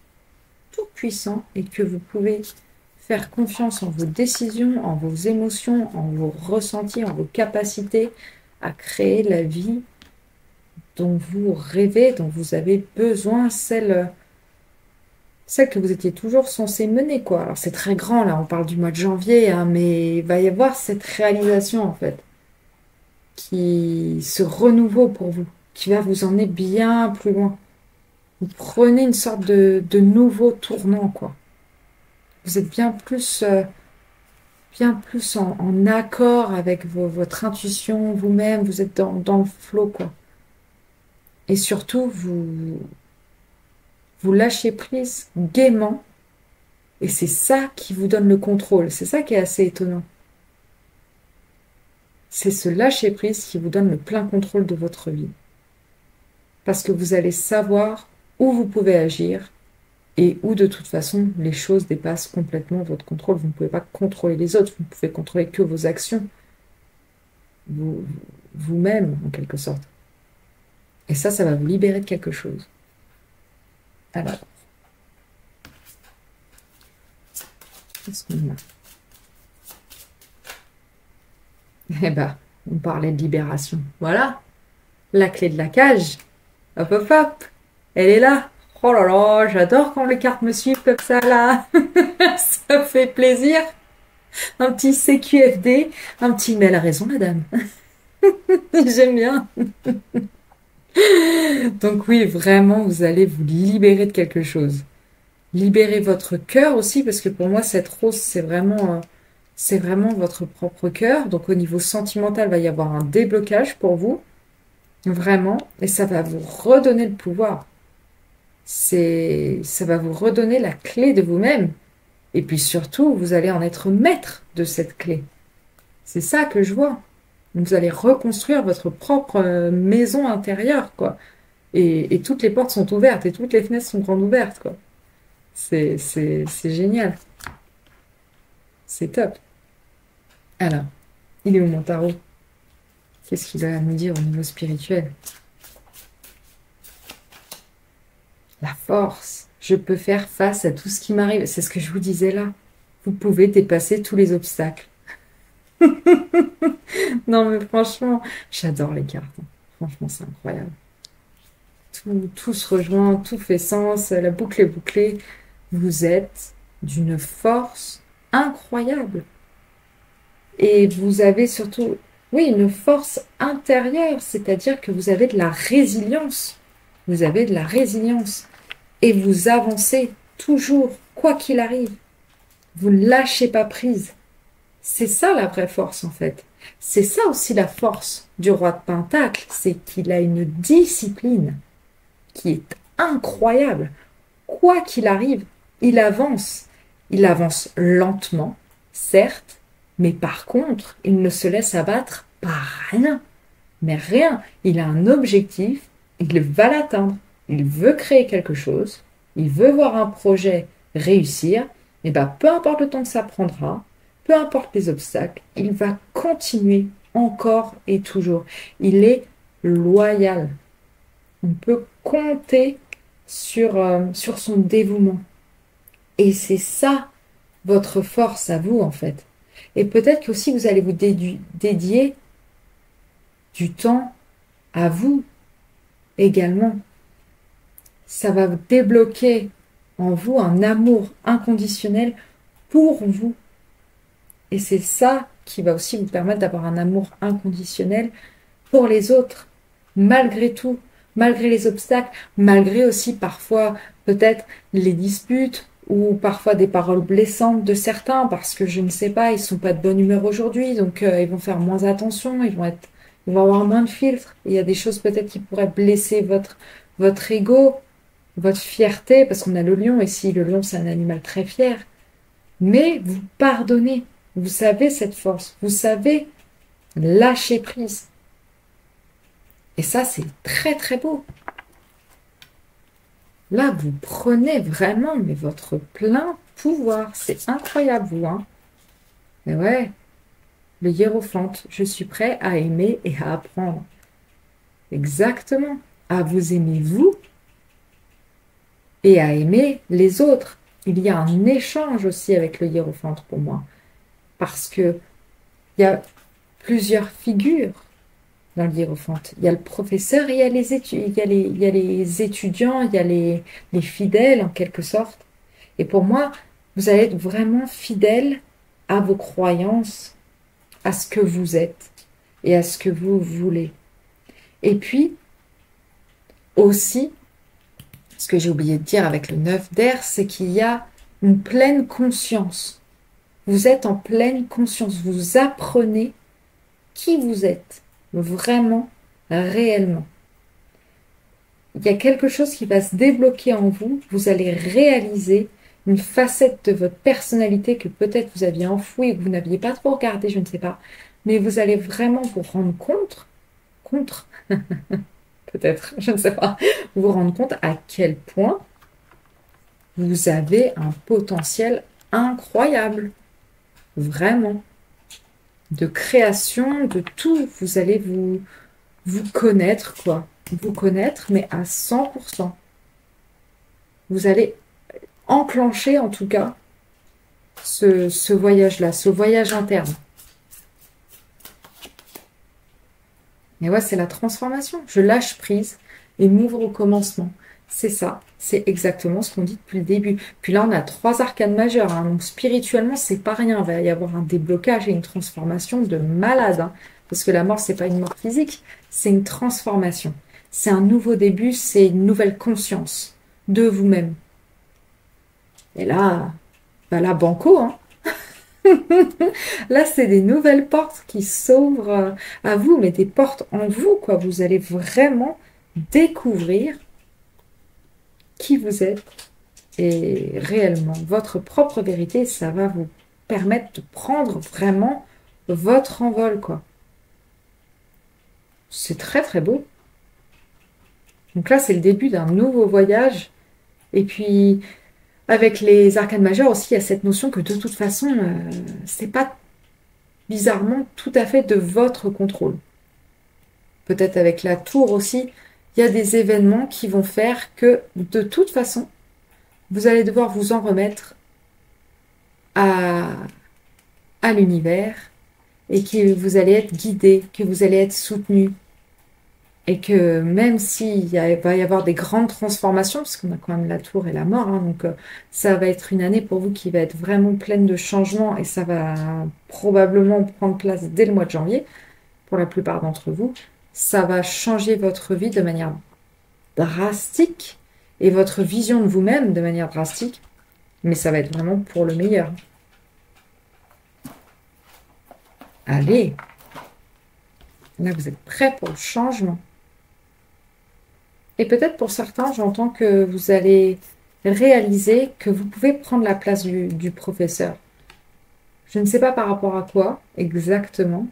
[SPEAKER 1] tout puissant et que vous pouvez faire confiance en vos décisions, en vos émotions, en vos ressentis, en vos capacités à créer la vie dont vous rêvez, dont vous avez besoin, celle que vous étiez toujours censé mener, quoi. Alors c'est très grand, là, on parle du mois de janvier, hein, mais il va y avoir cette réalisation, en fait, ce renouveau pour vous, qui va vous emmener bien plus loin. Vous prenez une sorte de nouveau tournant, quoi. Vous êtes bien plus en accord avec votre intuition, vous-même, vous êtes dans le flow, quoi. Et surtout, vous lâchez prise gaiement, et c'est ça qui vous donne le contrôle. C'est ça qui est assez étonnant. C'est ce lâcher prise qui vous donne le plein contrôle de votre vie. Parce que vous allez savoir où vous pouvez agir et où de toute façon les choses dépassent complètement votre contrôle. Vous ne pouvez pas contrôler les autres, vous ne pouvez contrôler que vos actions, vous-même en quelque sorte. Et ça va vous libérer de quelque chose. Alors, qu'est-ce qu'on a? Eh ben, on parlait de libération. Voilà, la clé de la cage. Hop, hop, hop, elle est là. Oh là là, j'adore quand les cartes me suivent comme ça, là. Ça fait plaisir. Un petit CQFD, un petit mais elle a raison, madame. J'aime bien. Donc oui, vraiment, vous allez vous libérer de quelque chose. Libérer votre cœur aussi, parce que pour moi, cette rose, c'est vraiment votre propre cœur. Donc au niveau sentimental, il va y avoir un déblocage pour vous. Vraiment. Et ça va vous redonner le pouvoir. Ça va vous redonner la clé de vous-même. Et puis surtout, vous allez en être maître de cette clé. C'est ça que je vois. Vous allez reconstruire votre propre maison intérieure, quoi. Et toutes les portes sont ouvertes et toutes les fenêtres sont grandes ouvertes, quoi. C'est génial. C'est top. Alors, il est où mon tarot? Qu'est-ce qu'il va nous dire au niveau spirituel? La force. Je peux faire face à tout ce qui m'arrive. C'est ce que je vous disais là. Vous pouvez dépasser tous les obstacles. Non, mais franchement, j'adore les cartes. Franchement, c'est incroyable. Tout se rejoint, tout fait sens, la boucle est bouclée. Vous êtes d'une force incroyable. Et vous avez surtout, oui, une force intérieure, c'est-à-dire que vous avez de la résilience. Vous avez de la résilience. Et vous avancez toujours, quoi qu'il arrive. Vous ne lâchez pas prise. C'est ça la vraie force en fait. C'est ça aussi la force du roi de Pentacle, c'est qu'il a une discipline qui est incroyable. Quoi qu'il arrive, il avance. Il avance lentement, certes, mais par contre, il ne se laisse abattre par rien. Mais rien. Il a un objectif, il va l'atteindre. Il veut créer quelque chose, il veut voir un projet réussir, et bien peu importe le temps que ça prendra, peu importe les obstacles, il va continuer encore et toujours. Il est loyal. On peut compter sur son dévouement. Et c'est ça, votre force à vous, en fait. Et peut-être qu'aussi vous allez vous dédier du temps à vous également. Ça va débloquer en vous un amour inconditionnel pour vous. Et c'est ça qui va aussi vous permettre d'avoir un amour inconditionnel pour les autres, malgré tout, malgré les obstacles, malgré aussi parfois peut-être les disputes ou parfois des paroles blessantes de certains parce que je ne sais pas, ils sont pas de bonne humeur aujourd'hui, donc ils vont faire moins attention, ils vont avoir moins de filtres. Il y a des choses peut-être qui pourraient blesser votre ego, votre fierté, parce qu'on a le lion ici, le lion c'est un animal très fier, mais vous pardonnez. Vous savez cette force, vous savez lâcher prise. Et ça, c'est très très beau. Là, vous prenez vraiment mais votre plein pouvoir. C'est incroyable, vous. Hein. Mais ouais, le hiérophante, je suis prêt à aimer et à apprendre. Exactement. À vous aimer vous et à aimer les autres. il y a un échange aussi avec le hiérophante pour moi. Parce que il y a plusieurs figures dans le hiérophante. Il y a le professeur, il y a il y a les étudiants, il y a les fidèles en quelque sorte. Et pour moi, vous allez être vraiment fidèle à vos croyances, à ce que vous êtes et à ce que vous voulez. Et puis, aussi, ce que j'ai oublié de dire avec le 9 d'air, c'est qu'il y a une pleine conscience. Vous êtes en pleine conscience. Vous apprenez qui vous êtes, vraiment, réellement. Il y a quelque chose qui va se débloquer en vous. Vous allez réaliser une facette de votre personnalité que peut-être vous aviez enfouie et que vous n'aviez pas trop regardé, je ne sais pas. Mais vous allez vraiment vous rendre compte, peut-être, je ne sais pas, vous rendre compte à quel point vous avez un potentiel incroyable. Vraiment. De création, de tout. Vous allez vous connaître, quoi. Vous connaître, mais à 100%. Vous allez enclencher, en tout cas, ce voyage-là, ce voyage interne. Et ouais, c'est la transformation. Je lâche prise et m'ouvre au commencement. C'est ça, c'est exactement ce qu'on dit depuis le début. Puis là, on a 3 arcanes majeures, hein. Donc spirituellement, c'est pas rien. Il va y avoir un déblocage et une transformation de malade, hein. Parce que la mort, c'est pas une mort physique, c'est une transformation. C'est un nouveau début, c'est une nouvelle conscience de vous-même. Et là, bah là, banco, hein. Là, c'est des nouvelles portes qui s'ouvrent à vous, mais des portes en vous, quoi. Vous allez vraiment découvrir qui vous êtes et réellement votre propre vérité. Ça va vous permettre de prendre vraiment votre envol, quoi. C'est très, très beau. Donc là, c'est le début d'un nouveau voyage. Et puis, avec les arcanes majeures aussi, il y a cette notion que de toute façon, c'est pas bizarrement tout à fait de votre contrôle. Peut-être avec la tour aussi, il y a des événements qui vont faire que de toute façon, vous allez devoir vous en remettre à l'univers et que vous allez être guidé, que vous allez être soutenu. Et que même va y avoir des grandes transformations, parce qu'on a quand même la tour et la mort, hein, donc ça va être une année pour vous qui va être vraiment pleine de changements et ça va probablement prendre place dès le mois de janvier, pour la plupart d'entre vous. Ça va changer votre vie de manière drastique et votre vision de vous-même de manière drastique, mais ça va être vraiment pour le meilleur. Allez, là vous êtes prêts pour le changement. Et peut-être pour certains, j'entends que vous allez réaliser que vous pouvez prendre la place du professeur. Je ne sais pas par rapport à quoi exactement,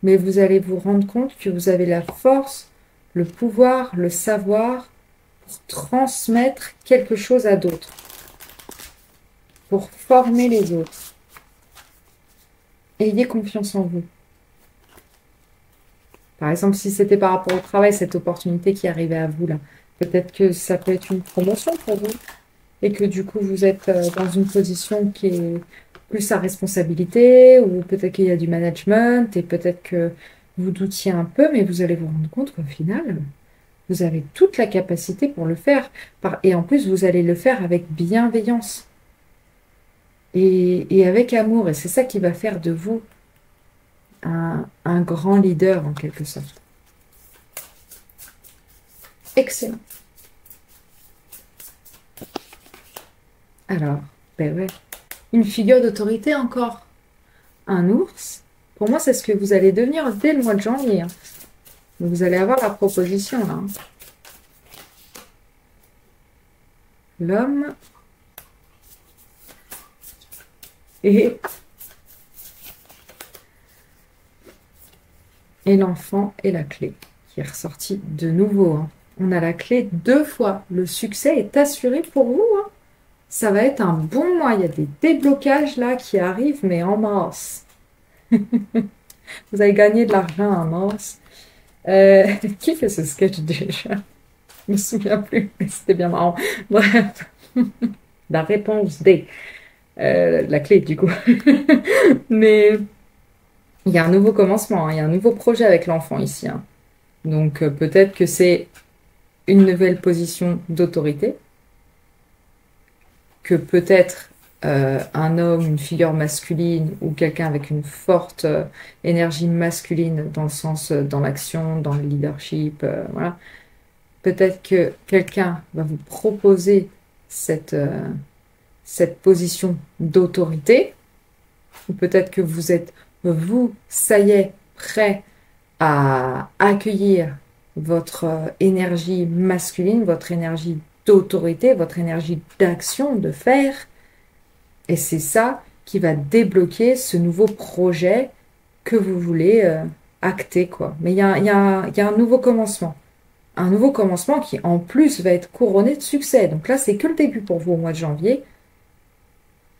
[SPEAKER 1] mais vous allez vous rendre compte que vous avez la force, le pouvoir, le savoir pour transmettre quelque chose à d'autres, pour former les autres. Ayez confiance en vous. Par exemple, si c'était par rapport au travail, cette opportunité qui arrivait à vous là, peut-être que ça peut être une promotion pour vous et que du coup vous êtes dans une position qui est plus à responsabilité ou peut-être qu'il y a du management et peut-être que vous doutiez un peu, mais vous allez vous rendre compte qu'au final, vous avez toute la capacité pour le faire. Et en plus, vous allez le faire avec bienveillance et avec amour. Et c'est ça qui va faire de vous un grand leader en quelque sorte. Excellent. Alors, ben ouais, une figure d'autorité encore. Un ours. Pour moi, c'est ce que vous allez devenir dès le mois de janvier, hein. Vous allez avoir la proposition là, hein. L'homme et l'enfant et la clé qui est ressortie de nouveau, hein. On a la clé 2 fois. Le succès est assuré pour vous, hein. Ça va être un bon mois. Il y a des déblocages là qui arrivent, mais en masse. Vous allez gagner de l'argent en masse. Qui fait ce sketch déjà? Je me souviens plus, mais c'était bien marrant. Bref. la réponse D, la clé du coup. Mais il y a un nouveau commencement, hein, il y a un nouveau projet avec l'enfant ici, hein. Donc peut-être que c'est une nouvelle position d'autorité, que peut-être un homme, une figure masculine ou quelqu'un avec une forte énergie masculine dans le sens, dans l'action, dans le leadership, voilà. Peut-être que quelqu'un va vous proposer cette position d'autorité, ou peut-être que vous êtes, vous, ça y est, prêt à accueillir votre énergie masculine, votre énergie d'autorité, votre énergie d'action, de faire. Et c'est ça qui va débloquer ce nouveau projet que vous voulez acter, quoi. Mais il y a un nouveau commencement. Un nouveau commencement qui, en plus, va être couronné de succès. Donc là, c'est que le début pour vous au mois de janvier.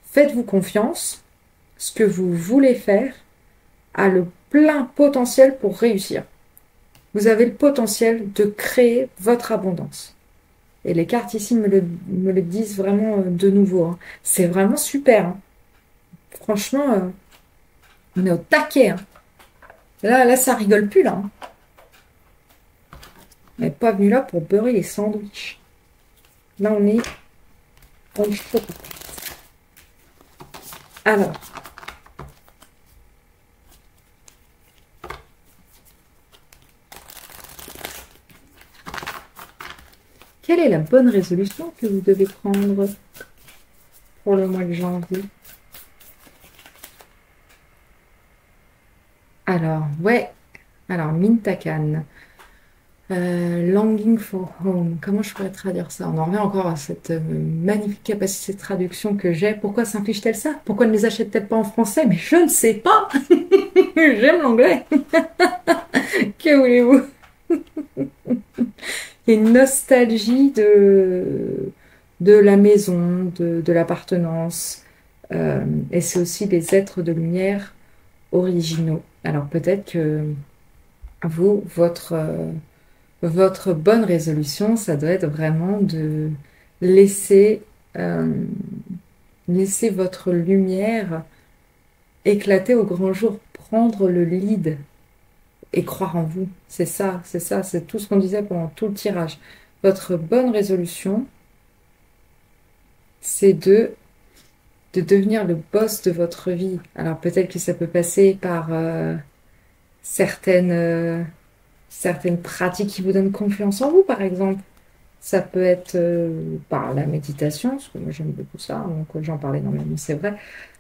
[SPEAKER 1] Faites-vous confiance. Ce que vous voulez faire a le plein potentiel pour réussir. Vous avez le potentiel de créer votre abondance. Et les cartes ici me le disent vraiment de nouveau, hein. C'est vraiment super, hein. Franchement, on est au taquet, hein. Là, ça rigole plus, là, hein. On n'est pas venu là pour beurrer les sandwichs. Là, on est chaud. Alors, quelle est la bonne résolution que vous devez prendre pour le mois de janvier? Alors, ouais. Alors, Mintakan. Longing for home. Comment je pourrais traduire ça? On en revient encore à cette magnifique capacité de traduction que j'ai. Pourquoi s'inflige-t-elle ça? Pourquoi ne les achète-t-elle pas en français? Mais je ne sais pas. J'aime l'anglais. Que voulez-vous? Il y a une nostalgie de la maison, de l'appartenance. Et c'est aussi des êtres de lumière originaux. Alors peut-être que vous, votre bonne résolution, ça doit être vraiment de laisser, laisser votre lumière éclater au grand jour, prendre le lead et croire en vous. C'est ça, c'est tout ce qu'on disait pendant tout le tirage. Votre bonne résolution, c'est de devenir le boss de votre vie. Alors peut-être que ça peut passer par certaines pratiques qui vous donnent confiance en vous, par exemple. Ça peut être par la méditation, parce que moi j'aime beaucoup ça, donc j'en parle énormément, c'est vrai.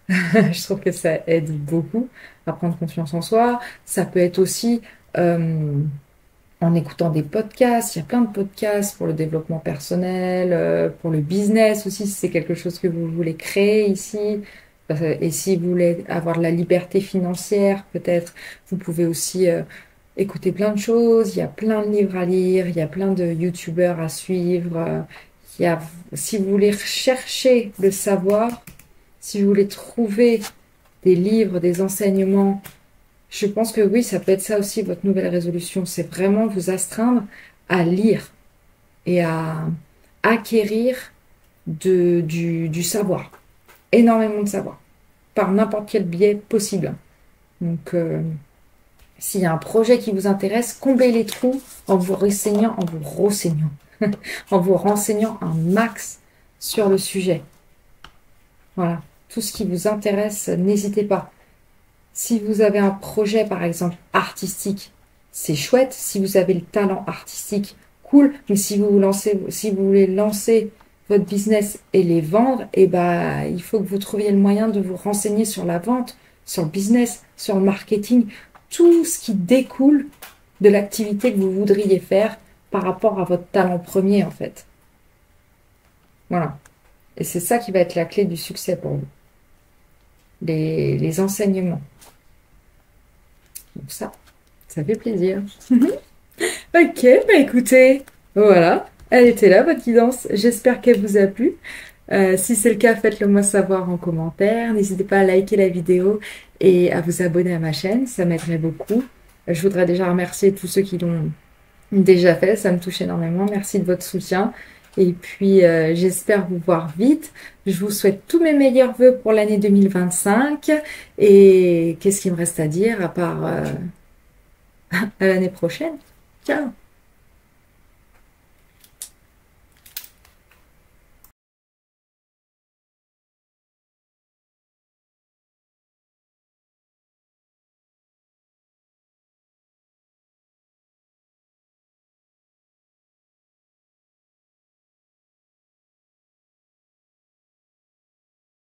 [SPEAKER 1] Je trouve que ça aide beaucoup à prendre confiance en soi. Ça peut être aussi en écoutant des podcasts. Il y a plein de podcasts pour le développement personnel, pour le business aussi, si c'est quelque chose que vous voulez créer ici. Et si vous voulez avoir de la liberté financière, peut-être, vous pouvez aussi écouter plein de choses. Il y a plein de livres à lire, il y a plein de youtubeurs à suivre. Si vous voulez chercher le savoir, si vous voulez trouver des livres, des enseignements, je pense que oui, ça peut être ça aussi votre nouvelle résolution. C'est vraiment vous astreindre à lire et à acquérir du savoir. Énormément de savoir. Par n'importe quel biais possible. Donc, s'il y a un projet qui vous intéresse, comblez les trous en vous renseignant, en vous renseignant un max sur le sujet. Voilà. Tout ce qui vous intéresse, n'hésitez pas. Si vous avez un projet, par exemple, artistique, c'est chouette. Si vous avez le talent artistique, cool. Mais si vous voulez lancer votre business et les vendre, eh ben, il faut que vous trouviez le moyen de vous renseigner sur la vente, sur le business, sur le marketing, tout ce qui découle de l'activité que vous voudriez faire par rapport à votre talent premier, en fait. Voilà. Et c'est ça qui va être la clé du succès pour vous. Les enseignements. Donc ça fait plaisir. Ok, bah écoutez, voilà, elle était là, votre guidance. J'espère qu'elle vous a plu. Si c'est le cas, faites-le moi savoir en commentaire. N'hésitez pas à liker la vidéo et à vous abonner à ma chaîne, ça m'aiderait beaucoup. Je voudrais déjà remercier tous ceux qui l'ont déjà fait, ça me touche énormément. Merci de votre soutien. Et puis, j'espère vous voir vite. Je vous souhaite tous mes meilleurs vœux pour l'année 2025. Et qu'est-ce qu'il me reste à dire à part à l'année prochaine? Ciao!